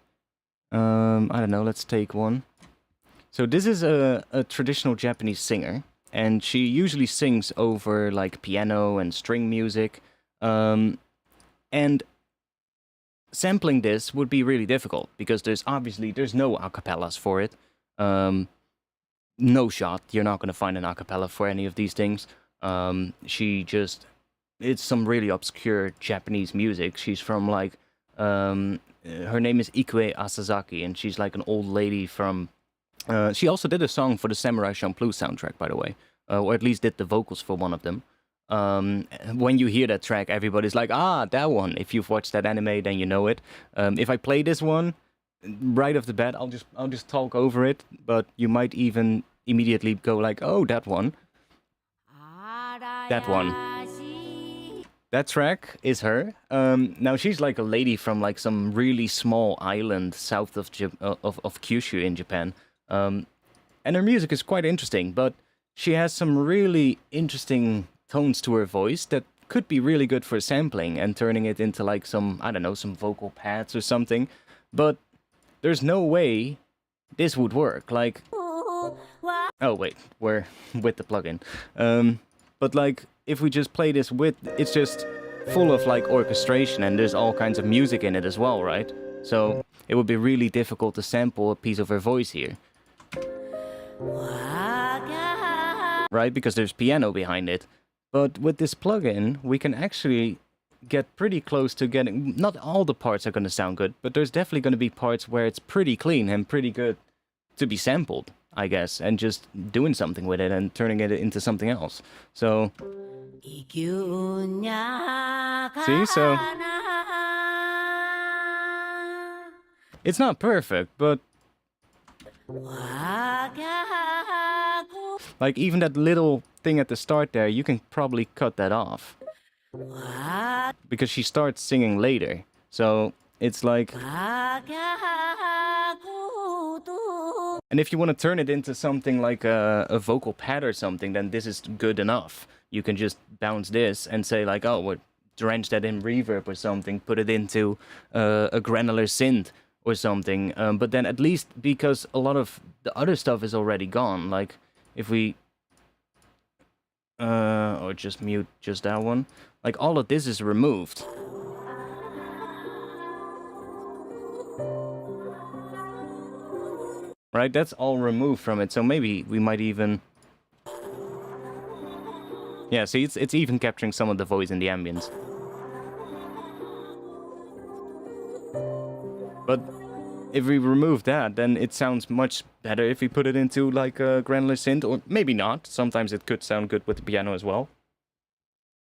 I don't know, let's take one. So this is a traditional Japanese singer, and she usually sings over like piano and string music. And sampling this would be really difficult, because there's no acapellas for it. No shot, you're not going to find an acapella for any of these things. It's some really obscure Japanese music. She's from like, her name is Ikue Asazaki, and she's like an old lady from... she also did a song for the Samurai Champloo soundtrack, by the way. Or at least did the vocals for one of them. When you hear that track, everybody's like, ah, that one. If you've watched that anime, then you know it. If I play this one, right off the bat, I'll just talk over it, but you might even immediately go like, oh, that one. That one. That track is her. Now she's like a lady from like some really small island south of Kyushu in Japan. And her music is quite interesting, but she has some really interesting tones to her voice that could be really good for sampling and turning it into like some, I don't know, some vocal pads or something. But there's no way this would work. Like, oh wait, we're with the plugin. But like, if we just play this with, it's just full of like orchestration, and there's all kinds of music in it as well, right? So it would be really difficult to sample a piece of her voice here. Right, because there's piano behind it. But with this plugin, we can actually get pretty close to getting... Not all the parts are going to sound good, but there's definitely going to be parts where it's pretty clean and pretty good to be sampled, I guess, and just doing something with it and turning it into something else. So... See, so... It's not perfect, but... Like, even that little thing at the start there, you can probably cut that off. Because she starts singing later. So, it's like... And if you want to turn it into something like a vocal pad or something, then this is good enough. You can just bounce this and say like, oh, we'll drench that in reverb or something, put it into a granular synth or something. But then at least, because a lot of the other stuff is already gone, like if we... or just mute just that one. Like all of this is removed. Right, that's all removed from it, so maybe we might even... Yeah, see, it's even capturing some of the voice in the ambience. But if we remove that, then it sounds much better if we put it into like a granular synth, or maybe not. Sometimes it could sound good with the piano as well.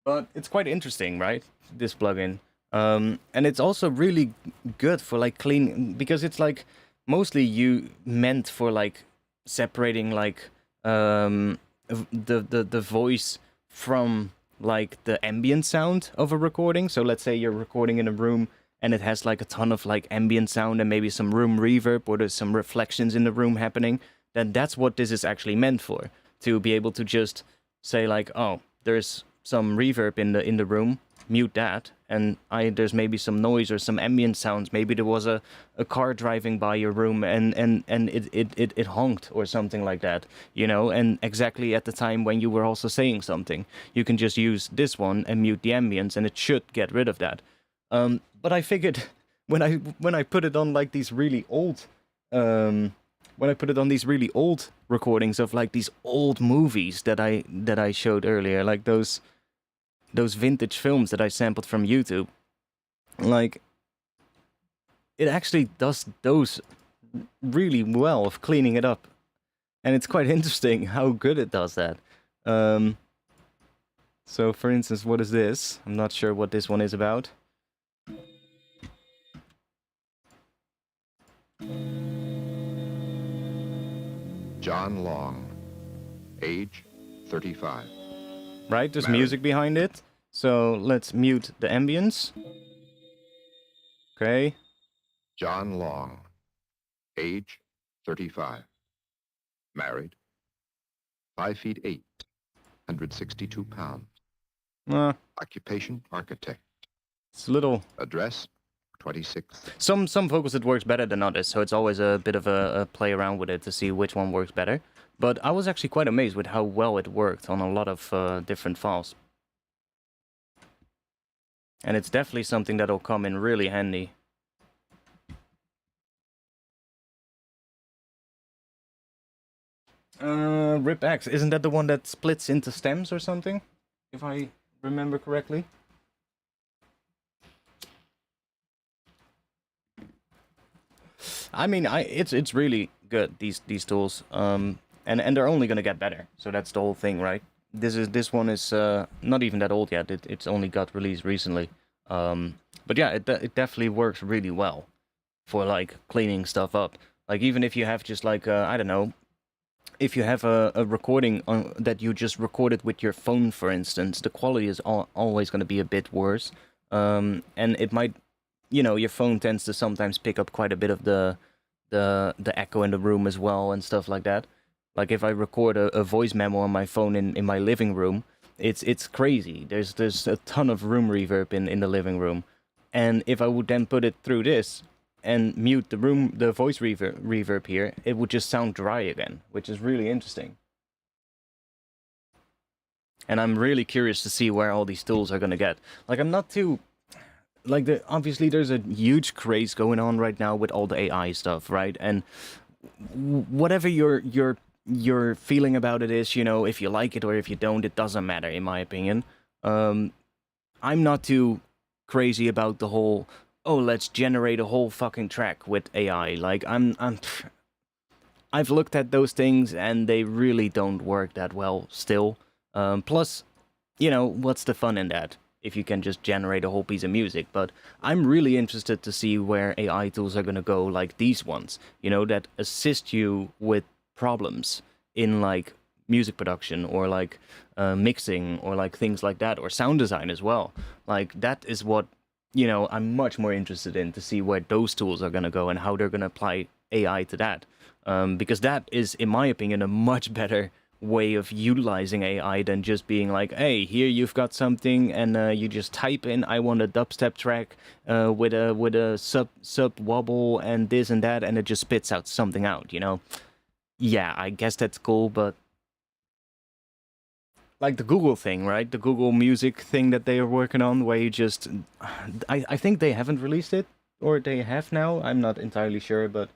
But it's quite interesting, right, this plugin. And it's also really good for like clean, because it's like... mostly meant for like separating like the voice from like the ambient sound of a recording. So let's say you're recording in a room and it has like a ton of like ambient sound and maybe some room reverb or there's some reflections in the room happening, then that's what this is actually meant for. To be able to just say like, oh, there's some reverb in the room, mute that, and there's maybe some noise or some ambient sounds. Maybe there was a car driving by your room and it honked or something like that, you know, and exactly at the time when you were also saying something. You can just use this one and mute the ambience and it should get rid of that. But I figured when I put it on like these really old when I put it on these really old recordings of like these old movies that I showed earlier, like those vintage films that I sampled from YouTube, like it actually does those really well of cleaning it up, and it's quite interesting how good it does that. So for instance, what is this? I'm not sure what this one is about. John Long, age 35. Right, there's Married. music behind it. So let's mute the ambience. Okay. John Long, age 35. Married. 5 feet 8, 162 pounds. Occupation, architect. It's a little... Address, 26. Some vocals it works better than others, so it's always a bit of a play around with it to see which one works better. But I was actually quite amazed with how well it worked on a lot of different files. And it's definitely something that'll come in really handy. Rip X, isn't that the one that splits into stems or something? If I remember correctly. I mean, it's really good, these tools. And they're only gonna get better. So that's the whole thing, right? This one is not even that old yet. It's only got released recently. But yeah, it definitely works really well for like cleaning stuff up. Like even if you have just like I don't know, if you have a recording that you just recorded with your phone, for instance, the quality is always going to be a bit worse. And it might, you know, your phone tends to sometimes pick up quite a bit of the echo in the room as well and stuff like that. Like if I record a voice memo on my phone in my living room, it's crazy. There's a ton of room reverb in the living room. And if I would then put it through this and mute the voice reverb here, it would just sound dry again, which is really interesting. And I'm really curious to see where all these tools are gonna get. Like I'm not too... Like obviously there's a huge craze going on right now with all the AI stuff, right? And whatever your feeling about it is, you know, if you like it or if you don't, it doesn't matter in my opinion. I'm not too crazy about the whole, oh, let's generate a whole fucking track with AI. Like I've looked at those things and they really don't work that well still. Plus, you know, what's the fun in that if you can just generate a whole piece of music? But I'm really interested to see where AI tools are going to go, like these ones, you know, that assist you with problems in like music production or like mixing or like things like that, or sound design as well. Like that is what, you know, I'm much more interested in, to see where those tools are going to go and how they're going to apply AI to that. Because that is, in my opinion, a much better way of utilizing AI than just being like, hey, here you've got something and you just type in, I want a dubstep track with a sub wobble and this and that, and it just spits out something out, you know? Yeah, I guess that's cool, but like the Google thing, right? The Google Music thing that they are working on, where you just... I think they haven't released it, or they have now. I'm not entirely sure, but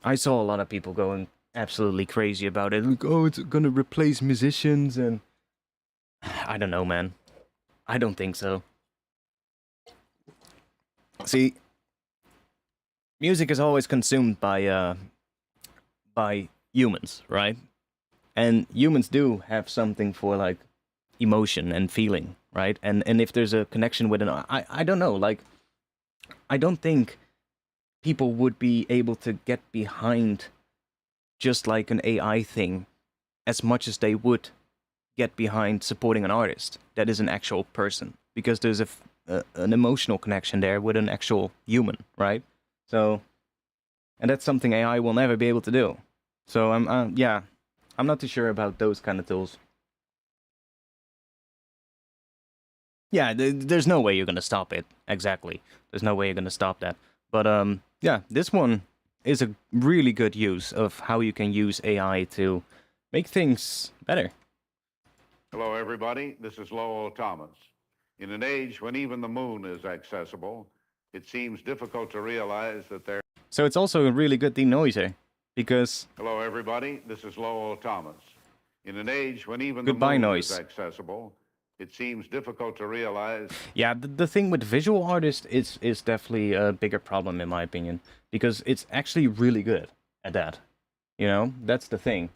I saw a lot of people going absolutely crazy about it. Like, oh, it's gonna replace musicians, and... I don't know, man. I don't think so. See, music is always consumed by humans, right? And humans do have something for like emotion and feeling, right? And if there's a connection with an... I don't know, like, I don't think people would be able to get behind just like an AI thing as much as they would get behind supporting an artist that is an actual person, because there's an emotional connection there with an actual human, right? So, and that's something AI will never be able to do. So I'm not too sure about those kind of tools. Yeah, there's no way you're gonna stop it. Exactly, there's no way you're gonna stop that. But yeah, this one is a really good use of how you can use AI to make things better. Hello, everybody. This is Lowell Thomas. In an age when even the moon is accessible, it seems difficult to realize that there... So it's also a really good denoiser, because... Hello, everybody. This is Lowell Thomas. In an age when even Goodbye the moon noise. is accessible, it seems difficult to realize... Yeah, the thing with visual artists is definitely a bigger problem, in my opinion, because it's actually really good at that. You know, that's the thing.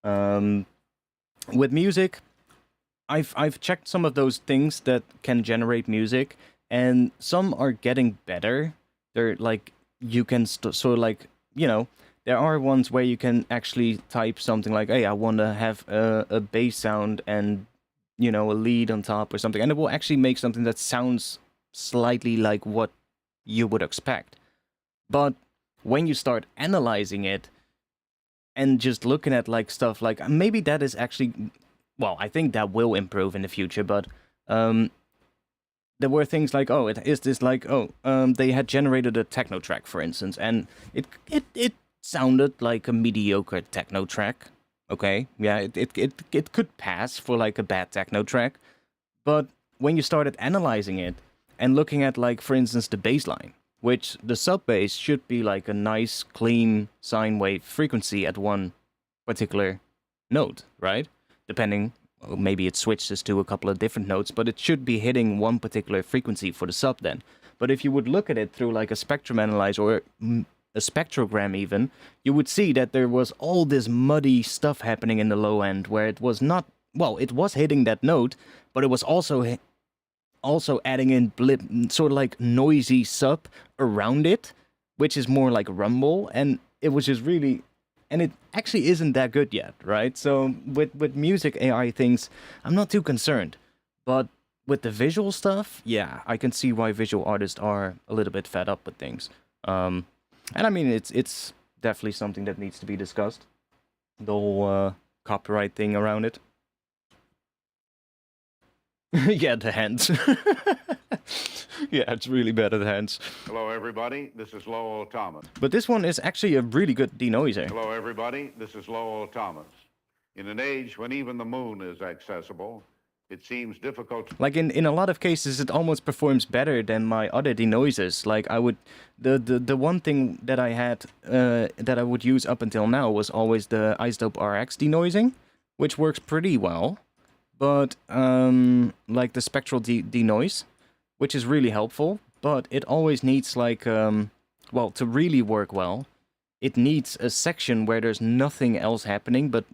With music, I've checked some of those things that can generate music, and some are getting better. They're like, you can sort of like, you know, there are ones where you can actually type something like, hey, I want to have a bass sound and, you know, a lead on top or something, and it will actually make something that sounds slightly like what you would expect. But when you start analyzing it and just looking at like stuff like, maybe that is actually, well, I think that will improve in the future, but there were things like, oh, it is this like, they had generated a techno track, for instance, and it sounded like a mediocre techno track. Okay, yeah, it could pass for like a bad techno track, but when you started analyzing it and looking at like, for instance, the bass line, which the sub bass should be like a nice, clean sine wave frequency at one particular note, right? Depending, maybe it switches to a couple of different notes, but it should be hitting one particular frequency for the sub then. But if you would look at it through like a spectrum analyzer or a spectrogram even, you would see that there was all this muddy stuff happening in the low end where it was not, well, it was hitting that note, but it was also adding in sort of like noisy sub around it, which is more like rumble, and it was just really, and it actually isn't that good yet, right? So with music AI things, I'm not too concerned, but with the visual stuff, yeah, I can see why visual artists are a little bit fed up with things. And I mean, it's definitely something that needs to be discussed, the whole copyright thing around it. Yeah, the hands. Yeah, it's really bad at the hands. Hello, everybody. This is Lowell Thomas. But this one is actually a really good denoiser. Hello, everybody. This is Lowell Thomas. In an age when even the moon is accessible, it seems difficult. Like in a lot of cases, it almost performs better than my other denoisers. Like I would, the one thing that I had that I would use up until now was always the iZotope RX denoising, which works pretty well. But like the spectral denoise, which is really helpful, but it always needs like well, to really work well, it needs a section where there's nothing else happening but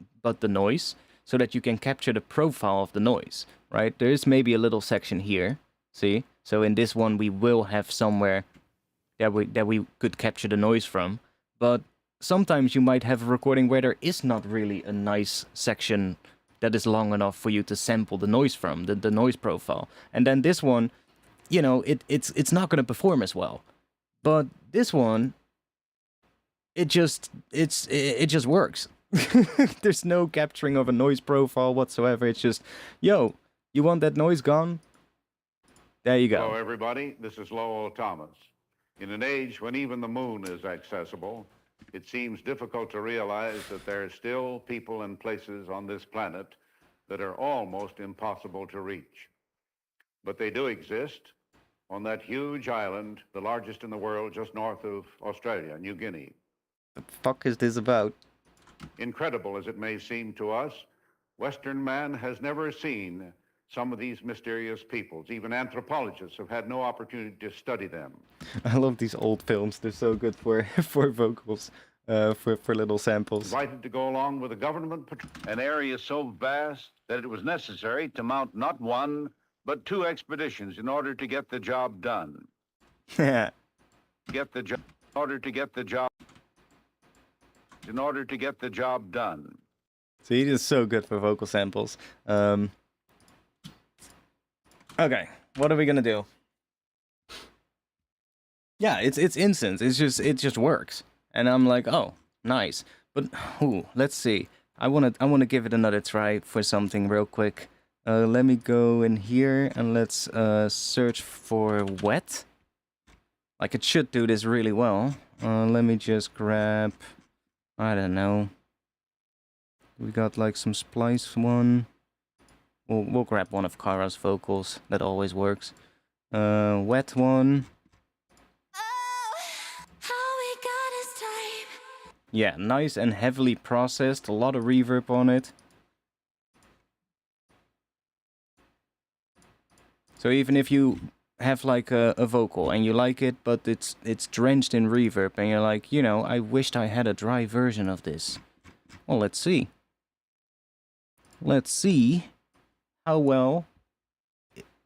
the noise, so that you can capture the profile of the noise, right? There is maybe a little section here, see? So in this one we will have somewhere that we could capture the noise from, but sometimes you might have a recording where there is not really a nice section that is long enough for you to sample the noise from, the noise profile. And then this one, you know, it's not going to perform as well. But this one, it just works. There's no capturing of a noise profile whatsoever. It's just, yo, you want that noise gone? There you go. Hello, everybody. This is Lowell Thomas. In an age when even the moon is accessible, it seems difficult to realize that there are still people and places on this planet that are almost impossible to reach. But they do exist on that huge island, the largest in the world, just north of Australia, New Guinea. The fuck is this about? Incredible as it may seem to us, Western man has never seen some of these mysterious peoples. Even anthropologists have had no opportunity to study them. I love these old films. They're so good for vocals, for little samples. Invited to go along with a government patrol. An area so vast that it was necessary to mount not one, but 2 expeditions in order to get the job done. Yeah. Get the job. In order to get the job done. See, it is so good for vocal samples. Okay, what are we gonna do? Yeah, it's instant. It just works, and I'm like, oh, nice. But let's see. I wanna give it another try for something real quick. Let me go in here and let's search for wet. Like it should do this really well. Let me just grab, I don't know. We got like some splice one. We'll grab one of Kara's vocals. That always works. Wet one. Yeah, nice and heavily processed. A lot of reverb on it. So even if you have like a vocal and you like it, but it's drenched in reverb, and you're like, you know, I wished I had a dry version of this. Well, let's see. Let's see how well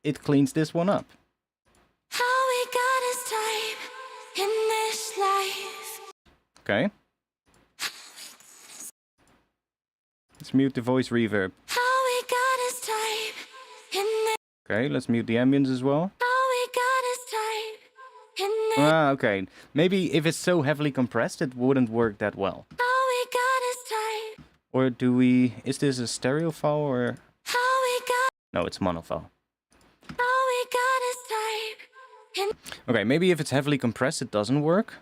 it cleans this one up. How we got his time in this life. Okay. Let's mute the voice reverb. How we got his time in this. Okay, let's mute the ambience as well. How we got his time in this. Ah, okay. Maybe if it's so heavily compressed, it wouldn't work that well. How we got his time. Or do we... Is this a stereo file or... How we got. No, it's mono file. How we got his time in. Okay, maybe if it's heavily compressed, it doesn't work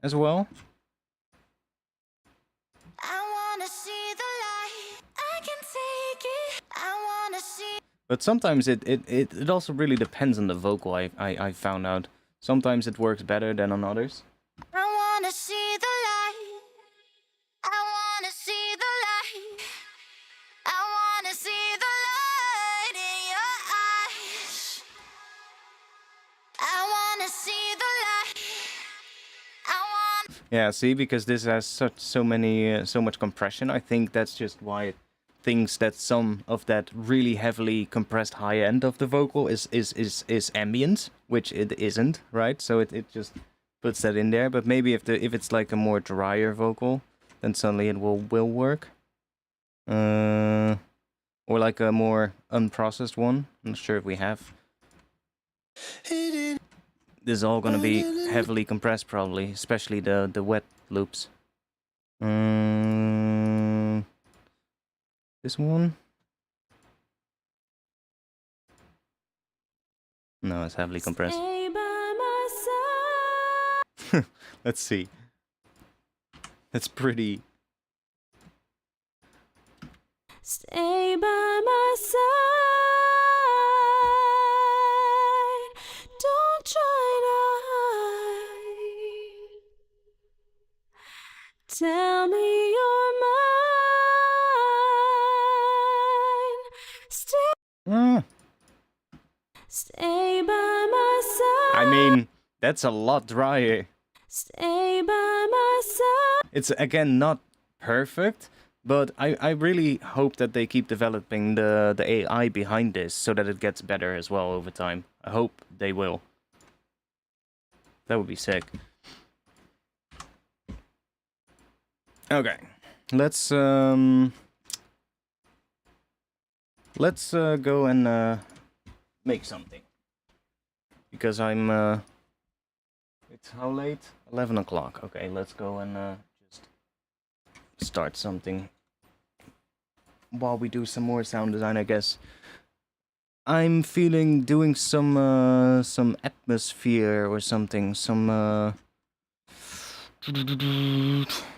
as well. I wanna see the light. I can take it. I wanna see. But sometimes it also really depends on the vocal, I found out. Sometimes it works better than on others. I wanna see the light. I wanna see the light. I wanna see the light in your eyes. I wanna see the light. I want. Yeah, see, because this has so much compression, I think that's just why it thinks that some of that really heavily compressed high end of the vocal is ambient, which it isn't, right? So it just puts that in there. But maybe if it's like a more drier vocal, then suddenly it will work. Or like a more unprocessed one. I'm not sure if we have. This is all gonna be heavily compressed probably, especially the wet loops. This one? No, it's heavily compressed. Stay by my side. Let's see. That's pretty... Stay by my side. Don't try to hide. Tell me you're mine. Stay by my side. I mean, that's a lot drier. Stay by my side. It's, again, not perfect, but I really hope that they keep developing the AI behind this so that it gets better as well over time. I hope they will. That would be sick. Okay, let's go and make something. Because I'm it's how late? 11 o'clock. Okay, let's go and just start something while we do some more sound design, I guess. I'm feeling doing some atmosphere or something,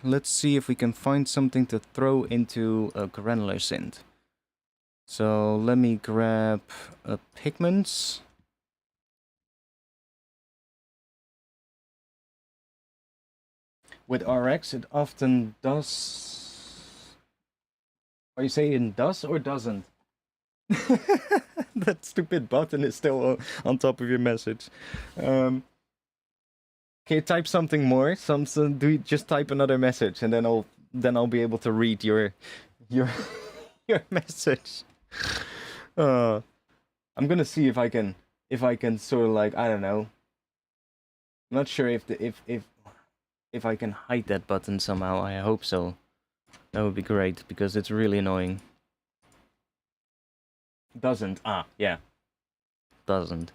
let's see if we can find something to throw into a granular synth. So let me grab pigments. With RX, it often does... Are you saying does or doesn't? That stupid button is still on top of your message. Can you type something more? Just type another message, and then I'll be able to read your your message. I'm gonna see if I can sort of like, I don't know. I'm not sure if if I can hide that button somehow. I hope so. That would be great, because it's really annoying. Doesn't. Ah, yeah. Doesn't.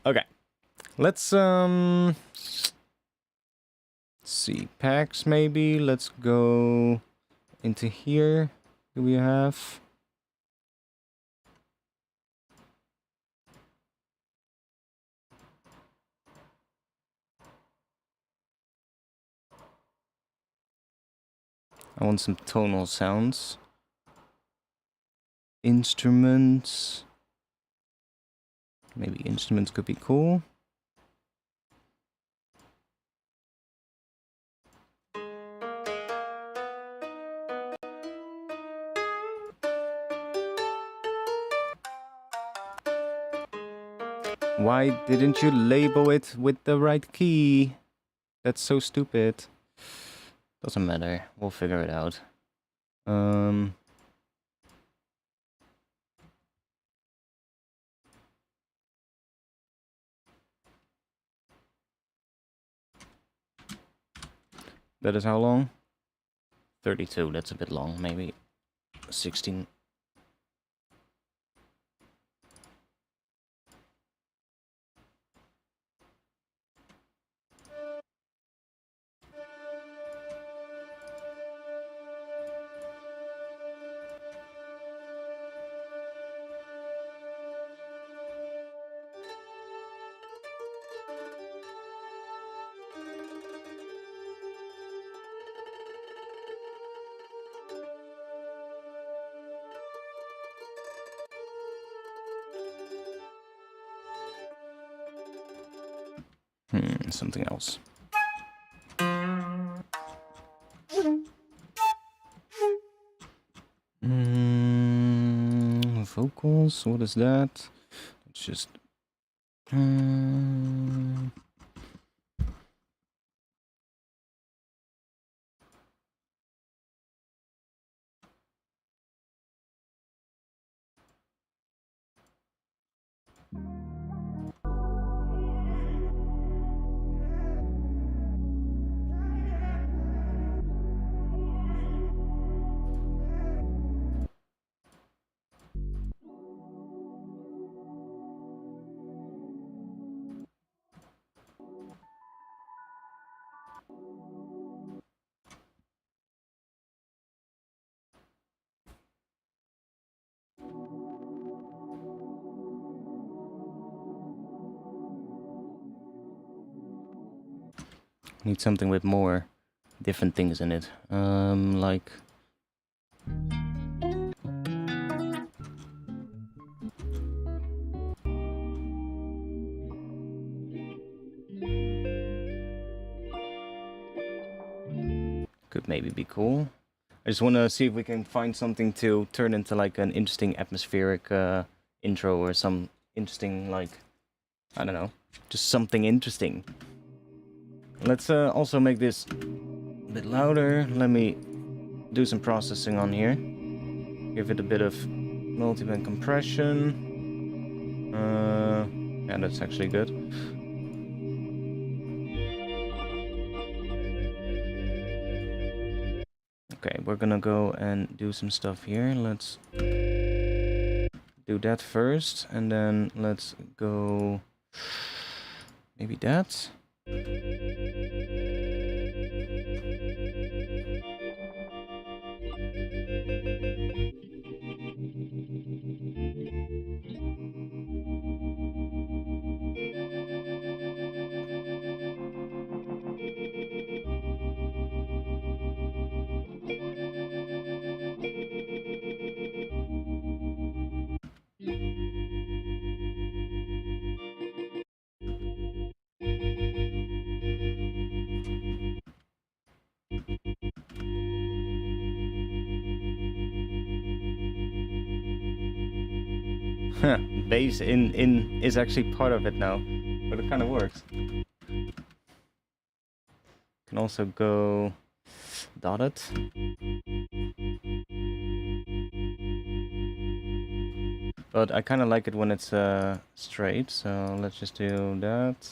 Okay. Let's see. Packs maybe. Let's go into here. Do we have? I want some tonal sounds. Instruments. Maybe instruments could be cool. Why didn't you label it with the right key? That's so stupid. Doesn't matter. We'll figure it out. That is how long? 32. That's a bit long. Maybe 16. Something else. Vocals, what is that? It's just... Need something with more different things in it. Like... Could maybe be cool. I just want to see if we can find something to turn into like an interesting atmospheric intro or some interesting, like, I don't know, just something interesting. Let's also make this a bit louder. Let me do some processing on here. Give it a bit of multiband compression. Yeah, that's actually good. Okay, we're gonna go and do some stuff here. Let's do that first, and then let's go maybe that. Bass in is actually part of it now, but it kind of works. Can also go dotted. But I kind of like it when it's straight, so let's just do that.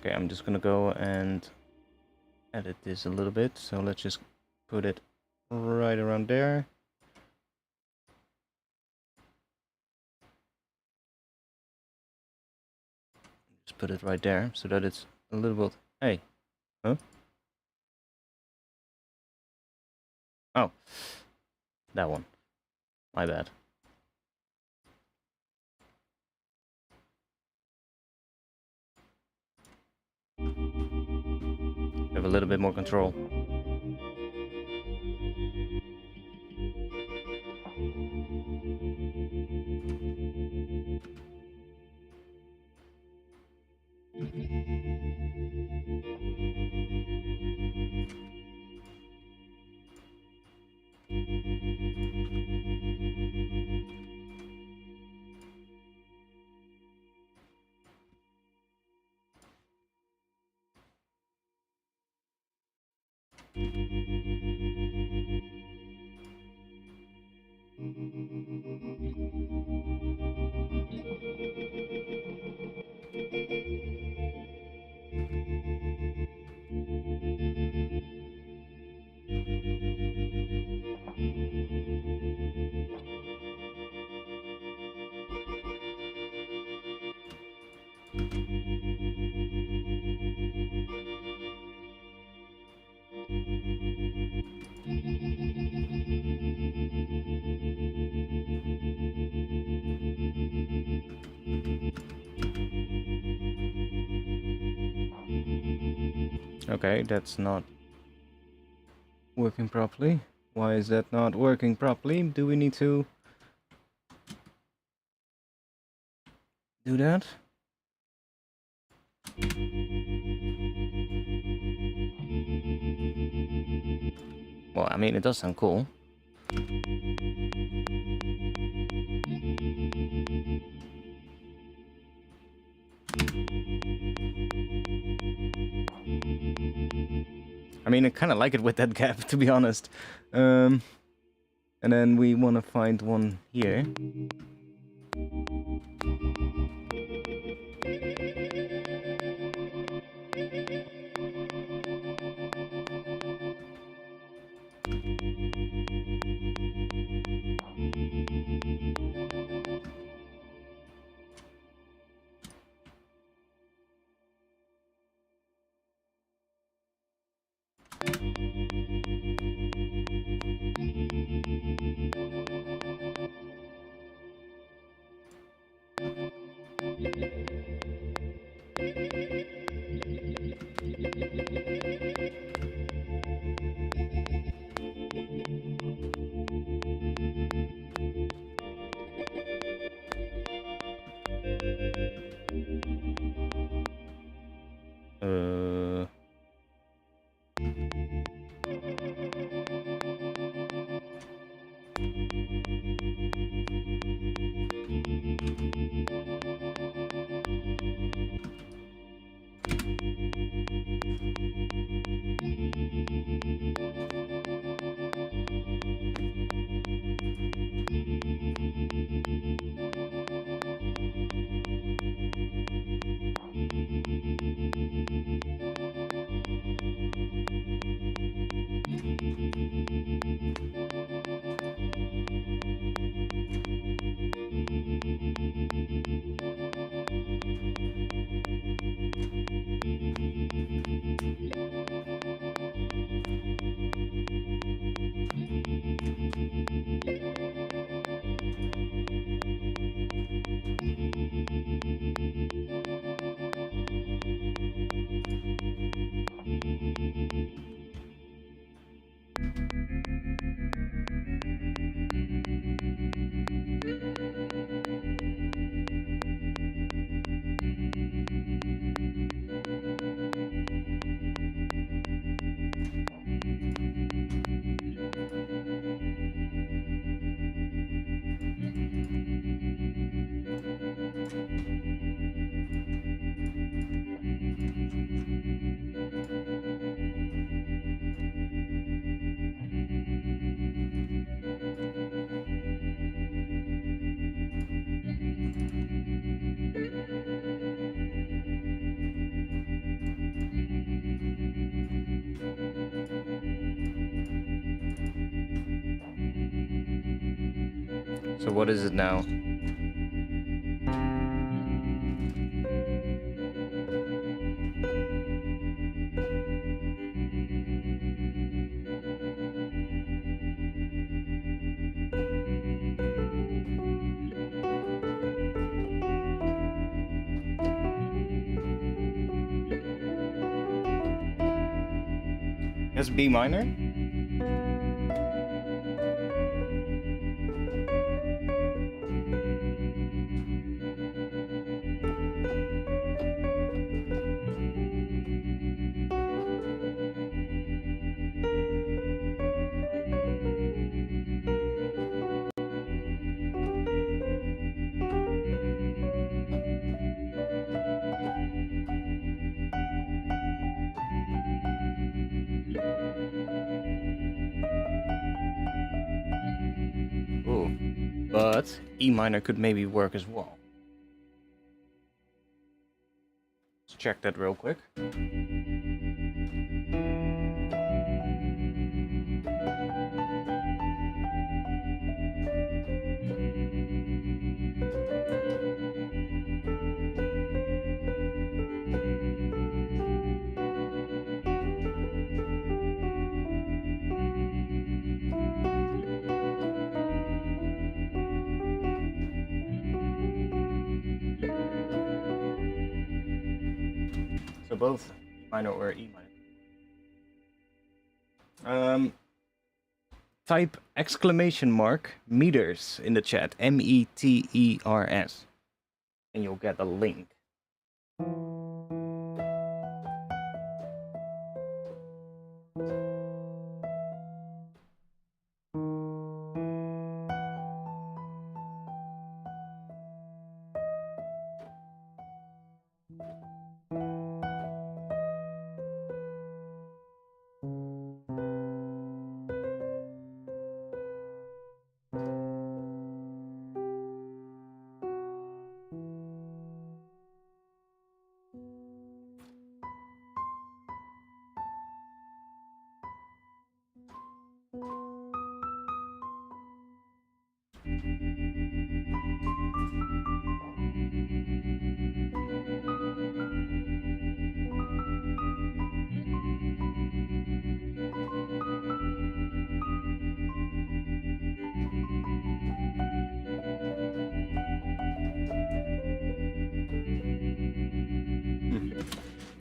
Okay, I'm just gonna go and edit this a little bit, so let's just put it right around there. Just put it right there, so that it's a little bit... Hey! Huh? Oh. That one. My bad. Have a little bit more control. Okay, that's not working properly. Why is that not working properly? Do we need to do that? Well, I mean, it does sound cool. I mean, I kind of like it with that gap, to be honest. And then we want to find one here. Uh... So what is it now? That's B minor? Ooh. But E minor could maybe work as well. Let's check that real quick. So both E minor or E minor. Type exclamation mark meters in the chat, METERS, and you'll get a link.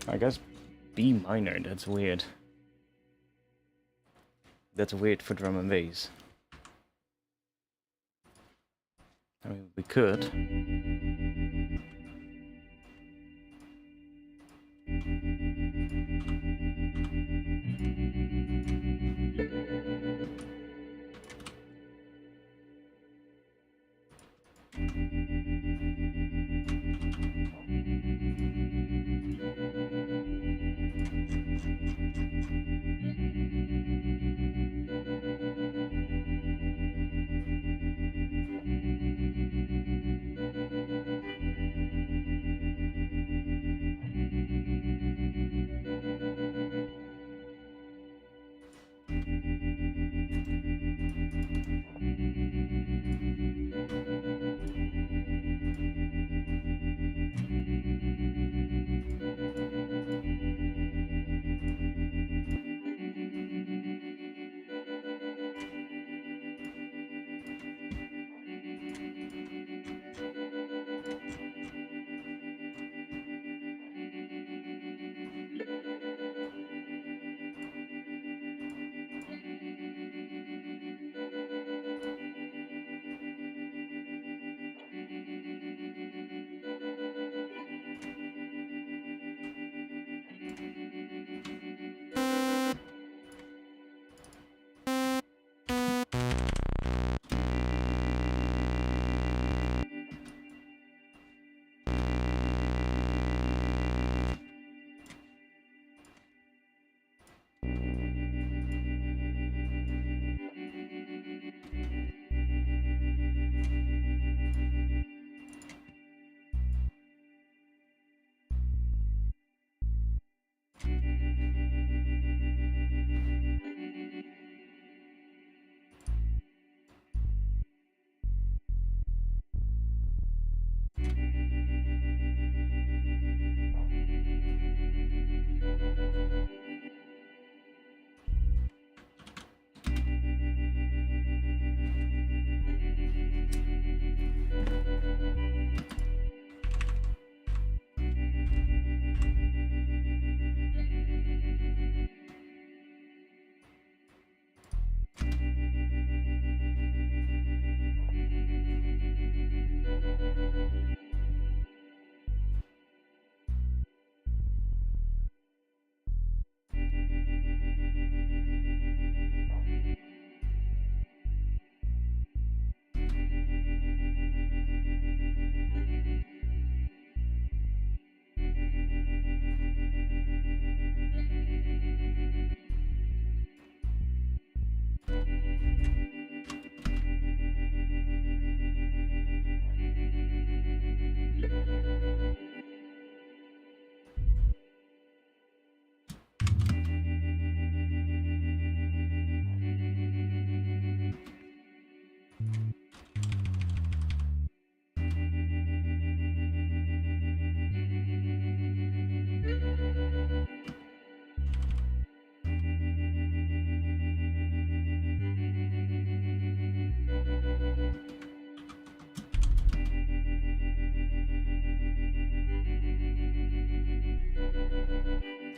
I guess B minor, that's weird. That's weird for drum and bass. I mean, we could.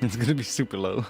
It's gonna be super low.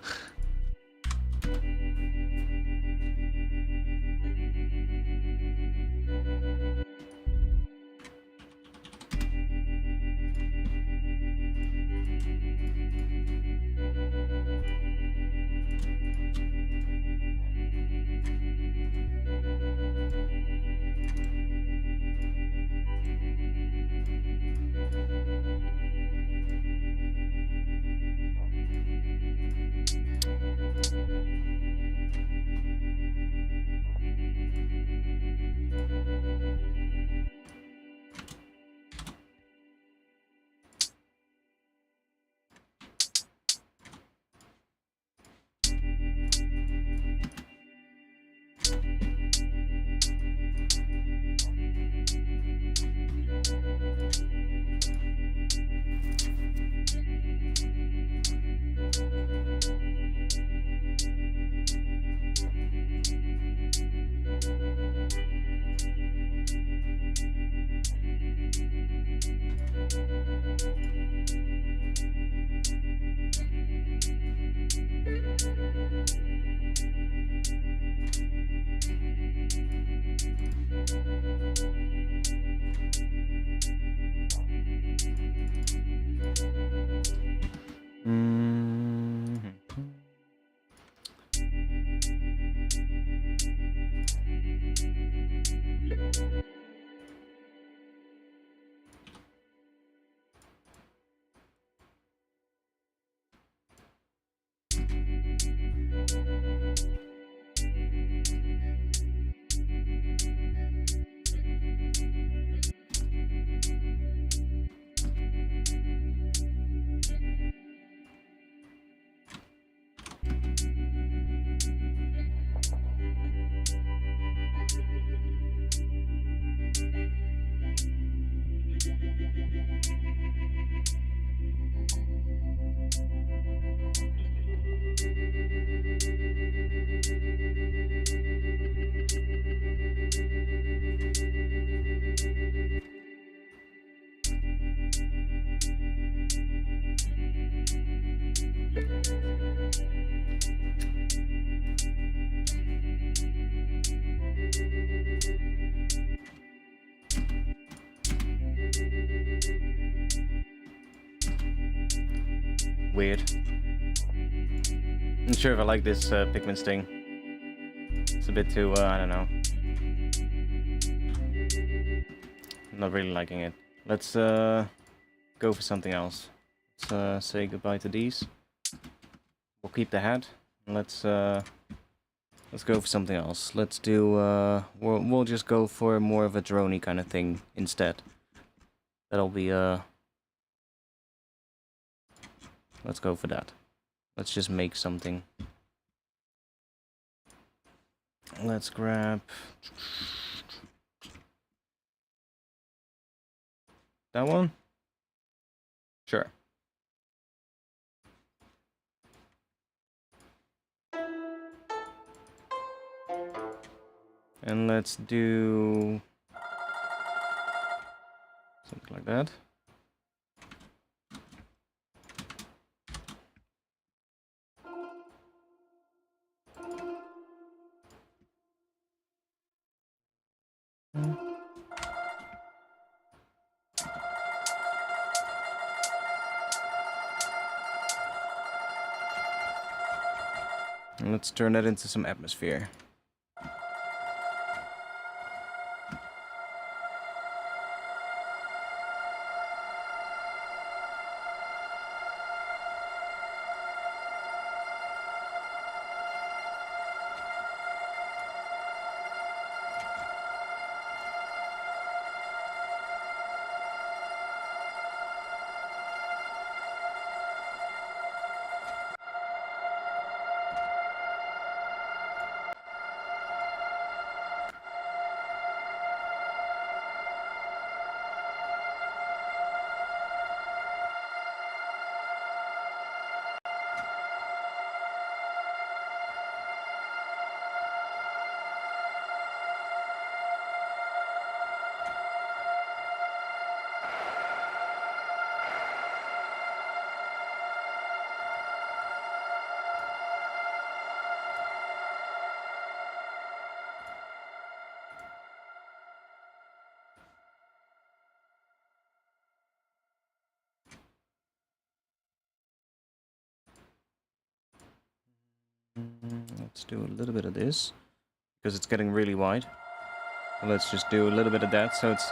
Weird. Not sure if I like this pigment sting. It's a bit too, I don't know. Not really liking it. Let's go for something else. Let's say goodbye to these. We'll keep the hat. Let's go for something else. Let's do we'll just go for more of a droney kind of thing instead. That'll be let's go for that. Let's just make something. Let's grab that one. Sure. And let's do something like that. And let's turn that into some atmosphere. Let's do a little bit of this, because it's getting really wide. So let's just do a little bit of that, so it's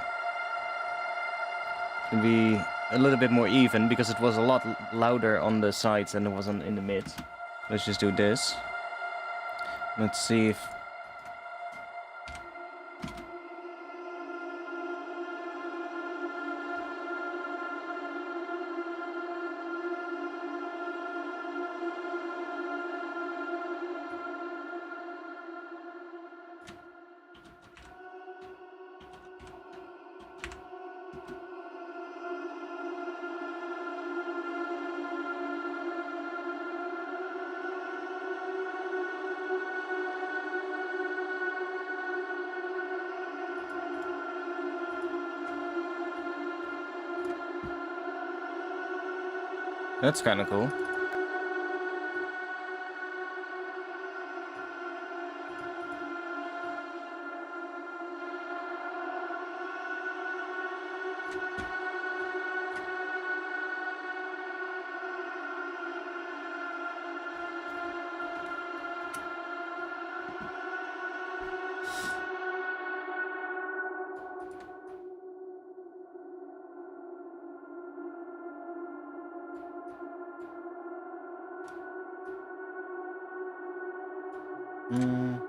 gonna be a little bit more even, because it was a lot louder on the sides than it was in the mid. Let's just do this. Let's see if... That's kind of cool. Mm.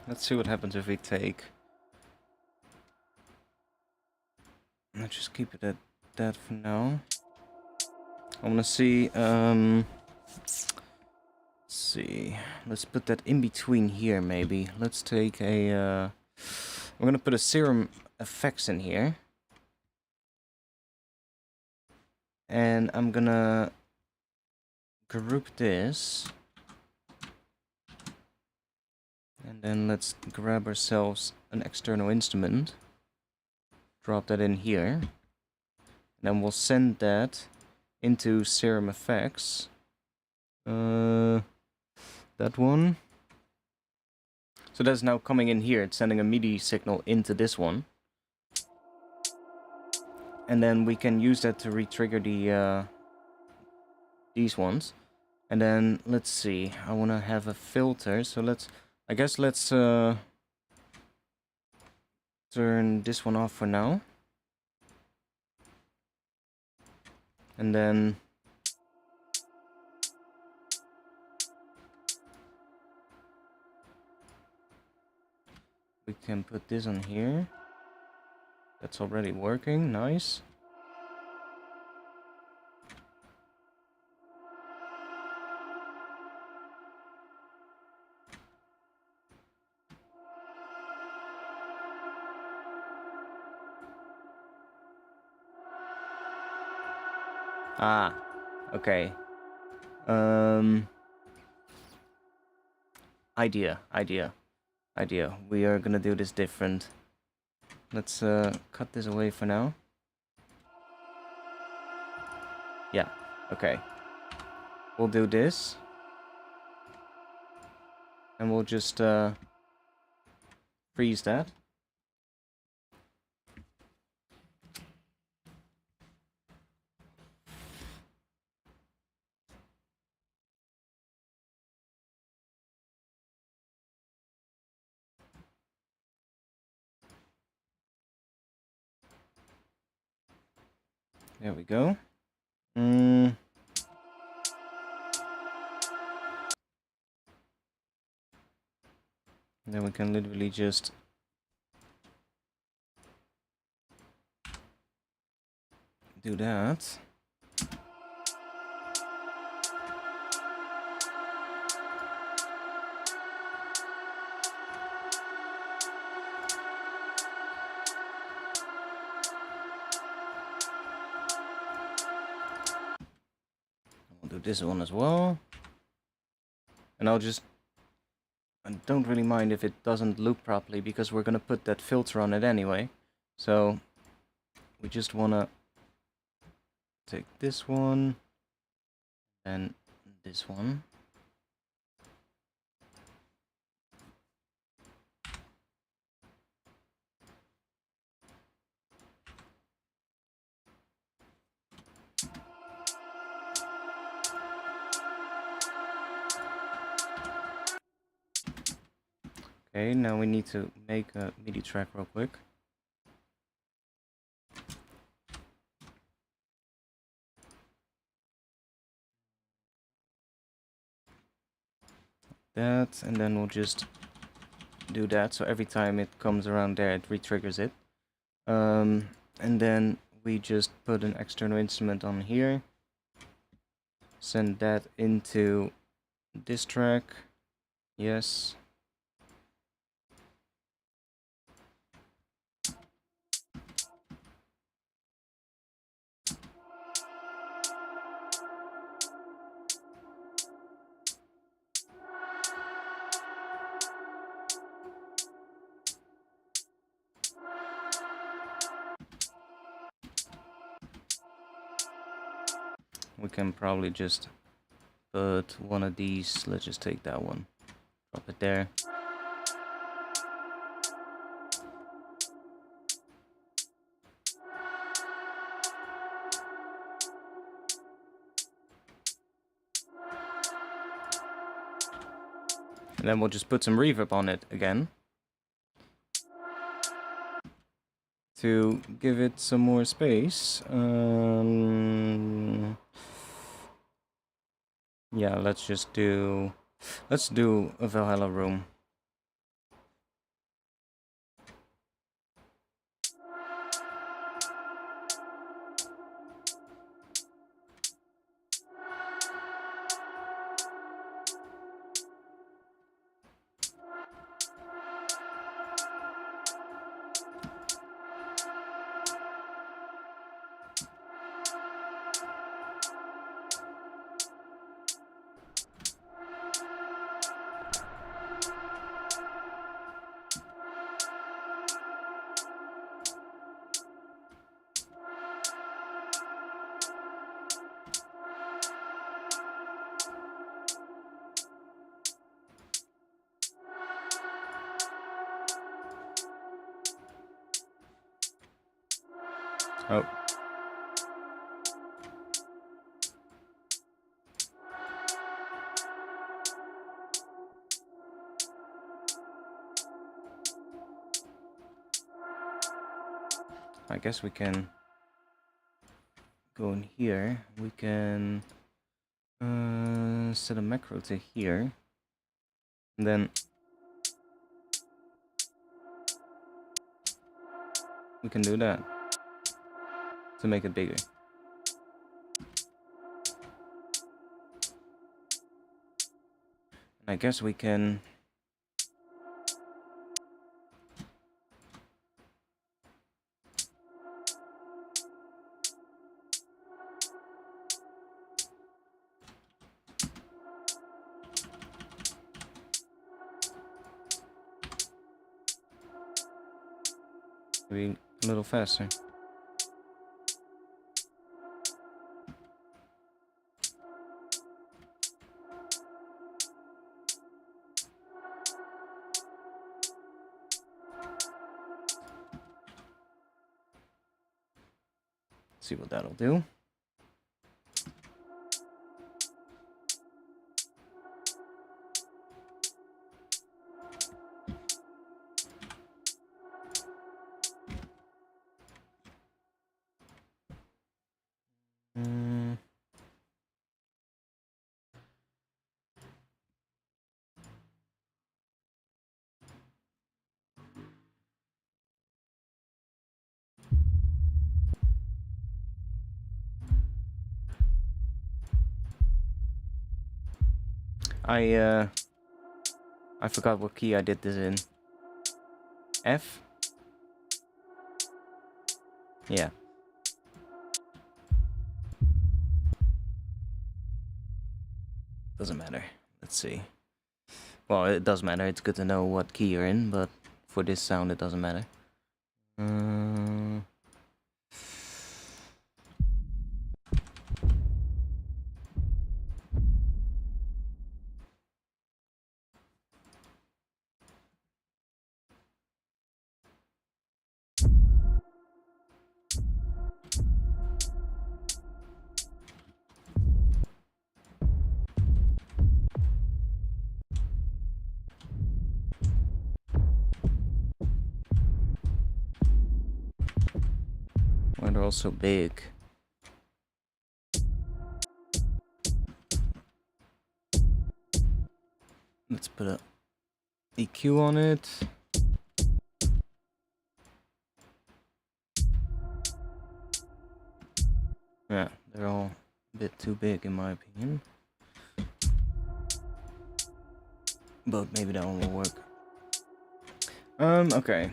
Let's see what happens if we take... Let's just keep it at that for now. I want to see... let's see... Let's put that in between here, maybe. Let's take a... I'm gonna put a serum effects in here. And I'm gonna... group this. And then let's grab ourselves an external instrument. Drop that in here. And then we'll send that into Serum Effects. That one. So that's now coming in here. It's sending a MIDI signal into this one. And then we can use that to re-trigger the these ones. And then let's see. I want to have a filter. So let's... I guess let's turn this one off for now. And then we can put this on here. That's already working, nice. Ah, okay. Idea. We are gonna do this different. Let's cut this away for now. Yeah, okay. We'll do this. And we'll just freeze that. There we go. Then we can literally just do that. We'll do this one as well. And I don't really mind if it doesn't loop properly, because we're gonna put that filter on it anyway. So we just wanna take this one and this one. Okay, now we need to make a MIDI track real quick. That, and then we'll just do that, so every time it comes around there, it re-triggers it. And then we just put an external instrument on here. Send that into this track. Yes. We can probably just put one of these. Let's just take that one. Drop it there. And then we'll just put some reverb on it again, to give it some more space. Yeah, let's do a Valhalla room. Oh. I guess we can go in here. We can set a macro to here. And then we can do that to make it bigger. I guess we can be a little faster. See what that'll do. I forgot what key I did this in. F? Yeah. Doesn't matter. Let's see. Well, it does matter. It's good to know what key you're in, but for this sound it doesn't matter. Why they're all so big? Let's put a EQ on it. Yeah, they're all a bit too big in my opinion. But maybe that one will work. Okay.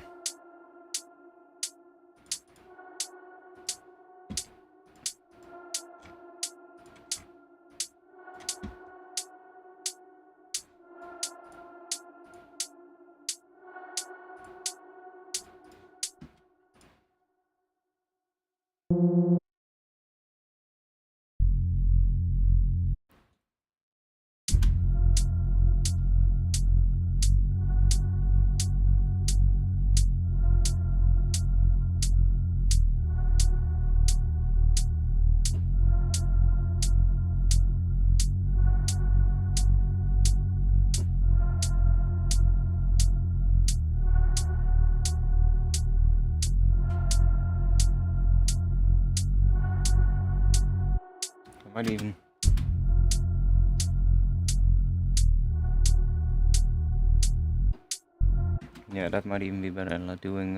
Might even. Yeah, that might even be better than like doing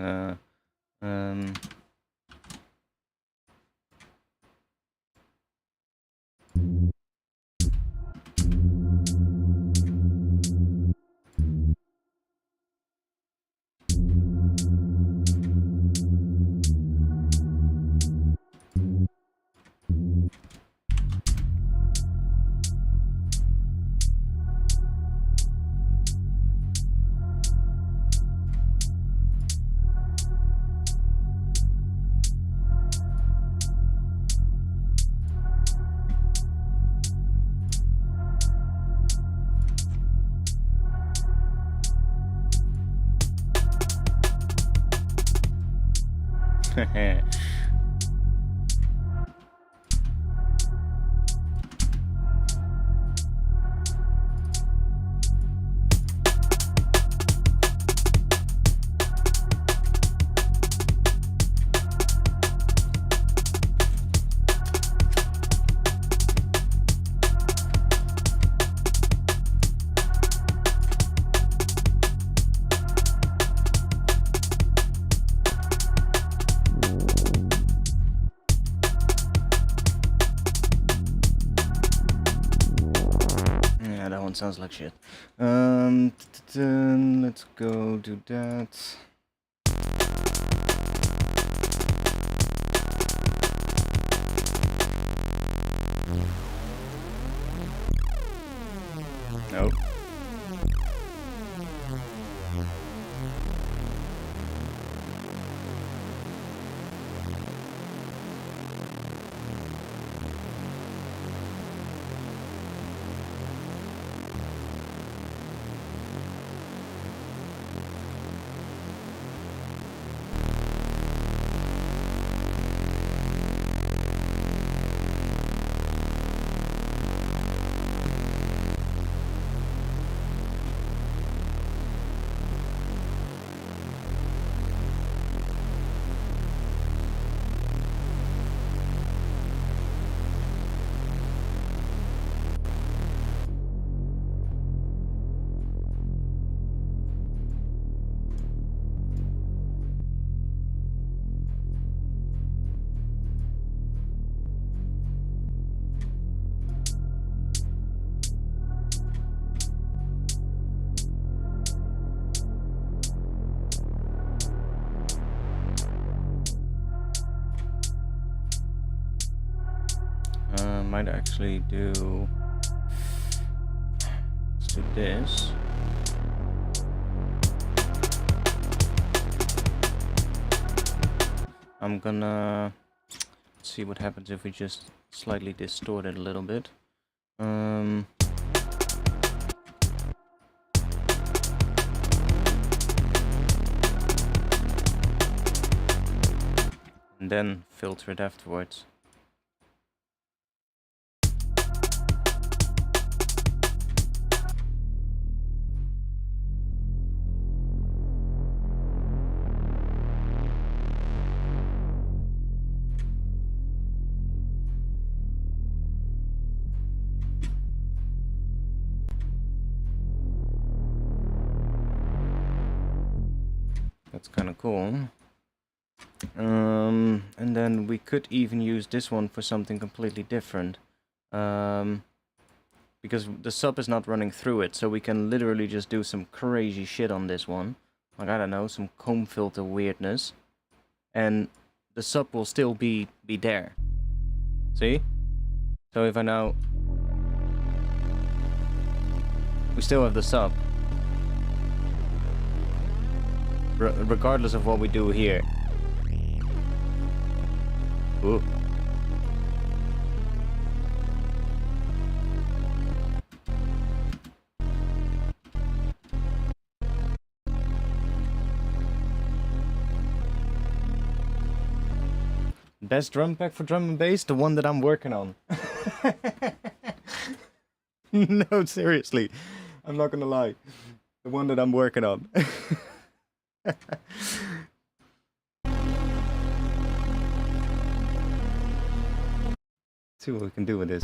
yeah, that one sounds like shit. Let's go do that. Nope. might actually do... Let's do this. I'm gonna see what happens if we just slightly distort it a little bit. And then filter it afterwards. That's kind of cool. And then we could even use this one for something completely different. Because the sub is not running through it, so we can literally just do some crazy shit on this one. Like, I don't know, some comb filter weirdness. And the sub will still be there. See? So if I now... We still have the sub. Regardless of what we do here. Ooh. Best drum pack for drum and bass? The one that I'm working on. No, seriously. I'm not gonna lie. The one that I'm working on. See what we can do with this.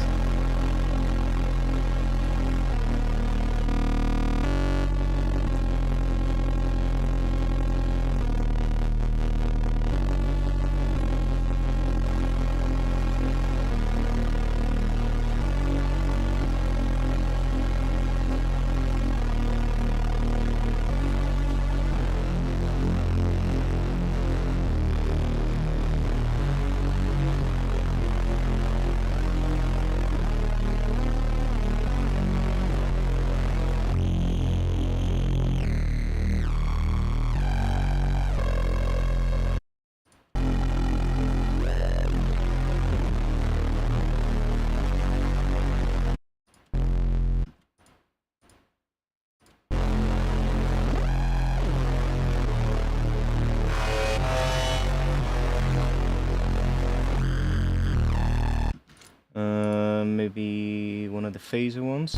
Maybe one of the phaser ones.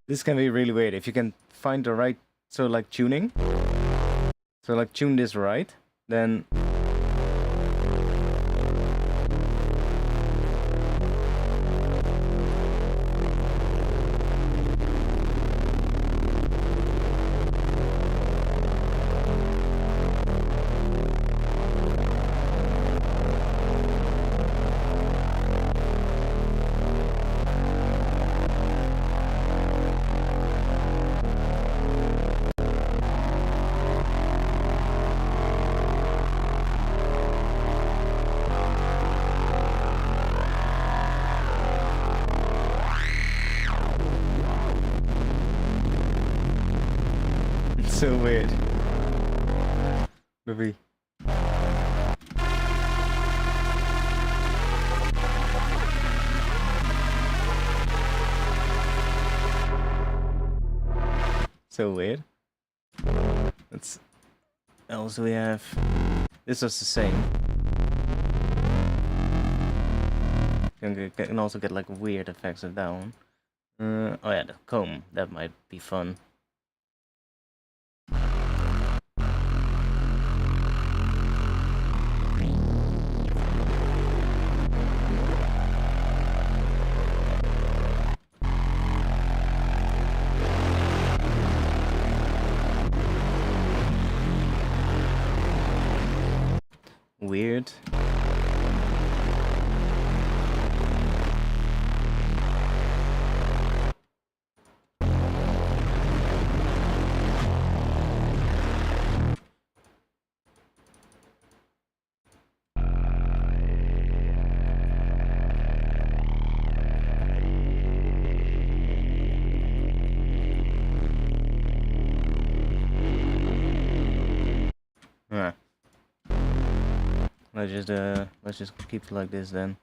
This can be really weird if you can find the right, so like tuning. So like tune this right, then so weird. Maybe. So weird. Let's. Else we have. This was the same. Can also get like weird effects of that one. Oh yeah, the comb. That might be fun. Weird. Huh. Let's just keep it like this then.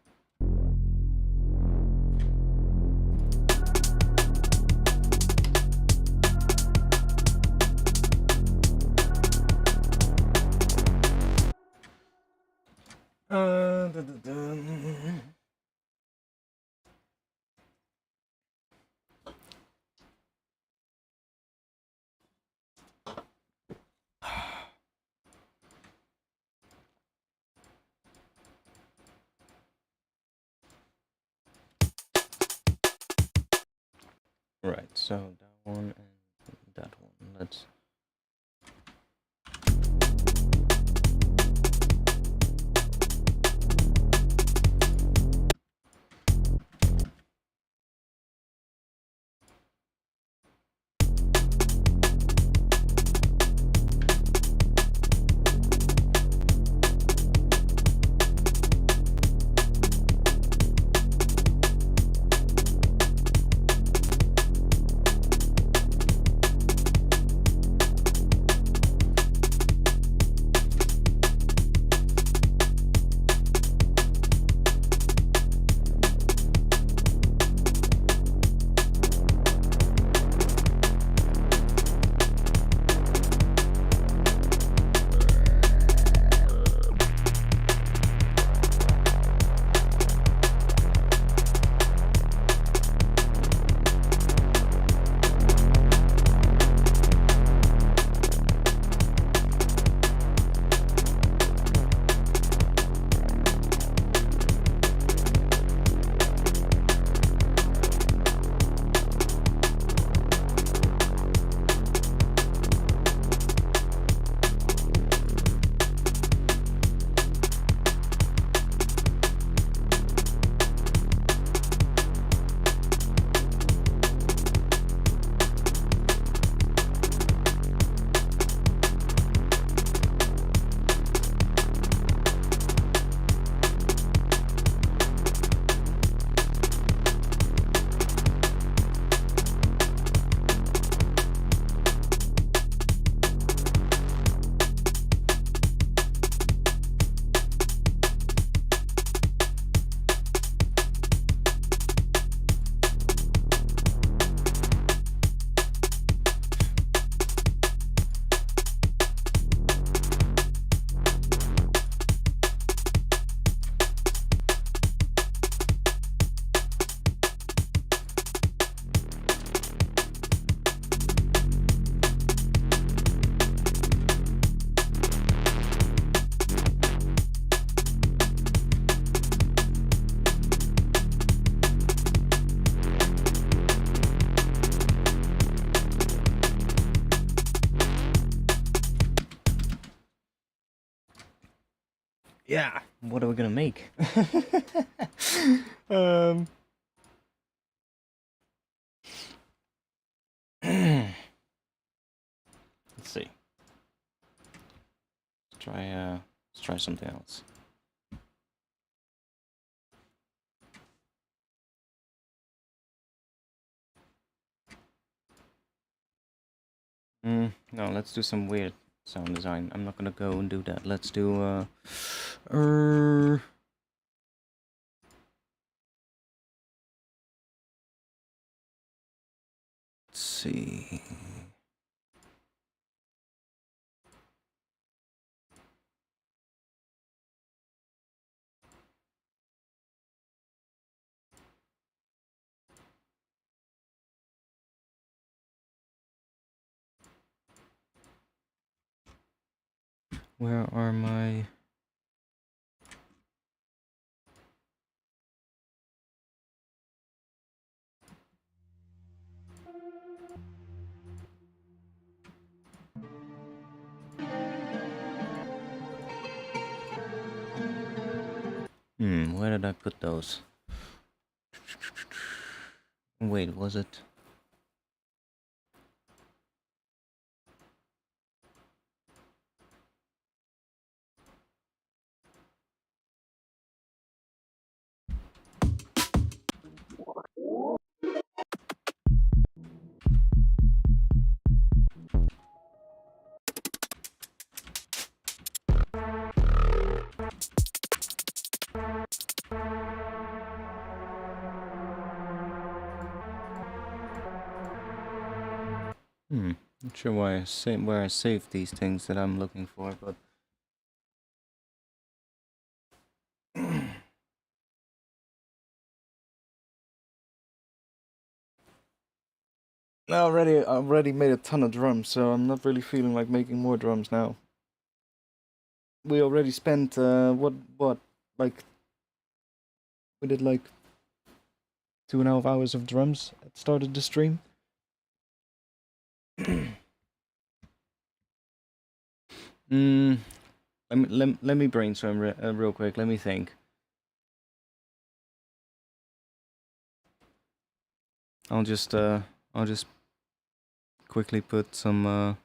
Dun, dun, dun. Right, so that one and that one. Let's. Yeah, what are we gonna make? um. Let's see. Let's try something else. No, let's do some weird sound design. I'm not gonna go and do that. Let's do let's see. Where are my... where did I put those? Wait, was it? Not sure where I saved these things that I'm looking for, but I already made a ton of drums, so I'm not really feeling like making more drums now. We already spent like we did like 2.5 hours of drums at the start of the stream. Let me brainstorm real quick. Let me think. I'll just quickly put some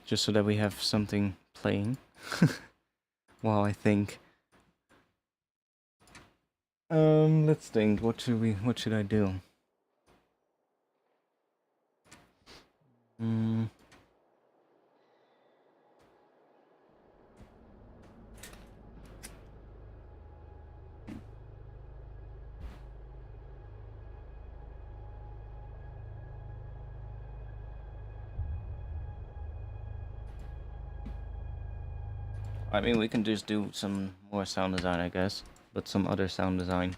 just so that we have something playing while I think. Let's think. What should I do? I mean, we can just do some more sound design, I guess, but some other sound design.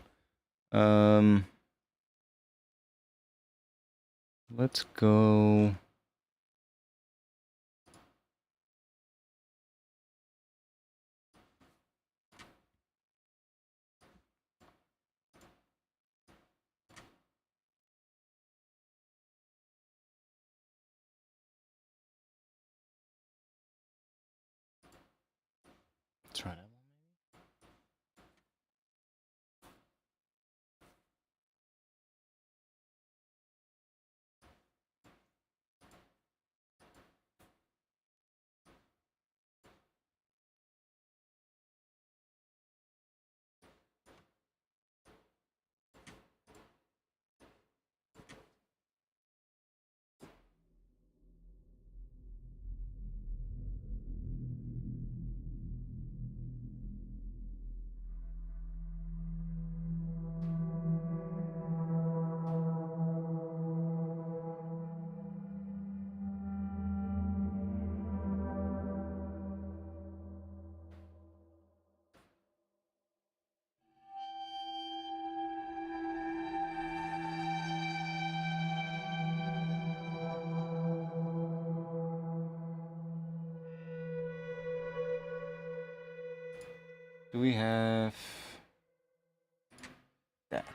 Let's go. Try that one. Do we have that?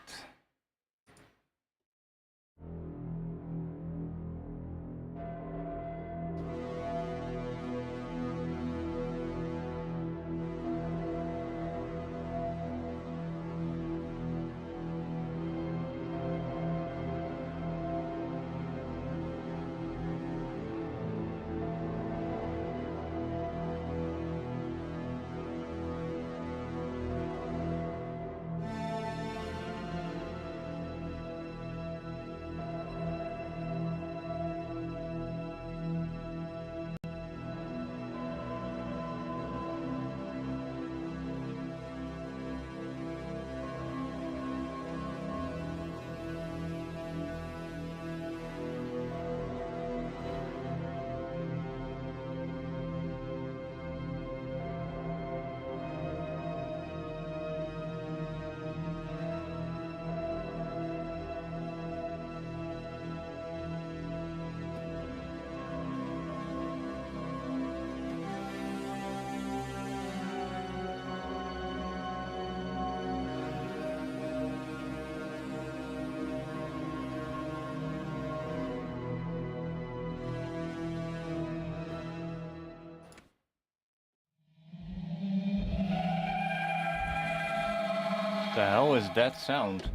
The hell is that sound?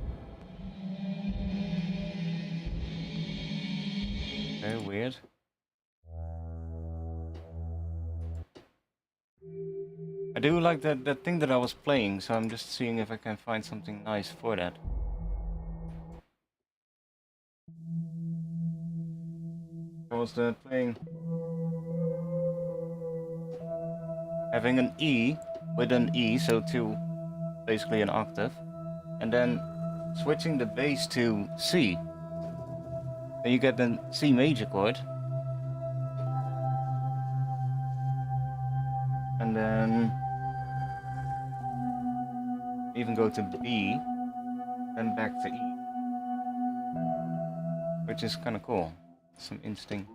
Very weird. I do like that thing that I was playing, so I'm just seeing if I can find something nice for that. I was playing having an E with an E, so two, basically an octave, and then switching the bass to C. Then you get the C major chord, and then even go to B, then back to E, which is kind of cool. Some interesting.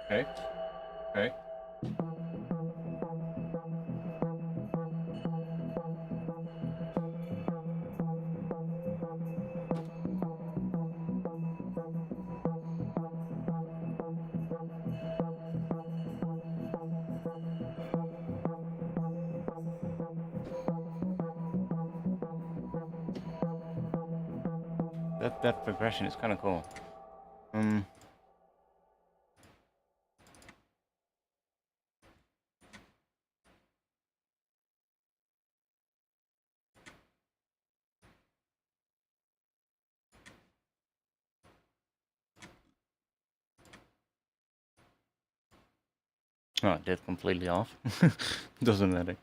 Okay, okay. That progression is kind of cool. Oh, dead completely off. Doesn't matter.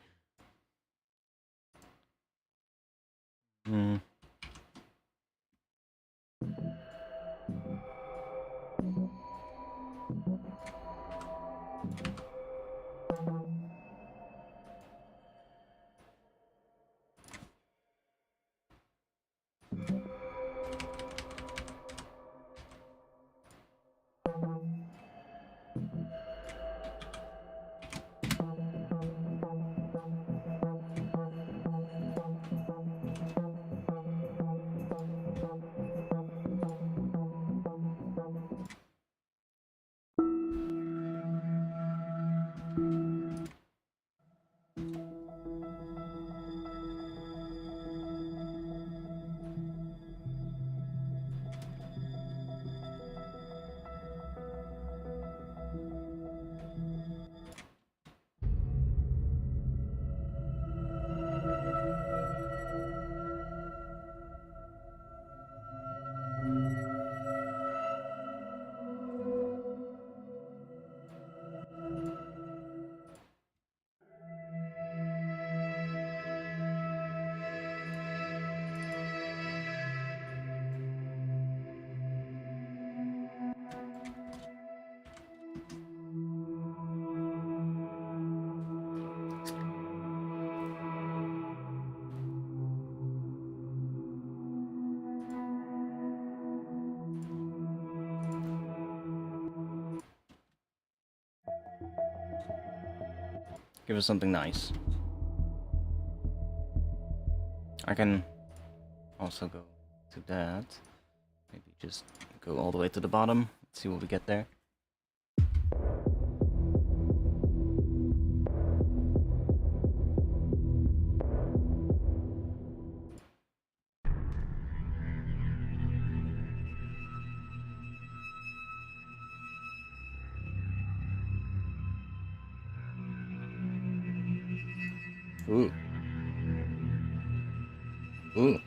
Give us something nice. I can also go to that. Maybe just go all the way to the bottom. Let's see what we get there. Ooh. Ooh.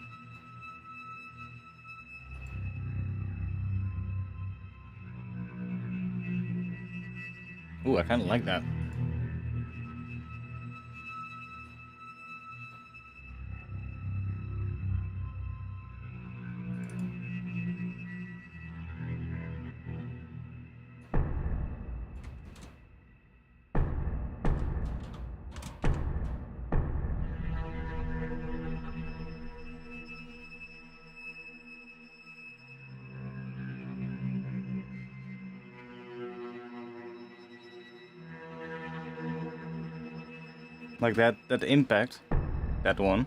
Ooh, I kind of like that. like that impact, that one,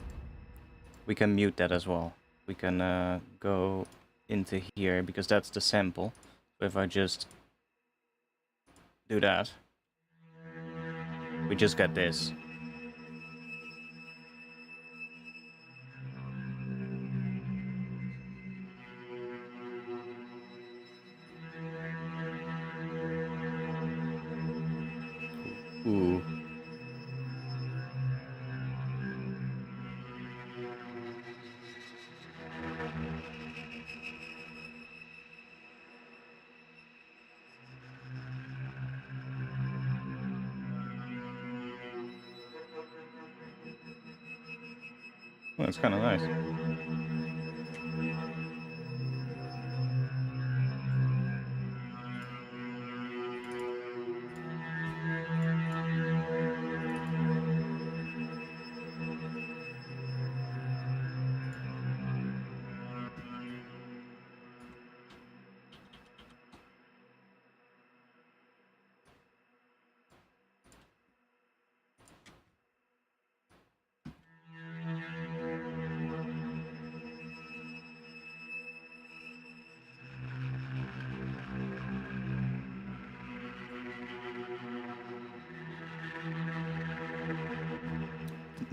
we can mute that as well. We can go into here because that's the sample. So if I just do that, we just get this. Ooh. Well, that's kind of nice.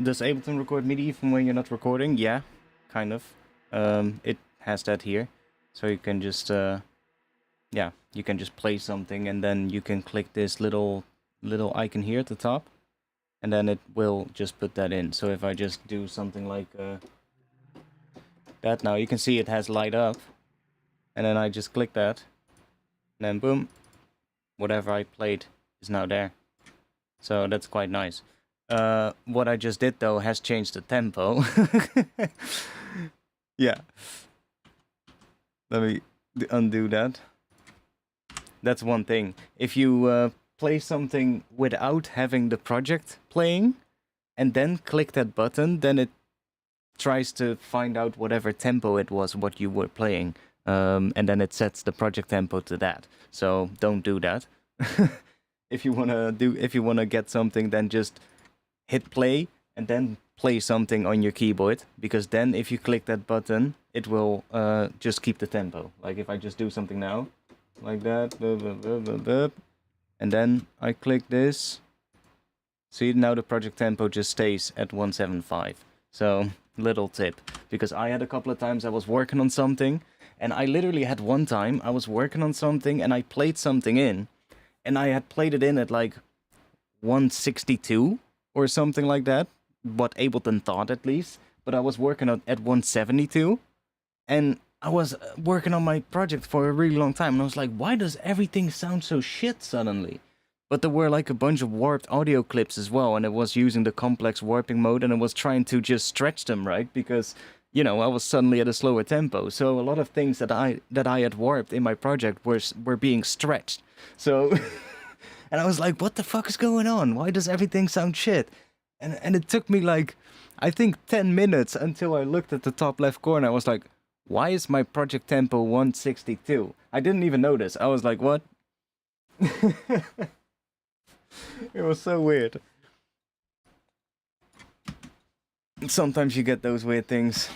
Does Ableton record MIDI even when you're not recording? Yeah, kind of. It has that here, so you can just yeah, you can just play something and then you can click this little icon here at the top, and then it will just put that in. So if I just do something like that now, you can see it has light up, and then I just click that, and then boom, whatever I played is now there. So that's quite nice. What I just did though has changed the tempo. Yeah. Let me undo that. That's one thing. If you play something without having the project playing, and then click that button, then it tries to find out whatever tempo it was what you were playing, and then it sets the project tempo to that. So don't do that. If you wanna get something, then just hit play and then play something on your keyboard, because then if you click that button, it will just keep the tempo. Like if I just do something now, like that, and then I click this. See, now the project tempo just stays at 175. So, little tip. Because I had a couple of times I was working on something, and I literally had one time I was working on something and I played something in, and I had played it in at like 162 or something like that, what Ableton thought at least, but I was working on at 172, and I was working on my project for a really long time, and I was like, why does everything sound so shit suddenly? But there were like a bunch of warped audio clips as well, and it was using the complex warping mode, and it was trying to just stretch them, right? Because, you know, I was suddenly at a slower tempo, so a lot of things that I had warped in my project were being stretched. So, and I was like, what the fuck is going on? Why does everything sound shit? And it took me like, I think 10 minutes until I looked at the top left corner. I was like, why is my project tempo 162? I didn't even notice. I was like, what? It was so weird. Sometimes you get those weird things.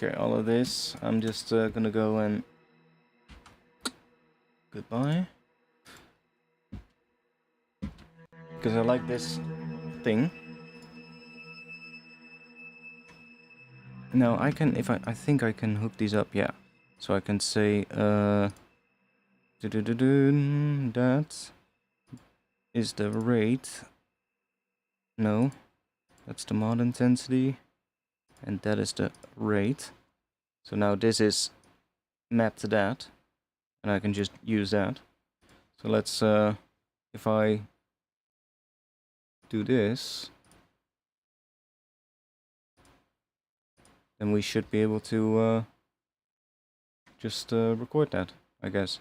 Okay, all of this, I'm just gonna go and goodbye. Because I like this thing. No, I can, if I think I can hook these up, yeah. So I can say, that is the rate. No, that's the mod intensity. And that is the rate. So now this is mapped to that, and I can just use that. So let's, if I do this, then we should be able to just record that, I guess.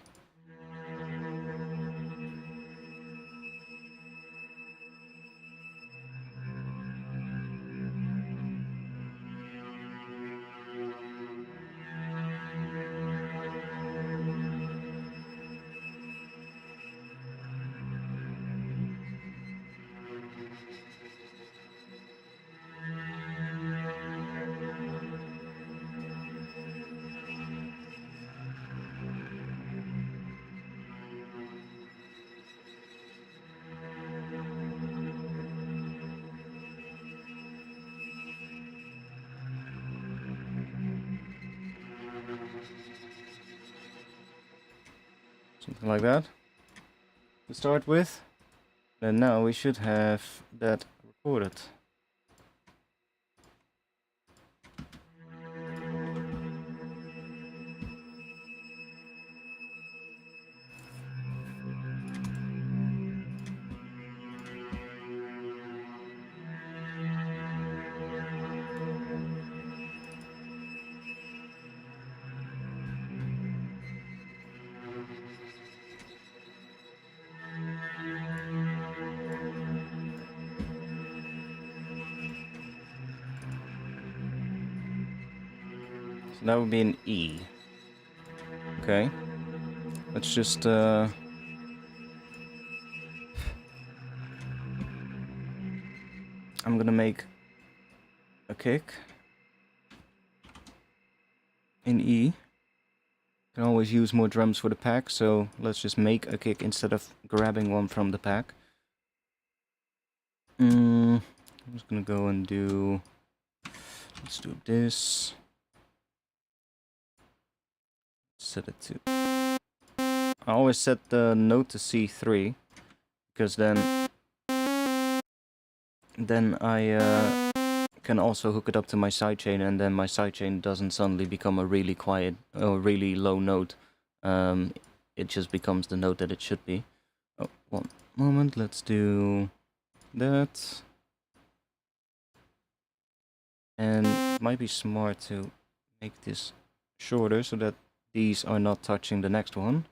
Something like that to start with. And now we should have that recorded. So that would be an E. Okay. Let's just I'm gonna make a kick in E. Can always use more drums for the pack, so let's just make a kick instead of grabbing one from the pack. I'm just gonna go and do, let's do this. Set it to, I always set the note to C3, because then I can also hook it up to my sidechain, and then my sidechain doesn't suddenly become a really quiet or really low note. It just becomes the note that it should be. Oh, one moment, let's do that. And it might be smart to make this shorter so that these are not touching the next one.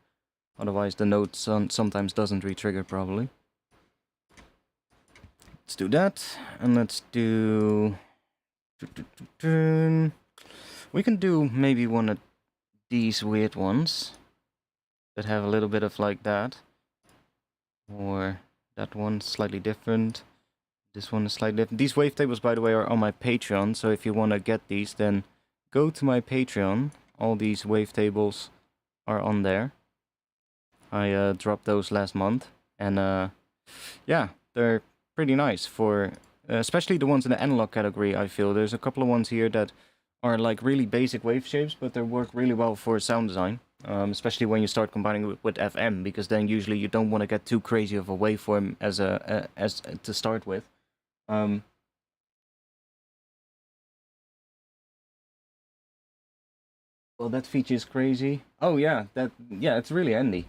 Otherwise the note sometimes doesn't re-trigger probably. Let's do that, and let's do... We can do maybe one of these weird ones that have a little bit of like that. Or that one slightly different. This one is slightly different. These wavetables, by the way, are on my Patreon, so if you want to get these, then go to my Patreon. All these wavetables are on there. I dropped those last month, and yeah, they're pretty nice for, especially the ones in the analog category. I feel there's a couple of ones here that are like really basic wave shapes, but they work really well for sound design, especially when you start combining with FM, because then usually you don't want to get too crazy of a waveform as to start with. Well, that feature is crazy. Oh yeah, it's really handy.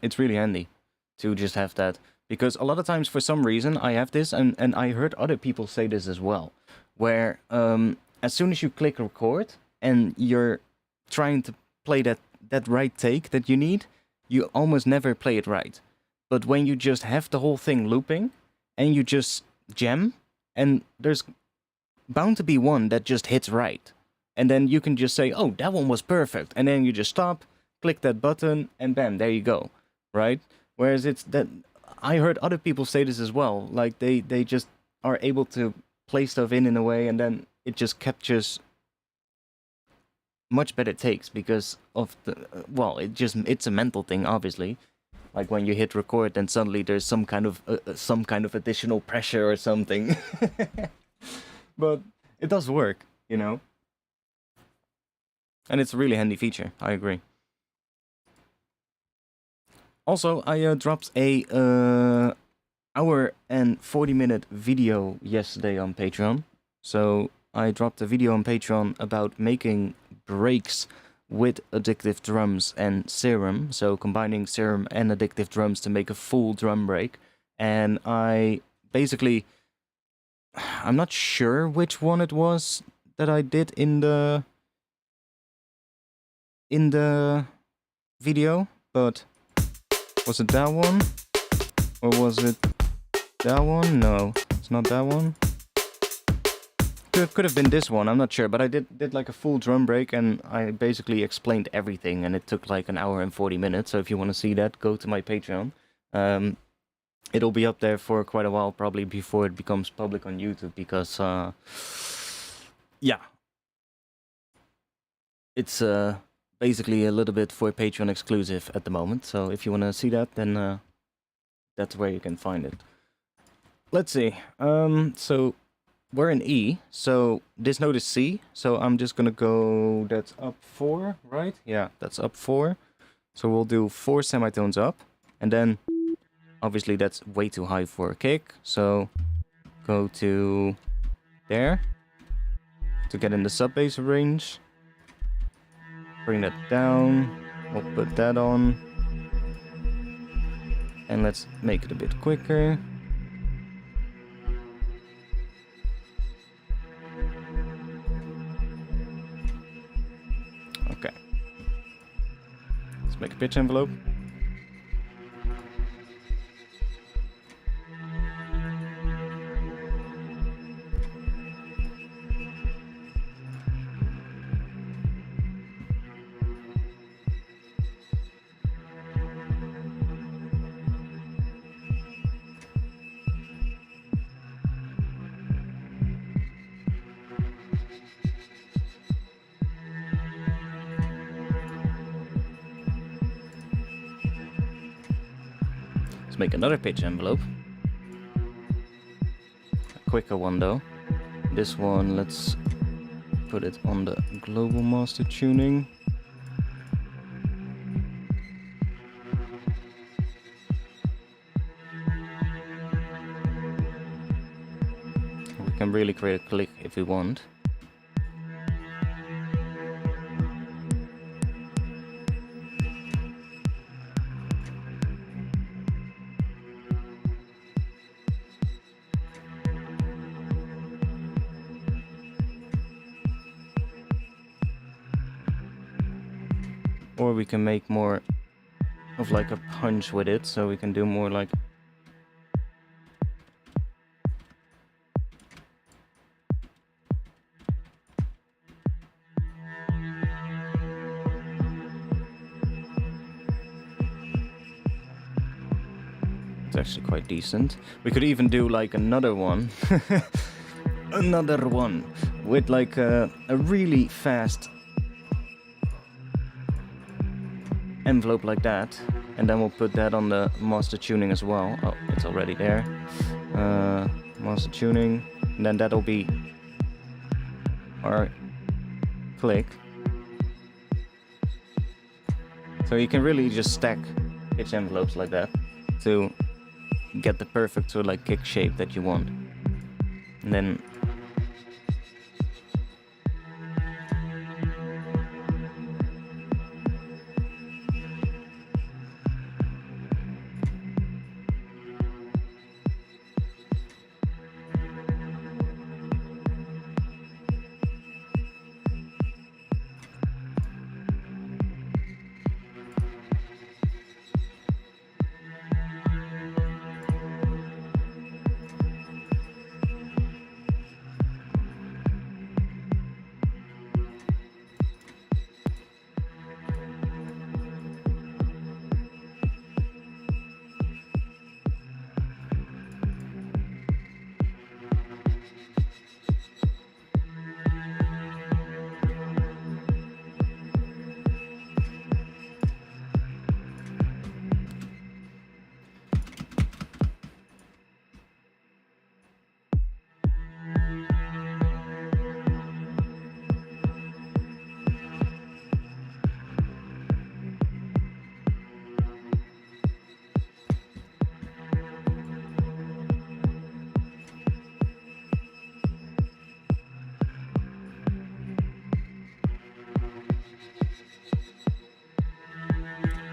It's really handy to just have that, because a lot of times for some reason I have this, and I heard other people say this as well, where as soon as you click record and you're trying to play that right take that you need, you almost never play it right. But when you just have the whole thing looping and you just jam, and there's bound to be one that just hits right. And then you can just say, oh, that one was perfect. And then you just stop, click that button, and bam, there you go, right? Whereas it's that, I heard other people say this as well. Like they just are able to play stuff in a way, and then it just captures much better takes because of the, well, it's a mental thing, obviously. Like when you hit record, then suddenly there's some kind of additional pressure or something. But it does work, you know? And it's a really handy feature, I agree. Also, I dropped a hour and 40-minute video yesterday on Patreon. So I dropped a video on Patreon about making breaks with addictive drums and serum, so combining serum and addictive drums to make a full drum break. And I basically, I'm not sure which one it was that I did in the video, but was it that one? Or was it that one? No, it's not that one. Could have been this one, I'm not sure, but I did like a full drum break, and I basically explained everything, and it took like an hour and 40 minutes, so if you want to see that, go to my Patreon. It'll be up there for quite a while, probably before it becomes public on YouTube, because, yeah. It's basically a little bit for Patreon exclusive at the moment, so if you want to see that, then that's where you can find it. Let's see, so we're in E, so this note is C, so I'm just gonna go, that's up 4, right? Yeah, that's up 4. So we'll do 4 semitones up, and then, obviously that's way too high for a kick, so go to there, to get in the sub bass range, bring that down, we'll put that on, and let's make it a bit quicker. Okay. Let's make a pitch envelope. Make another pitch envelope. A quicker one though. This one, let's put it on the global master tuning. We can really create a click if we want. Or we can make more of like a punch with it, so we can do more like... It's actually quite decent. We could even do like another one. Another one with like a really fast envelope like that, and then we'll put that on the master tuning as well. Oh, it's already there. Master tuning, and then that'll be our click. So you can really just stack pitch envelopes like that to get the perfect sort of like kick shape that you want. And then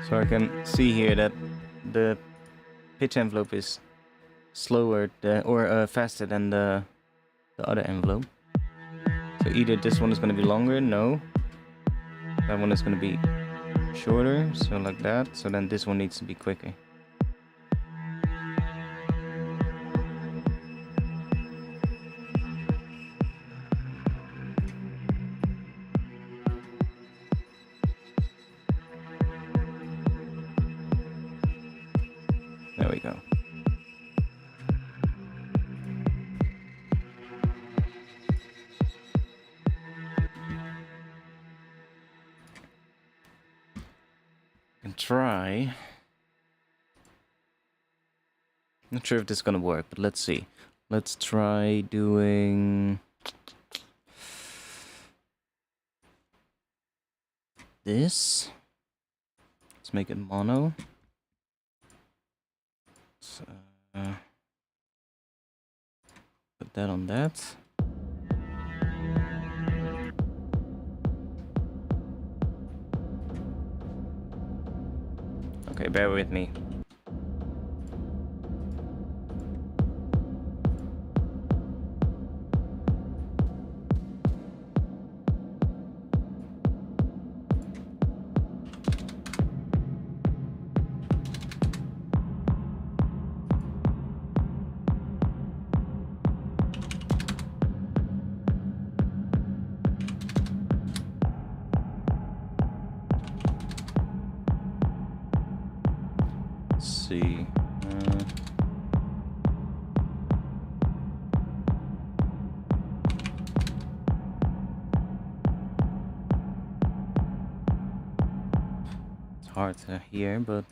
So I can see here that the pitch envelope is slower or faster than the other envelope. So either this one is going to be longer, no. That one is going to be shorter, so like that. So then this one needs to be quicker. There we go. And try. Not sure if this is gonna work, but let's see. Let's try doing this. Let's make it mono. So, put that on that. Okay, bear with me. See. It's hard to hear, but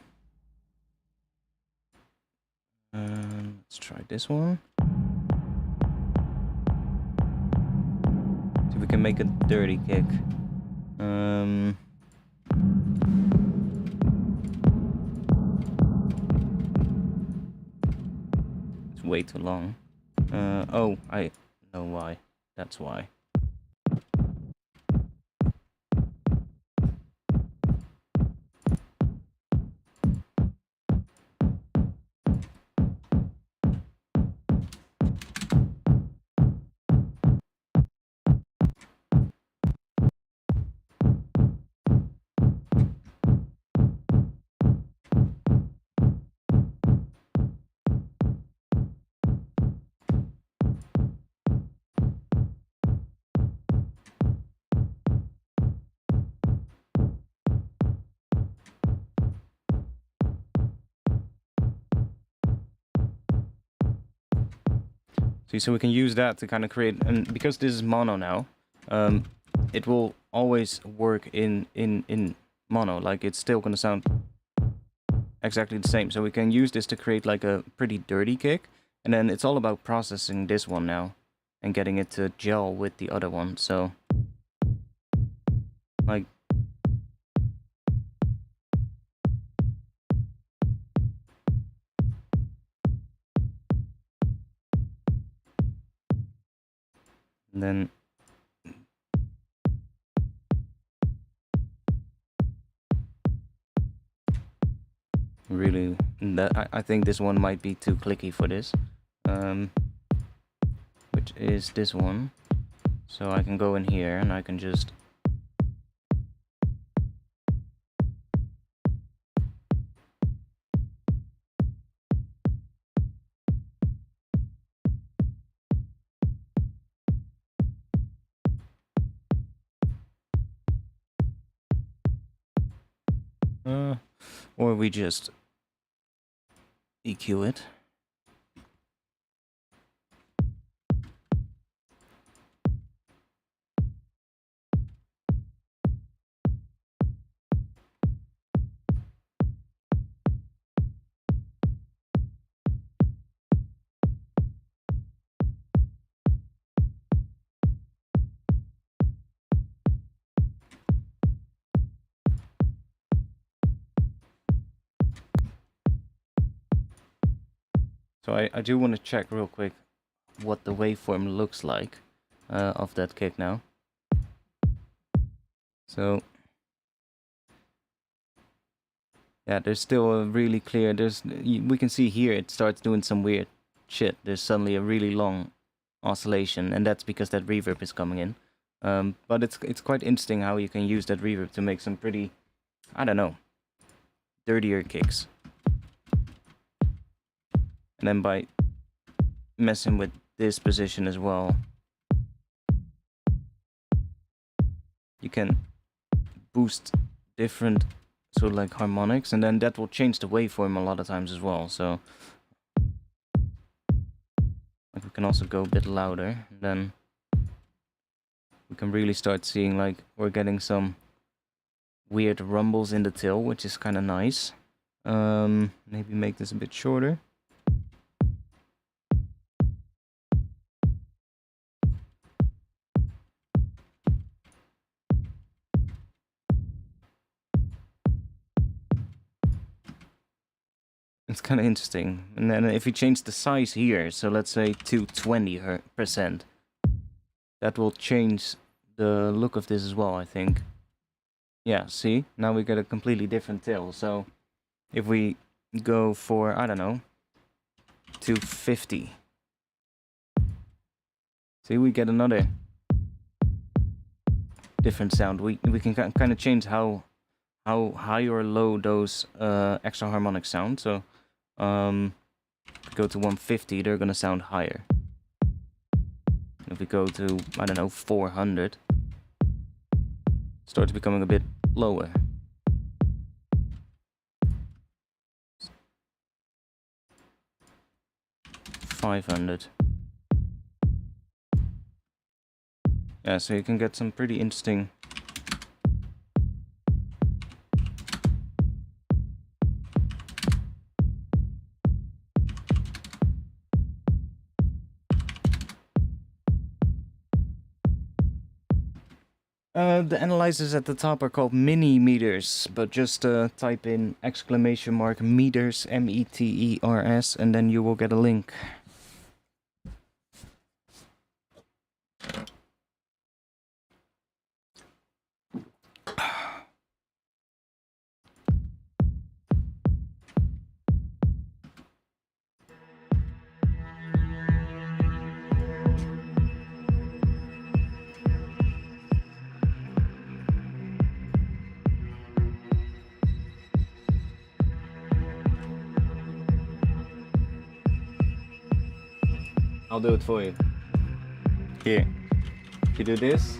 let's try this one. See if we can make a dirty kick. Way too long. Oh, I know why. That's why. See, so we can use that to kind of create, and because this is mono now, it will always work in mono. Like it's still gonna sound exactly the same. So we can use this to create like a pretty dirty kick, and then it's all about processing this one now and getting it to gel with the other one. So like. And then really, that I think this one might be too clicky for this, which is this one. So I can go in here and I can just or we just EQ it. So I do want to check real quick what the waveform looks like of that kick now. So Yeah, there's still a really clear. We can see here it starts doing some weird shit. There's suddenly a really long oscillation, and that's because that reverb is coming in. But it's quite interesting how you can use that reverb to make some pretty, I don't know, dirtier kicks. And then by messing with this position as well, you can boost different sort of like harmonics, and then that will change the waveform a lot of times as well. So like we can also go a bit louder, and then we can really start seeing like we're getting some weird rumbles in the tail, which is kind of nice. Maybe make this a bit shorter. It's kind of interesting. And then if we change the size here, so let's say to 20%, that will change the look of this as well, I think. Yeah, see? Now we get a completely different tail. So if we go for, I don't know, 250. See, we get another different sound. We can kind of change how high or low those extra harmonics sound. So if we go to 150, they're gonna sound higher. If we go to, I don't know, 400, it starts becoming a bit lower. $500. Yeah, so you can get some pretty interesting the analyzers at the top are called mini meters, but just type in !meters, METERS, and then you will get a link. I'll do it for you. Here. If you do this.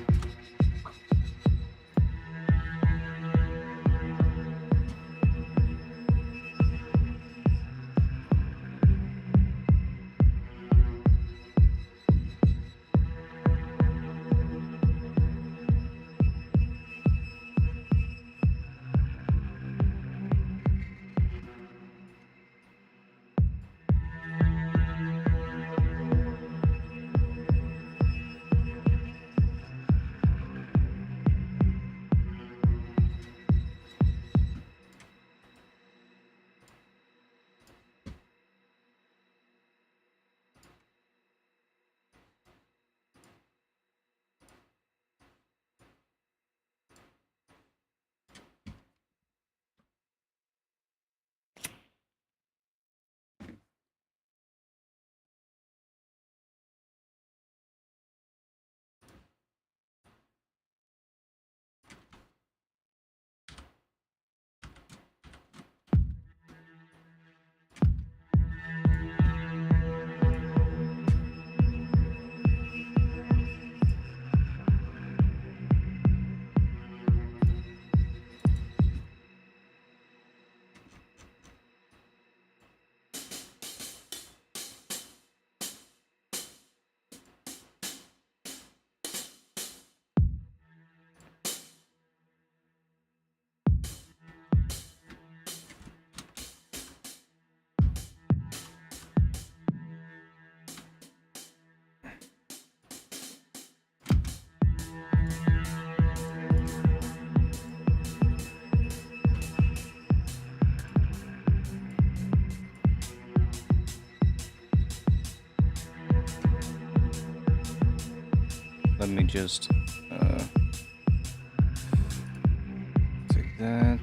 Let me just take that.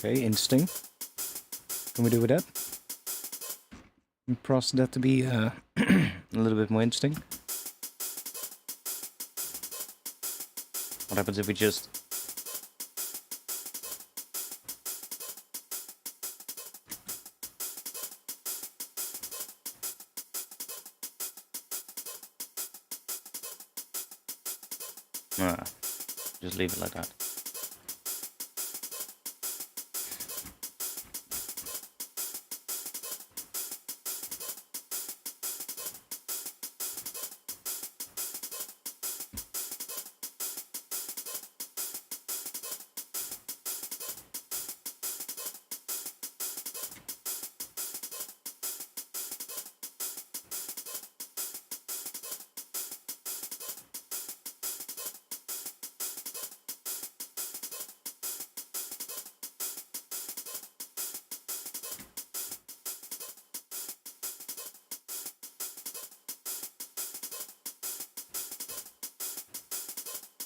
Okay, interesting. Can we do with that? And process that to be a little bit more interesting. What happens if we just... just leave it like that.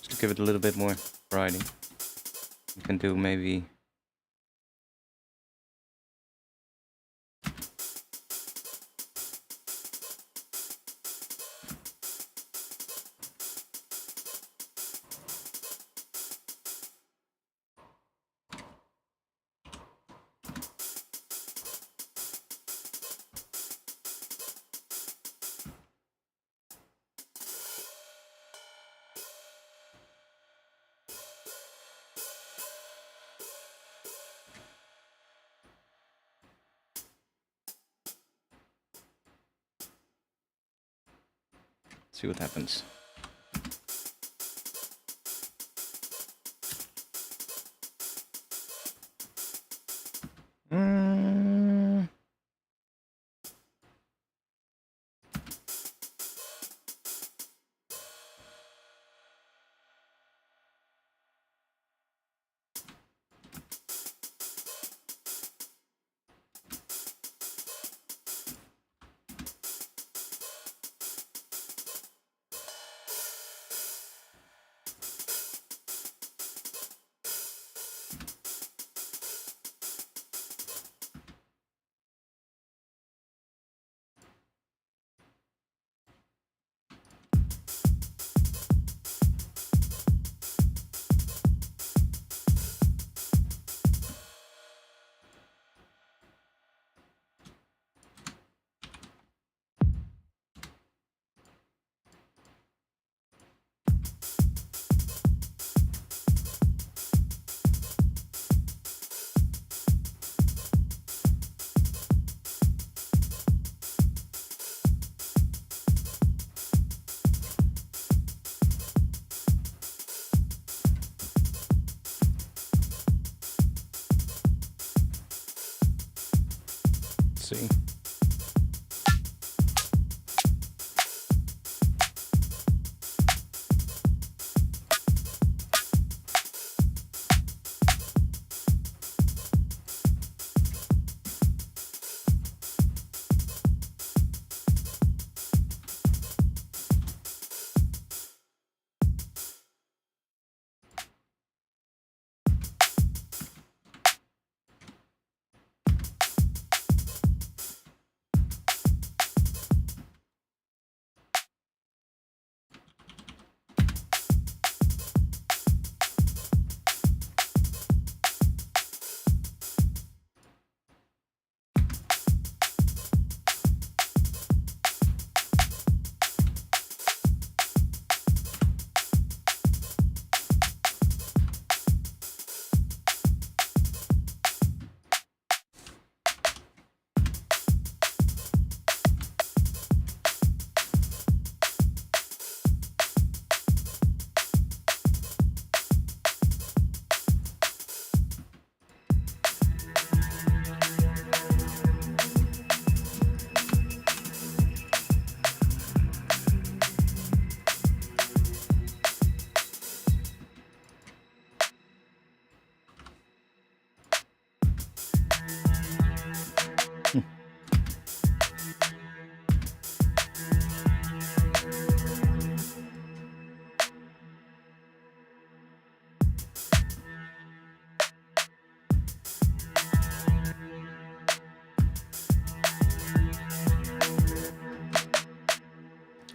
Just to give it a little bit more variety. You can do maybe... see what happens. See.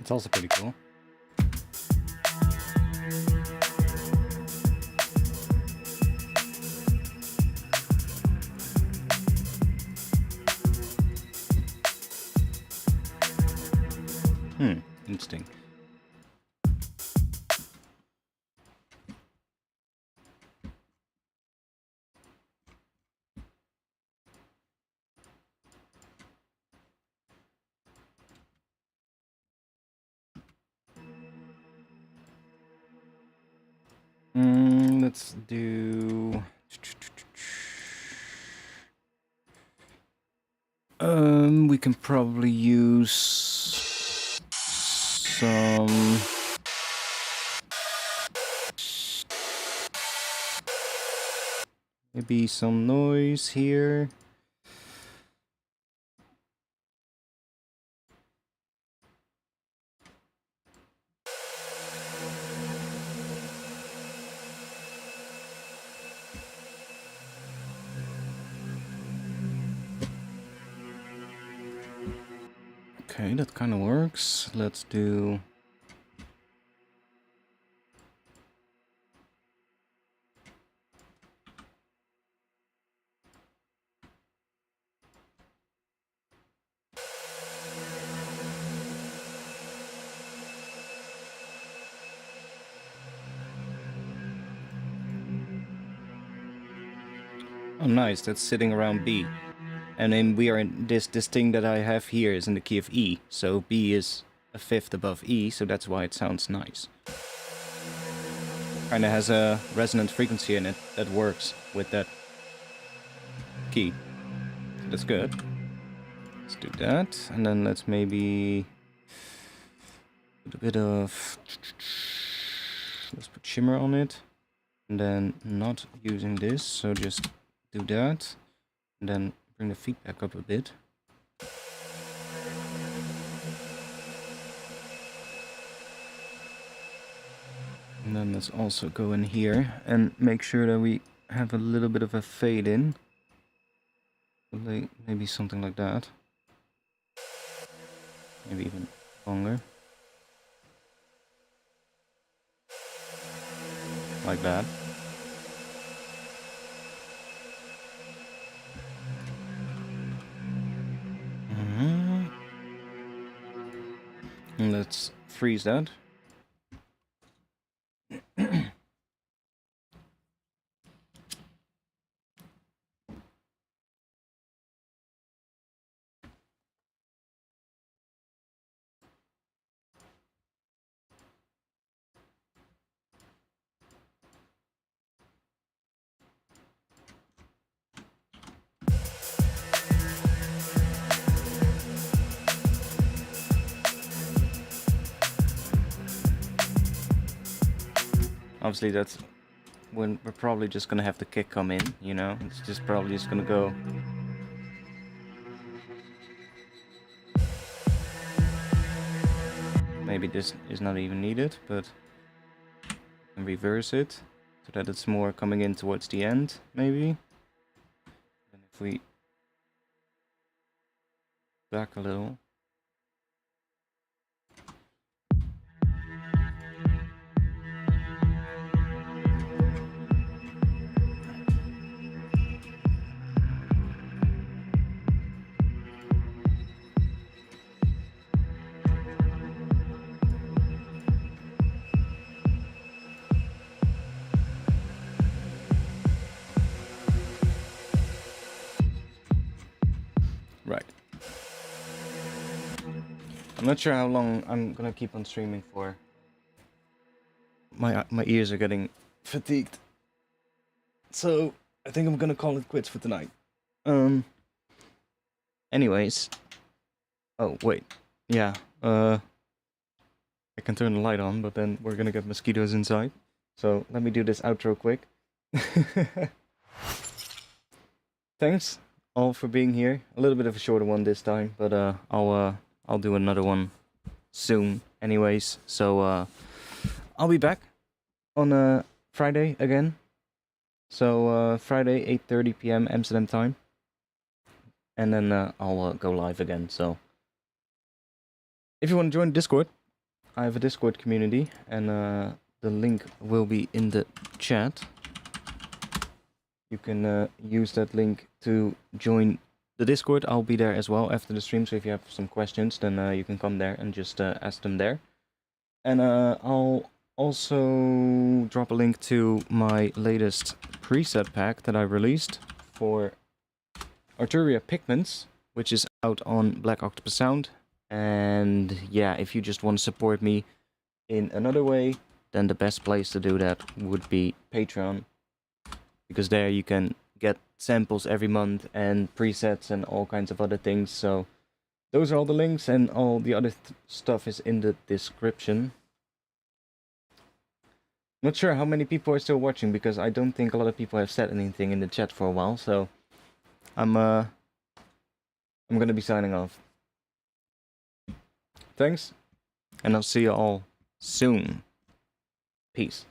That's also pretty cool. Interesting. Let's do... we can probably use some... Maybe some noise here. Okay, that kind of works. Let's do... Oh, nice. That's sitting around B. And then we are in this thing that I have here is in the key of E. So B is a fifth above E, so that's why it sounds nice. Kinda has a resonant frequency in it that works with that key. So that's good. Let's do that. And then let's maybe put a bit of... Let's put shimmer on it. And then not using this, so just do that. And then bring the feedback up a bit. And then let's also go in here and make sure that we have a little bit of a fade in. Maybe something like that. Maybe even longer. Like that. And let's freeze that. Obviously that's when we're probably just gonna have the kick come in, you know? It's just probably just gonna go... Maybe this is not even needed, but... And reverse it, so that it's more coming in towards the end, maybe? And if we... back a little... Right. I'm not sure how long I'm gonna keep on streaming for. My ears are getting fatigued. So, I think I'm gonna call it quits for tonight. Anyways. Oh, wait. Yeah, I can turn the light on, but then we're gonna get mosquitoes inside. So, let me do this outro quick. Thanks all for being here. A little bit of a shorter one this time, but I'll do another one soon anyways. So I'll be back on Friday again. So Friday 8:30 p.m. Amsterdam time. And then I'll go live again. So if you want to join Discord, I have a Discord community, and the link will be in the chat. You can use that link to join the Discord. I'll be there as well after the stream, so if you have some questions, then you can come there and just ask them there. And I'll also drop a link to my latest preset pack that I released for Arturia Pigments, which is out on Black Octopus Sound. And yeah, if you just want to support me in another way, then the best place to do that would be Patreon, because there you can get samples every month and presets and all kinds of other things. So those are all the links, and all the other stuff is in the description. Not sure how many people are still watching, because I don't think a lot of people have said anything in the chat for a while, so I'm gonna be signing off. Thanks, and I'll see you all soon. Peace.